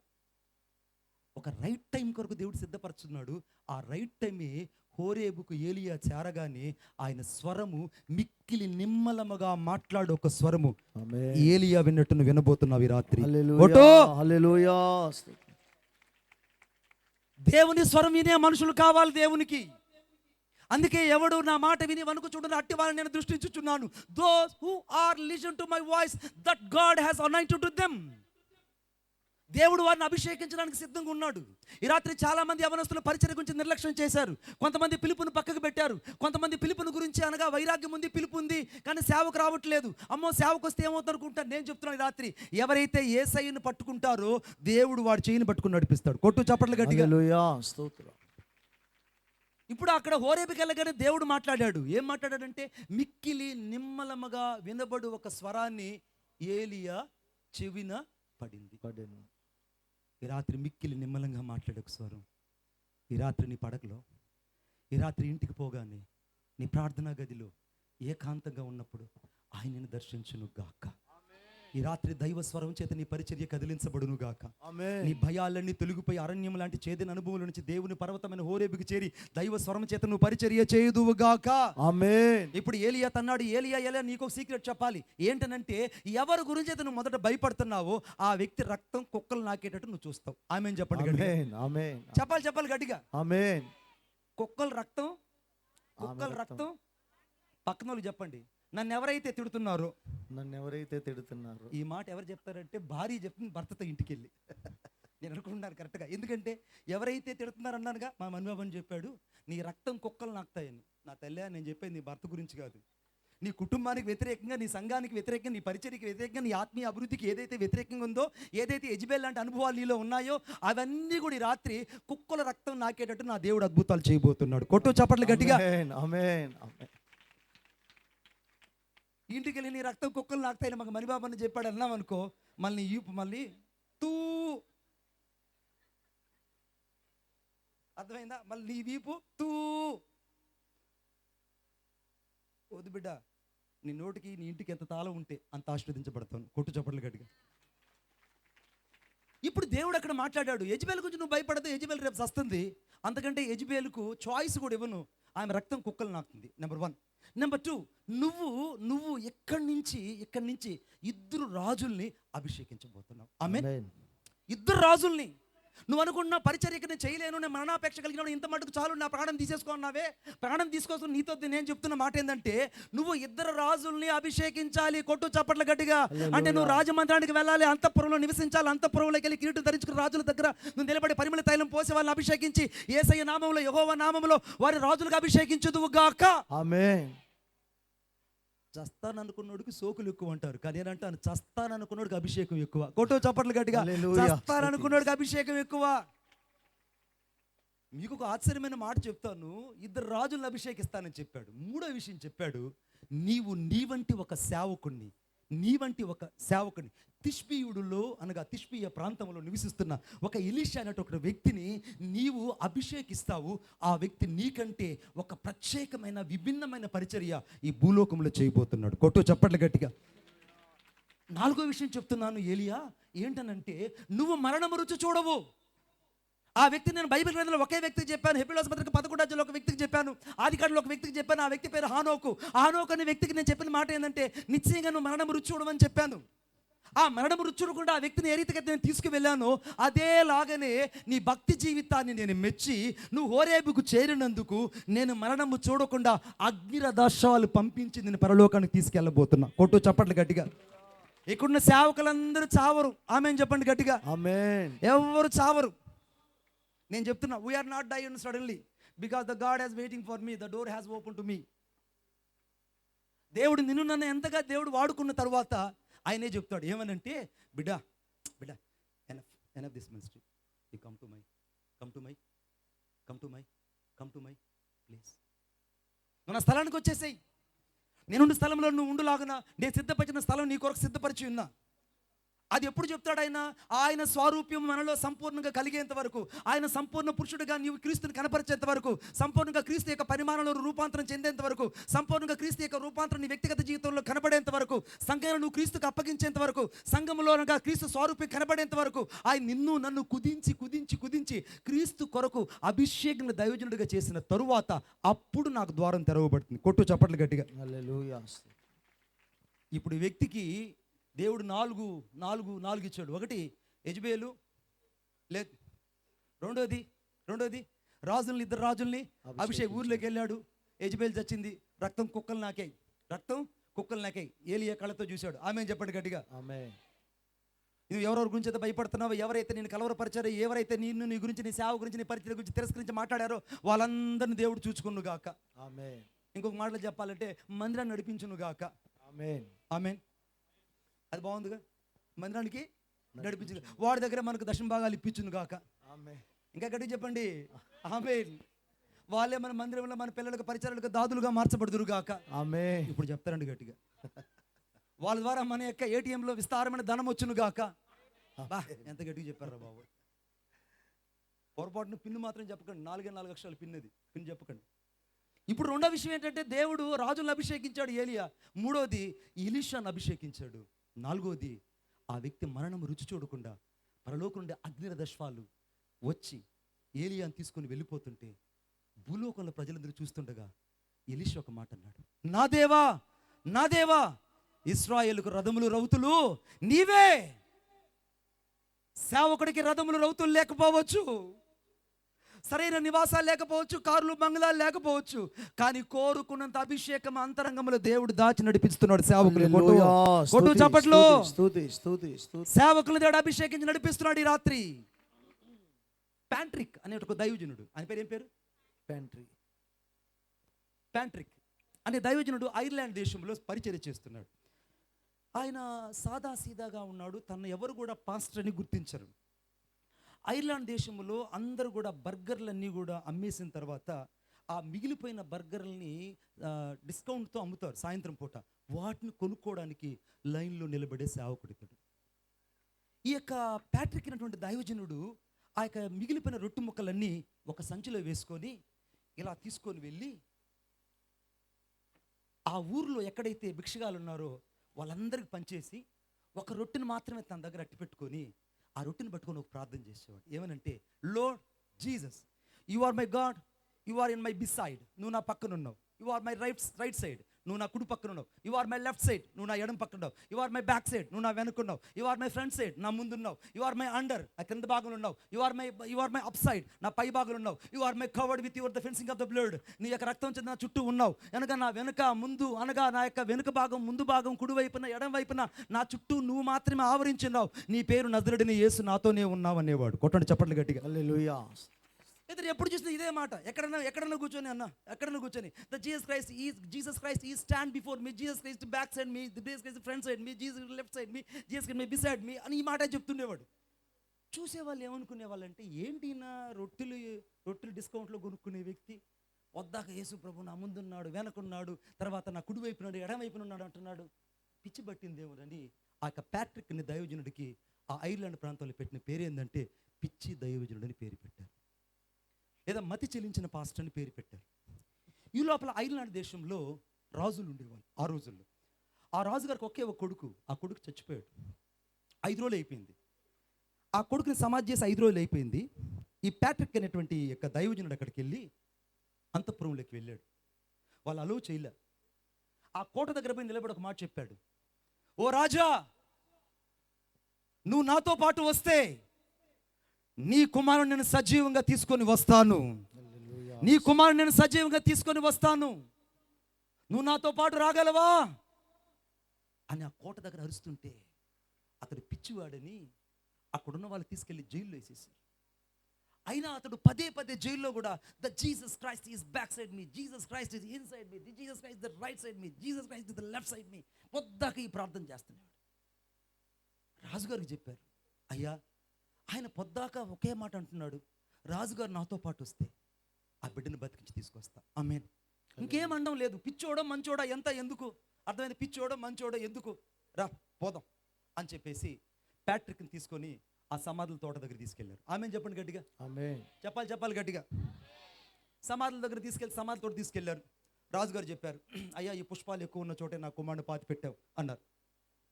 ఒక రైట్ టైం కొరకు దేవుడు సిద్ధపరుచున్నాడు. ఆ రైట్ టైమే హోరేబుకు ఏలియా చేరగానే ఆయన స్వరము మిక్కిలి నిమ్మలముగా మాట్లాడు ఒక స్వరము ఏలియా విన్నట్టు నువ్వు వినబోతున్నావు ఈ రాత్రి. హల్లెలూయా. దేవుని స్వరం వినే మనుషులు కావాలి దేవునికి. అందుకే ఎవడు నా మాట విని వనుకు చూడను అట్టి వారిని నేను దృష్టించుచున్నాను. Those who are listen to my voice that God has anointed to them. దేవుడు వారిని అభిషేకించడానికి సిద్ధంగా ఉన్నాడు. ఈ రాత్రి చాలా మంది యవనస్తుల పరిచర్య గురించి నిర్లక్ష్యం చేశారు. కొంతమంది పిలుపును పక్కకు పెట్టారు. కొంతమంది పిలుపును గురించి అనగా వైరాగ్యం ఉంది, పిలుపు ఉంది, కానీ సేవకు రావట్లేదు. అమ్మో సేవకు వస్తే ఏమవుతుంది అనుకుంటారు. నేను చెప్తున్నాను ఈ రాత్రి, ఎవరైతే యేసయ్యను పట్టుకుంటారో దేవుడు వాడి చేయిని పట్టుకుని నడిపిస్తాడు. కొట్టు చప్పట్లు గట్టిగా. హల్లెలూయా, స్తోత్రం. ఇప్పుడు అక్కడ హోరేబుకి వెళ్ళగానే దేవుడు మాట్లాడాడు. ఏం మాట్లాడాడంటే మిక్కిలి నిమ్మలముగా వినబడు ఒక స్వరాన్ని ఏలియా చెవిన పడింది. ఈ రాత్రి మిక్కిలి నిమ్మలంగా మాట్లాడే ఒక స్వరం ఈ రాత్రి నీ పడకలో, ఈ రాత్రి ఇంటికి పోగానే నీ ప్రార్థనా గదిలో ఏకాంతంగా ఉన్నప్పుడు ఆయనను దర్శించును గాక. ఈ రాత్రి దైవ స్వరం చేత నీ పరిచర్య కదిలించబడును గాక. నీ భయాలన్నీ తొలగిపోయి అరణ్యం లాంటి చేదైన అనుభవం నుంచి దేవుని పర్వతమైన హోరేబుకి చేరి దైవ స్వరం చేత నువ్వు పరిచర్య చేయుదువు గాక. ఆమేన్. ఇప్పుడు ఏలియా తన్నాడు, ఏలియా నీకు ఒక సీక్రెట్ చెప్పాలి. ఏంటనంటే ఎవరి గురించి అయితే నువ్వు మొదట భయపడుతున్నావో ఆ వ్యక్తి రక్తం కుక్కలు నాకేటట్టు నువ్వు చూస్తావు. ఆమేన్ చెప్పండి గట్టిగా. ఆమేన్. చెప్పాలి గట్టిగా. ఆమేన్. కుక్కల రక్తం పక్కన వాళ్ళు చెప్పండి. నన్ను ఎవరైతే తిడుతున్నారో, ఈ మాట ఎవరు చెప్తారంటే భార్య చెప్తుంది భర్తతో ఇంటికి వెళ్ళి. నేను అనుకుంటున్నాను కరెక్ట్గా. ఎందుకంటే ఎవరైతే తిడుతున్నారు అన్నానుగా, మా మన్బాబు చెప్పాడు నీ రక్తం కుక్కలు నాకుతాయని. నా తల్లి నేను చెప్పేది నీ భర్త గురించి కాదు. నీ కుటుంబానికి వ్యతిరేకంగా, నీ సంఘానికి వ్యతిరేకంగా, నీ పరిచర్యకి వ్యతిరేకంగా, నీ ఆత్మీయ అభివృద్ధికి ఏదైతే వ్యతిరేకంగా ఉందో, ఏదైతే యెజబెల్ లాంటి అనుభవాలు నీలో ఉన్నాయో అవన్నీ కూడా ఈ రాత్రి కుక్కల రక్తం నాకేటట్టు నా దేవుడు అద్భుతాలు చేయబోతున్నాడు. కొట్టు చప్పట్లు గట్టిగా. ఆమేన్. ఇంటికి వెళ్ళి నీ రక్తం కుక్కలు నాకుతాయని మాకు మణిబాబు అని చెప్పాడు అన్నాం అనుకో, మళ్ళీ మళ్ళీ తూ అర్థమైందా? మళ్ళీ నీ వీపు తూ. వద్దు బిడ్డ, నీ నోటికి నీ ఇంటికి ఎంత తాళం ఉంటే అంత ఆశీర్వదించబడతాను. కొట్టు చప్పట్లు గట్టిగా. ఇప్పుడు దేవుడు అక్కడ మాట్లాడాడు, యెజబెల్ గురించి నువ్వు భయపడదు, యెజబెల్ రేపు వస్తుంది, అంతకంటే యెజబెల్కు చాయిస్ కూడా ఇవ్వను, ఆమె రక్తం కుక్కలు నాకుతుంది. నెంబర్ 1. నెంబర్ 2, నువ్వు ఇక్కడి నుంచి 2 రాజుల్ని అభిషేకించబోతున్నావు. ఆమేన్. 2 రాజుల్ని. నువ్వు అనుకున్న పరిచర్యకి నేను చేయలేను, నేను మరణాపేక్ష కలిగిన ఇంత మటుకు చాలు, నా ప్రాణం తీసేసుకున్నావే. ప్రాణం తీసుకోసం నీతో నేను చెప్తున్న మాట ఏంటంటే నువ్వు 2 రాజుల్ని అభిషేకించాలి. కొట్టు చప్పట్ల గట్టిగా. అంటే నువ్వు రాజమందిరానికి వెళ్ళాలి, అంతఃపురంలో నివసించాలి, అంతఃపురంలోకి వెళ్ళి కిరీటం ధరించుకున్న రాజుల దగ్గర నువ్వు నిలబడి పరిమళ తైలం పోసి వాళ్ళని అభిషేకించి యేసయ్య నామములో, యెహోవా నామములో వారి రాజులుగా అభిషేకించుదువు గాక. ఆమేన్. చస్తాననుకున్నోడికి సోకులు ఎక్కువ అంటారు, కానీ నేనంటాను చస్తాననుకున్నోడికి అభిషేకం ఎక్కువ. కొట్టు చప్పట్లు గట్టిగా. చస్తాననుకున్నోడికి అభిషేకం ఎక్కువ. మీకు ఒక ఆశ్చర్యమైన మాట చెప్తాను. 2 రాజులను అభిషేకిస్తానని చెప్పాడు. 3వ విషయం చెప్పాడు, నీ వంటి ఒక సేవకుని తిష్బీయుడులో అనగా తిష్బీయ ప్రాంతంలో నివసిస్తున్న ఒక ఎలీషా అనే ఒక వ్యక్తిని నీవు అభిషేకిస్తావు. ఆ వ్యక్తి నీకంటే ఒక ప్రత్యేకమైన విభిన్నమైన పరిచర్య ఈ భూలోకంలో చేయబోతున్నాడు. కొట్టు చప్పట్లు గట్టిగా. 4వ విషయం చెప్తున్నాను ఏలియా, ఏంటనంటే నువ్వు మరణము రుచి చూడవు. ఆ వ్యక్తి నేను బైబిల్ గ్రంథంలో ఒకే వ్యక్తికి చెప్పాను. హెబ్రీయుల పత్రిక 11వ అధ్యాయంలో ఒక వ్యక్తికి చెప్పాను, ఆదికాండంలో ఒక వ్యక్తికి చెప్పాను. ఆ వ్యక్తి పేరు హానోకు. అనే వ్యక్తికి నేను చెప్పిన మాట ఏంటంటే నిశ్చయంగా నువ్వు మరణం రుచి చూడవని చెప్పాను. ఆ మరణం రుచి చూడకుండా ఆ వ్యక్తిని ఏ రీతిగా నేను తీసుకువెళ్ళాను, అదేలాగనే నీ భక్తి జీవితాన్ని నేను మెచ్చి నువ్వు హోరేబుకు చేరినందుకు నేను మరణము చూడకుండా అగ్నిరథాలు పంపించి నేను పరలోకానికి తీసుకెళ్ళబోతున్నా. కొట్టు చప్పట్లు గట్టిగా. ఇక్కడున్న సేవకులందరూ చావరు. ఆమేన్ చెప్పండి గట్టిగా. ఆమేన్. ఎవరు చావరు. నేను చెప్తున్నా, we are not dying suddenly because the God has waiting for me, the door has open to me. దేవుడు నన్ను ఎంతగా దేవుడు వాడుకున్న తర్వాత ఆయనే చెప్తాడు ఏమనంటే, బిడ్డ enough this ministry, you come to my please. నువ్వు నా స్థలానికి వచ్చేసేయి, నేనుండు స్థలంలో నువ్వు ఉండులాగునా నేను సిద్ధపరిచిన స్థలం నీ కొరకు సిద్ధపరిచి ఉన్నా. అది ఎప్పుడు చెప్తాడు ఆయన స్వారూప్యం మనలో సంపూర్ణంగా కలిగేంత వరకు, ఆయన సంపూర్ణ పురుషుడిగా నీవు క్రీస్తుని కనపరిచేంత వరకు, సంపూర్ణంగా క్రీస్తు యొక్క పరిమాణంలో రూపాంతరం చెందేంత వరకు, సంపూర్ణంగా క్రీస్తు యొక్క రూపాంతరం నీ వ్యక్తిగత జీవితంలో కనపడేంత వరకు, సంఘంలో నువ్వు క్రీస్తుకు అప్పగించేంత వరకు, సంఘంలోనగా క్రీస్తు స్వారూప్యం కనపడేంత వరకు ఆయన నిన్ను నన్ను కుదించి క్రీస్తు కొరకు అభిషేకం దైవజనుడిగా చేసిన తరువాత అప్పుడు నాకు ద్వారం తెరవబడుతుంది. కొట్టు చప్పట్లు గట్టిగా. హల్లెలూయా. ఇప్పుడు ఈ వ్యక్తికి దేవుడు నాలుగు ఇచ్చాడు. ఒకటి యెజబేలు, లేదు రెండోది ఇద్దరు రాజుల్ని ఊర్లోకి వెళ్ళాడు. యెజబేలు చచ్చింది, రక్తం కుక్కలు నాకాయి. ఏలియా కళ్ళతో చూశాడు. ఆమె చెప్పండి గట్టిగా. ఆమేన్. నువ్వు ఎవరెవరి గురించి అయితే భయపడుతున్నావో, ఎవరైతే నేను కలవరపరిచారో, ఎవరైతే నీ గురించి, నీ సేవ గురించి, నీ పరిచయం గురించి తిరస్కరించి మాట్లాడారో వాళ్ళందరినీ దేవుడు చూచుకును గాక. ఆమేన్. ఇంకొక మాటలో చెప్పాలంటే మందిరాన్ని నడిపించును గాక. ఆమేన్. ఆమేన్. అది బాగుందిగా, మందిరానికి నడిపించు. వాడి దగ్గర మనకు దశమ భాగాలు ఇప్పించును గాక. ఆమేన్. ఇంకా గట్టిగా చెప్పండి. ఆమేన్. వాళ్ళే మన మందిరంలో మన పిల్లలకు పరిచయాలకు దాదులుగా మార్చబడుదురు గాక. ఆమేన్. ఇప్పుడు చెప్తారండి గట్టిగా. వాళ్ళ ద్వారా మన యొక్క ఏటీఎంలో విస్తారమైన ధనం వచ్చును గాక. ఎంత గట్టిగా చెప్పారా బాబు. పొరపాటున పిన్ను మాత్రం చెప్పకండి. 4 అక్షరాలు పిన్ చెప్పకండి. ఇప్పుడు రెండో విషయం ఏంటంటే, దేవుడు రాజులను అభిషేకించాడు ఏలియా. మూడోది ఎలీషాను అభిషేకించాడు. నాలుగోది ఆ వ్యక్తి మరణం రుచి చూడకుండా పరలోకం నుండి అగ్నిరదశ్వాలు వచ్చి ఏలియాను తీసుకొని వెళ్ళిపోతుంటే భూలోకంలో ప్రజలందరూ చూస్తుండగా ఎలీషా ఒక మాట అన్నాడు, నా దేవా ఇశ్రాయేలుకు రథములు రౌతులు నీవే. సేవకుడికి రథములు రౌతులు లేకపోవచ్చు, సరైన నివాసాలు లేకపోవచ్చు, కార్లు బంగ్లాలు లేకపోవచ్చు, కానీ కోరుకున్నంత అభిషేకం అంతరంగంలో దేవుడు దాచి నడిపిస్తున్నాడు సేవకులు. చప్పట్లు. సేవకులు దేవుడు అభిషేకించి నడిపిస్తున్నాడు ఈ రాత్రి. ప్యాంట్రిక్ అనే ఒక దైవజనుడు, ఆయన పేరు ఏం పేరు? ప్యాంట్రిక్ అనే దైవజనుడు ఐర్లాండ్ దేశంలో పరిచర్య చేస్తున్నాడు. ఆయన సాదాసీదాగా ఉన్నాడు. తను ఎవరు కూడా పాస్టర్ అని గుర్తించరు. ఐర్లాండ్ దేశంలో అందరూ కూడా బర్గర్లన్నీ కూడా అమ్మేసిన తర్వాత ఆ మిగిలిపోయిన బర్గర్లని డిస్కౌంట్తో అమ్ముతారు సాయంత్రం పూట. వాటిని కొనుక్కోవడానికి లైన్లో నిలబడే సేవకుడు ఇతడు. ఈ యొక్క ప్యాట్రిక్ అయినటువంటి దైవజనుడు ఆ యొక్క మిగిలిపోయిన రొట్టె ముక్కలన్నీ ఒక సంచిలో వేసుకొని ఇలా తీసుకొని వెళ్ళి ఆ ఊర్లో ఎక్కడైతే భిక్షగాలు ఉన్నారో వాళ్ళందరికీ పంచేసి ఒక రొట్టెను మాత్రమే తన దగ్గర అట్టి పెట్టుకొని ఆ రొట్టెని పట్టుకొని ఒక ప్రార్థన చేసేవాడు. ఏమనంటే, Lord Jesus, you are my God, you are in my beside, నువ్వు నా పక్కన ఉన్నావు. You are my right side, నువ్వు నా కుడి పక్కన ఉన్నావు. You are my left side, నువ్వు నా ఎడం పక్కన ఉన్నావు. You are my back side, నువ్వు నా వెనుకున్నావు. You are my front side, నా ముందున్నావు. యు ఆర్ మై అండర్, నా కింద భాగంలో ఉన్నావు. You are my up side, నా పై భాగంలో ఉన్నావు. You are my covered with your the fencing of the blood, నీ యొక్క రక్తం చెందిన చుట్టూ ఉన్నావు. అనగా నా వెనుక ముందు, అనగా నా యొక్క వెనుక భాగం, ముందు భాగం, కుడి వైపున, ఎడం వైపున నా చుట్టూ నువ్వు మాత్రమే ఆవరించున్నావు. నీ పేరు నజరుడైన యేసు, నాతోనే ఉన్నావు అనేవాడు. కొట్టండి చప్పట్లు గట్టిగా. హల్లెలూయా. ఇతను ఎప్పుడు చూసినా ఇదే మాట. ఎక్కడన్నా కూర్చొని the Jesus Christ is stand before me, Jesus Christ back side me, Jesus Christ front side me, Jesus left side me, Jesus Christ beside me అని ఈ మాట చెప్తుండేవాడు. చూసేవాళ్ళు ఏమనుకునే వాళ్ళంటే, ఏంటి నా రొట్టెలు డిస్కౌంట్లో కొనుక్కునే వ్యక్తి వద్దాక యేసు ప్రభు నా ముందున్నాడు, వెనకున్నాడు, తర్వాత నా కుడి వైపున్నాడు, ఎడం వైపున ఉన్నాడు అంటున్నాడు. పిచ్చి పట్టిందేమోనని ఆ యొక్క ప్యాట్రిక్ అనే దైవజనుడికి ఆ ఐర్లాండ్ ప్రాంతంలో పెట్టిన పేరు ఏంటంటే పిచ్చి దైవజనుడు అని పేరు పెట్టారు, లేదా మతి చెల్లించిన పాస్టర్ అని పేరు పెట్టారు. ఈ లోపల ఐర్లాండ్ దేశంలో రాజులు ఉండేవాళ్ళు ఆ రోజుల్లో. ఆ రాజుగారికి ఒకే ఒక కొడుకు, ఆ కొడుకు చచ్చిపోయాడు. 5 రోజులు అయిపోయింది. ఆ కొడుకుని సమాధి చేసి 5 రోజులు అయిపోయింది. ఈ ప్యాట్రిక్ అనేటువంటి యొక్క దైవజనుడు అక్కడికి వెళ్ళి అంతఃపురంలోకి వెళ్ళాడు. వాళ్ళు అలో చేయలే. ఆ కోట దగ్గర పోయి నిలబడి ఒక మాట చెప్పాడు, ఓ రాజా, నువ్వు నాతో పాటు వస్తే నీ కుమారుని నేను సజీవంగా తీసుకొని వస్తాను. నీ కుమారుని నేను సజీవంగా తీసుకొని వస్తాను, నువ్వు నాతో పాటు రాగలవా అని ఆ కోట దగ్గర అరుస్తుంటే అతడు పిచ్చివాడని అక్కడున్న వాళ్ళు తీసుకెళ్లి జైల్లో వేసేసారు. అయినా అతడు పదే జైల్లో కూడా the Jesus Christ is back side me, Jesus Christ is inside me, Jesus Christ the right side me, Jesus Christ the left side me, పొద్దాక ఈ ప్రార్థన చేస్తున్నాడు. రాజుగారికి చెప్పారు, అయ్యా ఆయన పొద్దాక ఒకే మాట అంటున్నాడు, రాజుగారు నాతో పాటు వస్తే ఆ బిడ్డను బతికించి తీసుకొస్తా. ఆమేన్. ఇంకేం అనడం లేదు. పిచ్చోడో మంచోడా ఎంత ఎందుకు, అర్థమైంది, పిచ్చోడో మంచోడో ఎందుకు, రా పోదాం అని చెప్పేసి ప్యాట్రిక్ని తీసుకొని ఆ సమాధుల తోట దగ్గర తీసుకెళ్లారు. ఆమెన్ చెప్పండి గట్టిగా. ఆమేన్. చెప్పాలి గట్టిగా. సమాధుల దగ్గర తీసుకెళ్ళి సమాధి తోట తీసుకెళ్లారు. రాజుగారు చెప్పారు, అయ్యా ఈ పుష్పాలు ఎక్కువ ఉన్న చోటే నా కుమారుని పాతి పెట్టావు అన్నారు.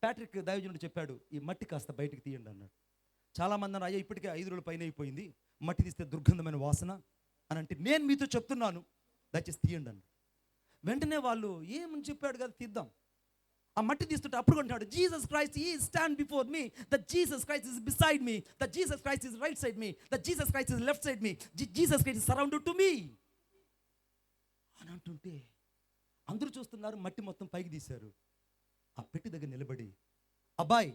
ప్యాట్రిక్ దైవజనుడు చెప్పాడు, ఈ మట్టి కాస్త బయటికి తీయండి అన్నాడు. చాలామంది అన్నారు, అయ్యా ఇప్పటికే 5 రోజుల పైన అయిపోయింది, మట్టి తీస్తే దుర్గంధమైన వాసన అని అంటే, నేను మీతో చెప్తున్నాను దయచేసి తీయండి అన్నాడు. వెంటనే వాళ్ళు ఏమని చెప్పాడు కదా, తీద్దాం. ఆ మట్టి తీస్తుంటే అప్పుడు అంటున్నాడు, Jesus Christ is stand before me, that Jesus Christ is beside me, that Jesus Christ is right side me, that Jesus Christ is left side me, Jesus Christ is surrounded to me అని అంటుంటే అందరూ చూస్తున్నారు. మట్టి మొత్తం పైకి తీశారు. ఆ పెట్టి దగ్గర నిలబడి, అబ్బాయి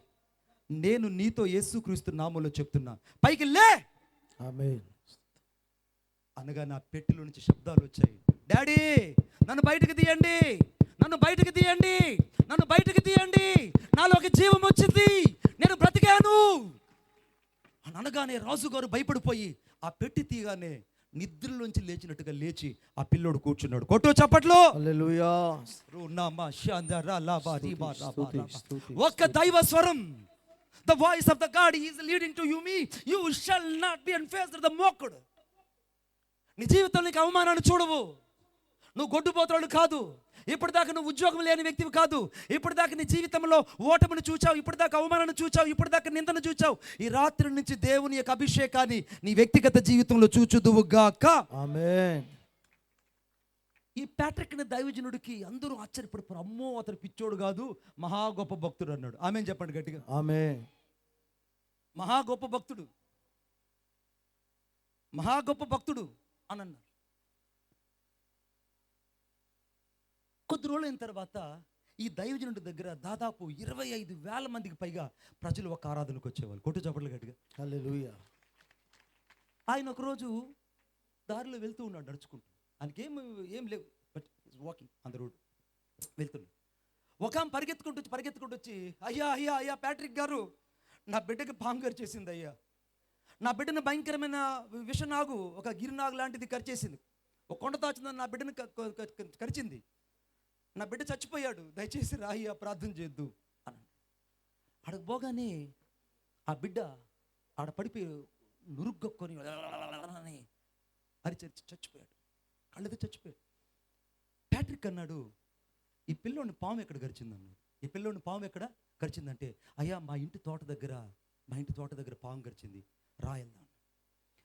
నేను నీతో యేసుక్రీస్తు నామములో చెప్తున్నా, పైకి లే ఆమేన్. అనగా నా పెట్టెలో నుంచి శబ్దాలు వచ్చాయి, డాడీ నన్ను బయటకు తీయండి, నన్ను బయటకు తీయండి, నన్ను బయటకు తీయండి, నాలోకి జీవం వచ్చింది, నేను బ్రతికాను అని అనగానే రాజుగారు భయపడిపోయి ఆ పెట్టి తీయగానే నిద్రలోంచి లేచినట్టుగా లేచి ఆ పిల్లోడు కూర్చున్నాడు. కొట్టు చప్పట్లో. హల్లెలూయా. ఒక్క దైవ స్వరం, the voice of the God is leading to you me, you shall not be unfazed the mocked. నీ జీవితంలో నీకు అవమానాన్ని చూడవు. నువ్వు గొడ్డుపోతాడు కాదు. ఇప్పటిదాకా నువ్వు ఉద్యోగం లేని వ్యక్తివి కాదు. ఇప్పటిదాకా నీ జీవితంలో ఓటమిని చూచావు, ఇప్పటిదాకా అవమానాన్ని చూచావు, ఇప్పటిదాకా నిందను చూచావు. ఈ రాత్రి నుంచి దేవుని యొక్క అభిషేకాన్ని నీ వ్యక్తిగత జీవితంలో చూచుదువుగాక. ఆమేన్. ఈ ప్యాట్రిక్ని దైవజనుడికి అందరూ ఆశ్చర్యపడిపోయారు. అమ్మో అతను పిచ్చోడు కాదు, మహా గొప్ప భక్తుడు అన్నాడు. ఆమేన్ చెప్పండి గట్టిగా. ఆమేన్. మహా గొప్ప భక్తుడు, మహా గొప్ప భక్తుడు అని అన్నారు. కొద్ది రోజులు అయిన తర్వాత ఈ దైవజనుడి దగ్గర దాదాపు 25,000 మందికి పైగా ప్రజలు ఒక ఆరాధనకు వచ్చేవాళ్ళు. కొట్టు చప్పట్లు గట్టిగా. హల్లెలూయా. ఆయన ఒకరోజు దారిలో వెళ్తూ ఉన్నాడు నడుచుకుంటూ. ఆయనకి ఏం లేవు, but walking on the road వెళ్తున్నాడు. ఒక ఆమె పరిగెత్తుకుంటూ వచ్చి అయ్యా అయ్యా అయ్యా ప్యాట్రిక్ గారు, నా బిడ్డకి పాము కరిచేసింది అయ్యా, నా బిడ్డను భయంకరమైన విషనాగు, ఒక గిరినాగు లాంటిది కరిచేసింది, ఒక కొండ తాచిందని నా బిడ్డను కరిచింది, నా బిడ్డ చచ్చిపోయాడు, దయచేసి రాయ్యా ప్రార్థన చేద్దు అని అక్కడికి పోగానే ఆ బిడ్డ ఆడ పడిపోయి నురుగ్గొక్కొని అరిచి చచ్చిపోయాడు, కళ్ళతో చచ్చిపోయాడు. ప్యాట్రిక్ అన్నాడు, ఈ పిల్లోని పాము ఎక్కడ కరిచిందన్నాడు. ఈ పిల్లోని పాము ఎక్కడ కరిచిందంటే, అయ్యా మా ఇంటి తోట దగ్గర పాము కరిచింది, రాయల్దా.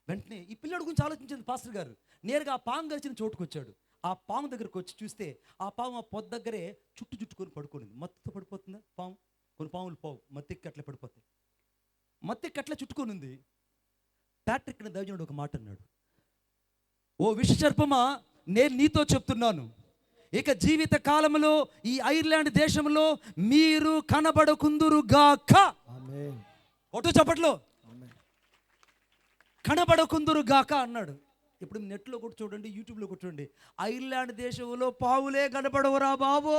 వెంటనే ఈ పిల్లోడి గురించి ఆలోచించింది పాస్టర్ గారు. నేరుగా ఆ పాము కరిచిన చోటుకు వచ్చాడు. ఆ పాము దగ్గరకు వచ్చి చూస్తే ఆ పాము ఆ పొద్దు దగ్గరే చుట్టుకొని పడుకోనింది. మత్తుతో పడిపోతుందా పాము? కొన్ని పాములు పోవు, మత్తెక్కి అట్లా పడిపోతాయి. మత్తెక్కి అట్లా చుట్టుకొని ఉంది. ప్యాట్రిక్ దైవజనుడు ఒక మాట అన్నాడు, ఓ విషసర్పమా, నేను నీతో చెప్తున్నాను, ఇక జీవిత కాలంలో ఈ ఐర్లాండ్ దేశంలో మీరు కనబడకుందురుగాక. ఆమేన్. ఒట్టు చప్పట్లో. కనబడకుందురుగాక అన్నాడు. ఇప్పుడు నెట్లో కూడా చూడండి, యూట్యూబ్లో కూడా చూడండి, ఐర్లాండ్ దేశంలో పావులే కనపడవురా బాబో.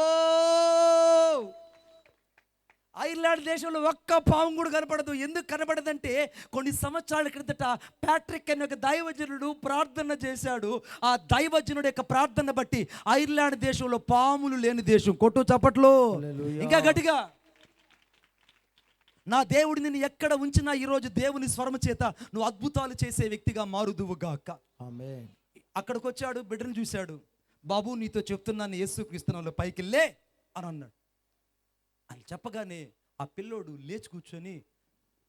ఐర్లాండ్ దేశంలో ఒక్క పాము కూడా కనపడదు. ఎందుకు కనపడదంటే, కొన్ని సంవత్సరాల క్రిందట ప్యాట్రిక్ అనే ఒక దైవజనుడు ప్రార్థన చేశాడు. ఆ దైవజనుడు యొక్క ప్రార్థన బట్టి ఐర్లాండ్ దేశంలో పాములు లేని దేశం. కొట్టు చప్పట్లో ఇంకా గట్టిగా. నా దేవుడు నిన్ను ఎక్కడ ఉంచినా ఈరోజు దేవుని స్వరము చేత నువ్వు అద్భుతాలు చేసే వ్యక్తిగా మారుదువుగాక. ఆమేన్. అక్కడికి వచ్చాడు, బిడ్డను చూశాడు. బాబు నీతో చెప్తున్నాను, యేసుక్రీస్తు నామములో పైకి లే అని అన్నాడు. అని చెప్పగానే ఆ పిల్లోడు లేచి కూర్చొని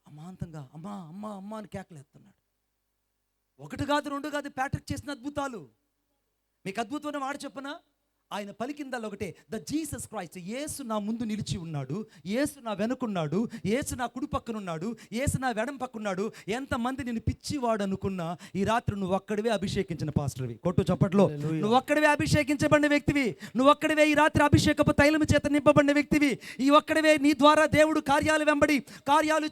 అమాంతంగా అమ్మా అమ్మా అమ్మా అని కేకలేస్తున్నాడు. 1 కాదు 2 కాదు ప్యాట్రిక్ చేసిన అద్భుతాలు. మీకు అద్భుతమైన మాట చెప్పనా? ఆయన పలికిందల్లా ఒకటే, ద జీసస్ క్రైస్ట్. యేసు నా ముందు నిలిచి ఉన్నాడు, యేసు నా వెనుకున్నాడు, యేసు నా కుడి పక్కనున్నాడు, యేసు నా వెడం పక్కనున్నాడు. ఎంతమంది నేను పిచ్చివాడు అనుకున్నా, ఈ రాత్రి నువ్వు ఒక్కడివే అభిషేకించిన పాస్టర్వి. కొట్టు చప్పట్లో. నువ్వు ఒక్కడివే అభిషేకించబడిన వ్యక్తివి. నువ్వు ఒక్కడివే ఈ రాత్రి అభిషేకపు తైలము చేత నింపబడిన వ్యక్తివి. ఈ ఒక్కడివే నీ ద్వారా దేవుడు కార్యాలు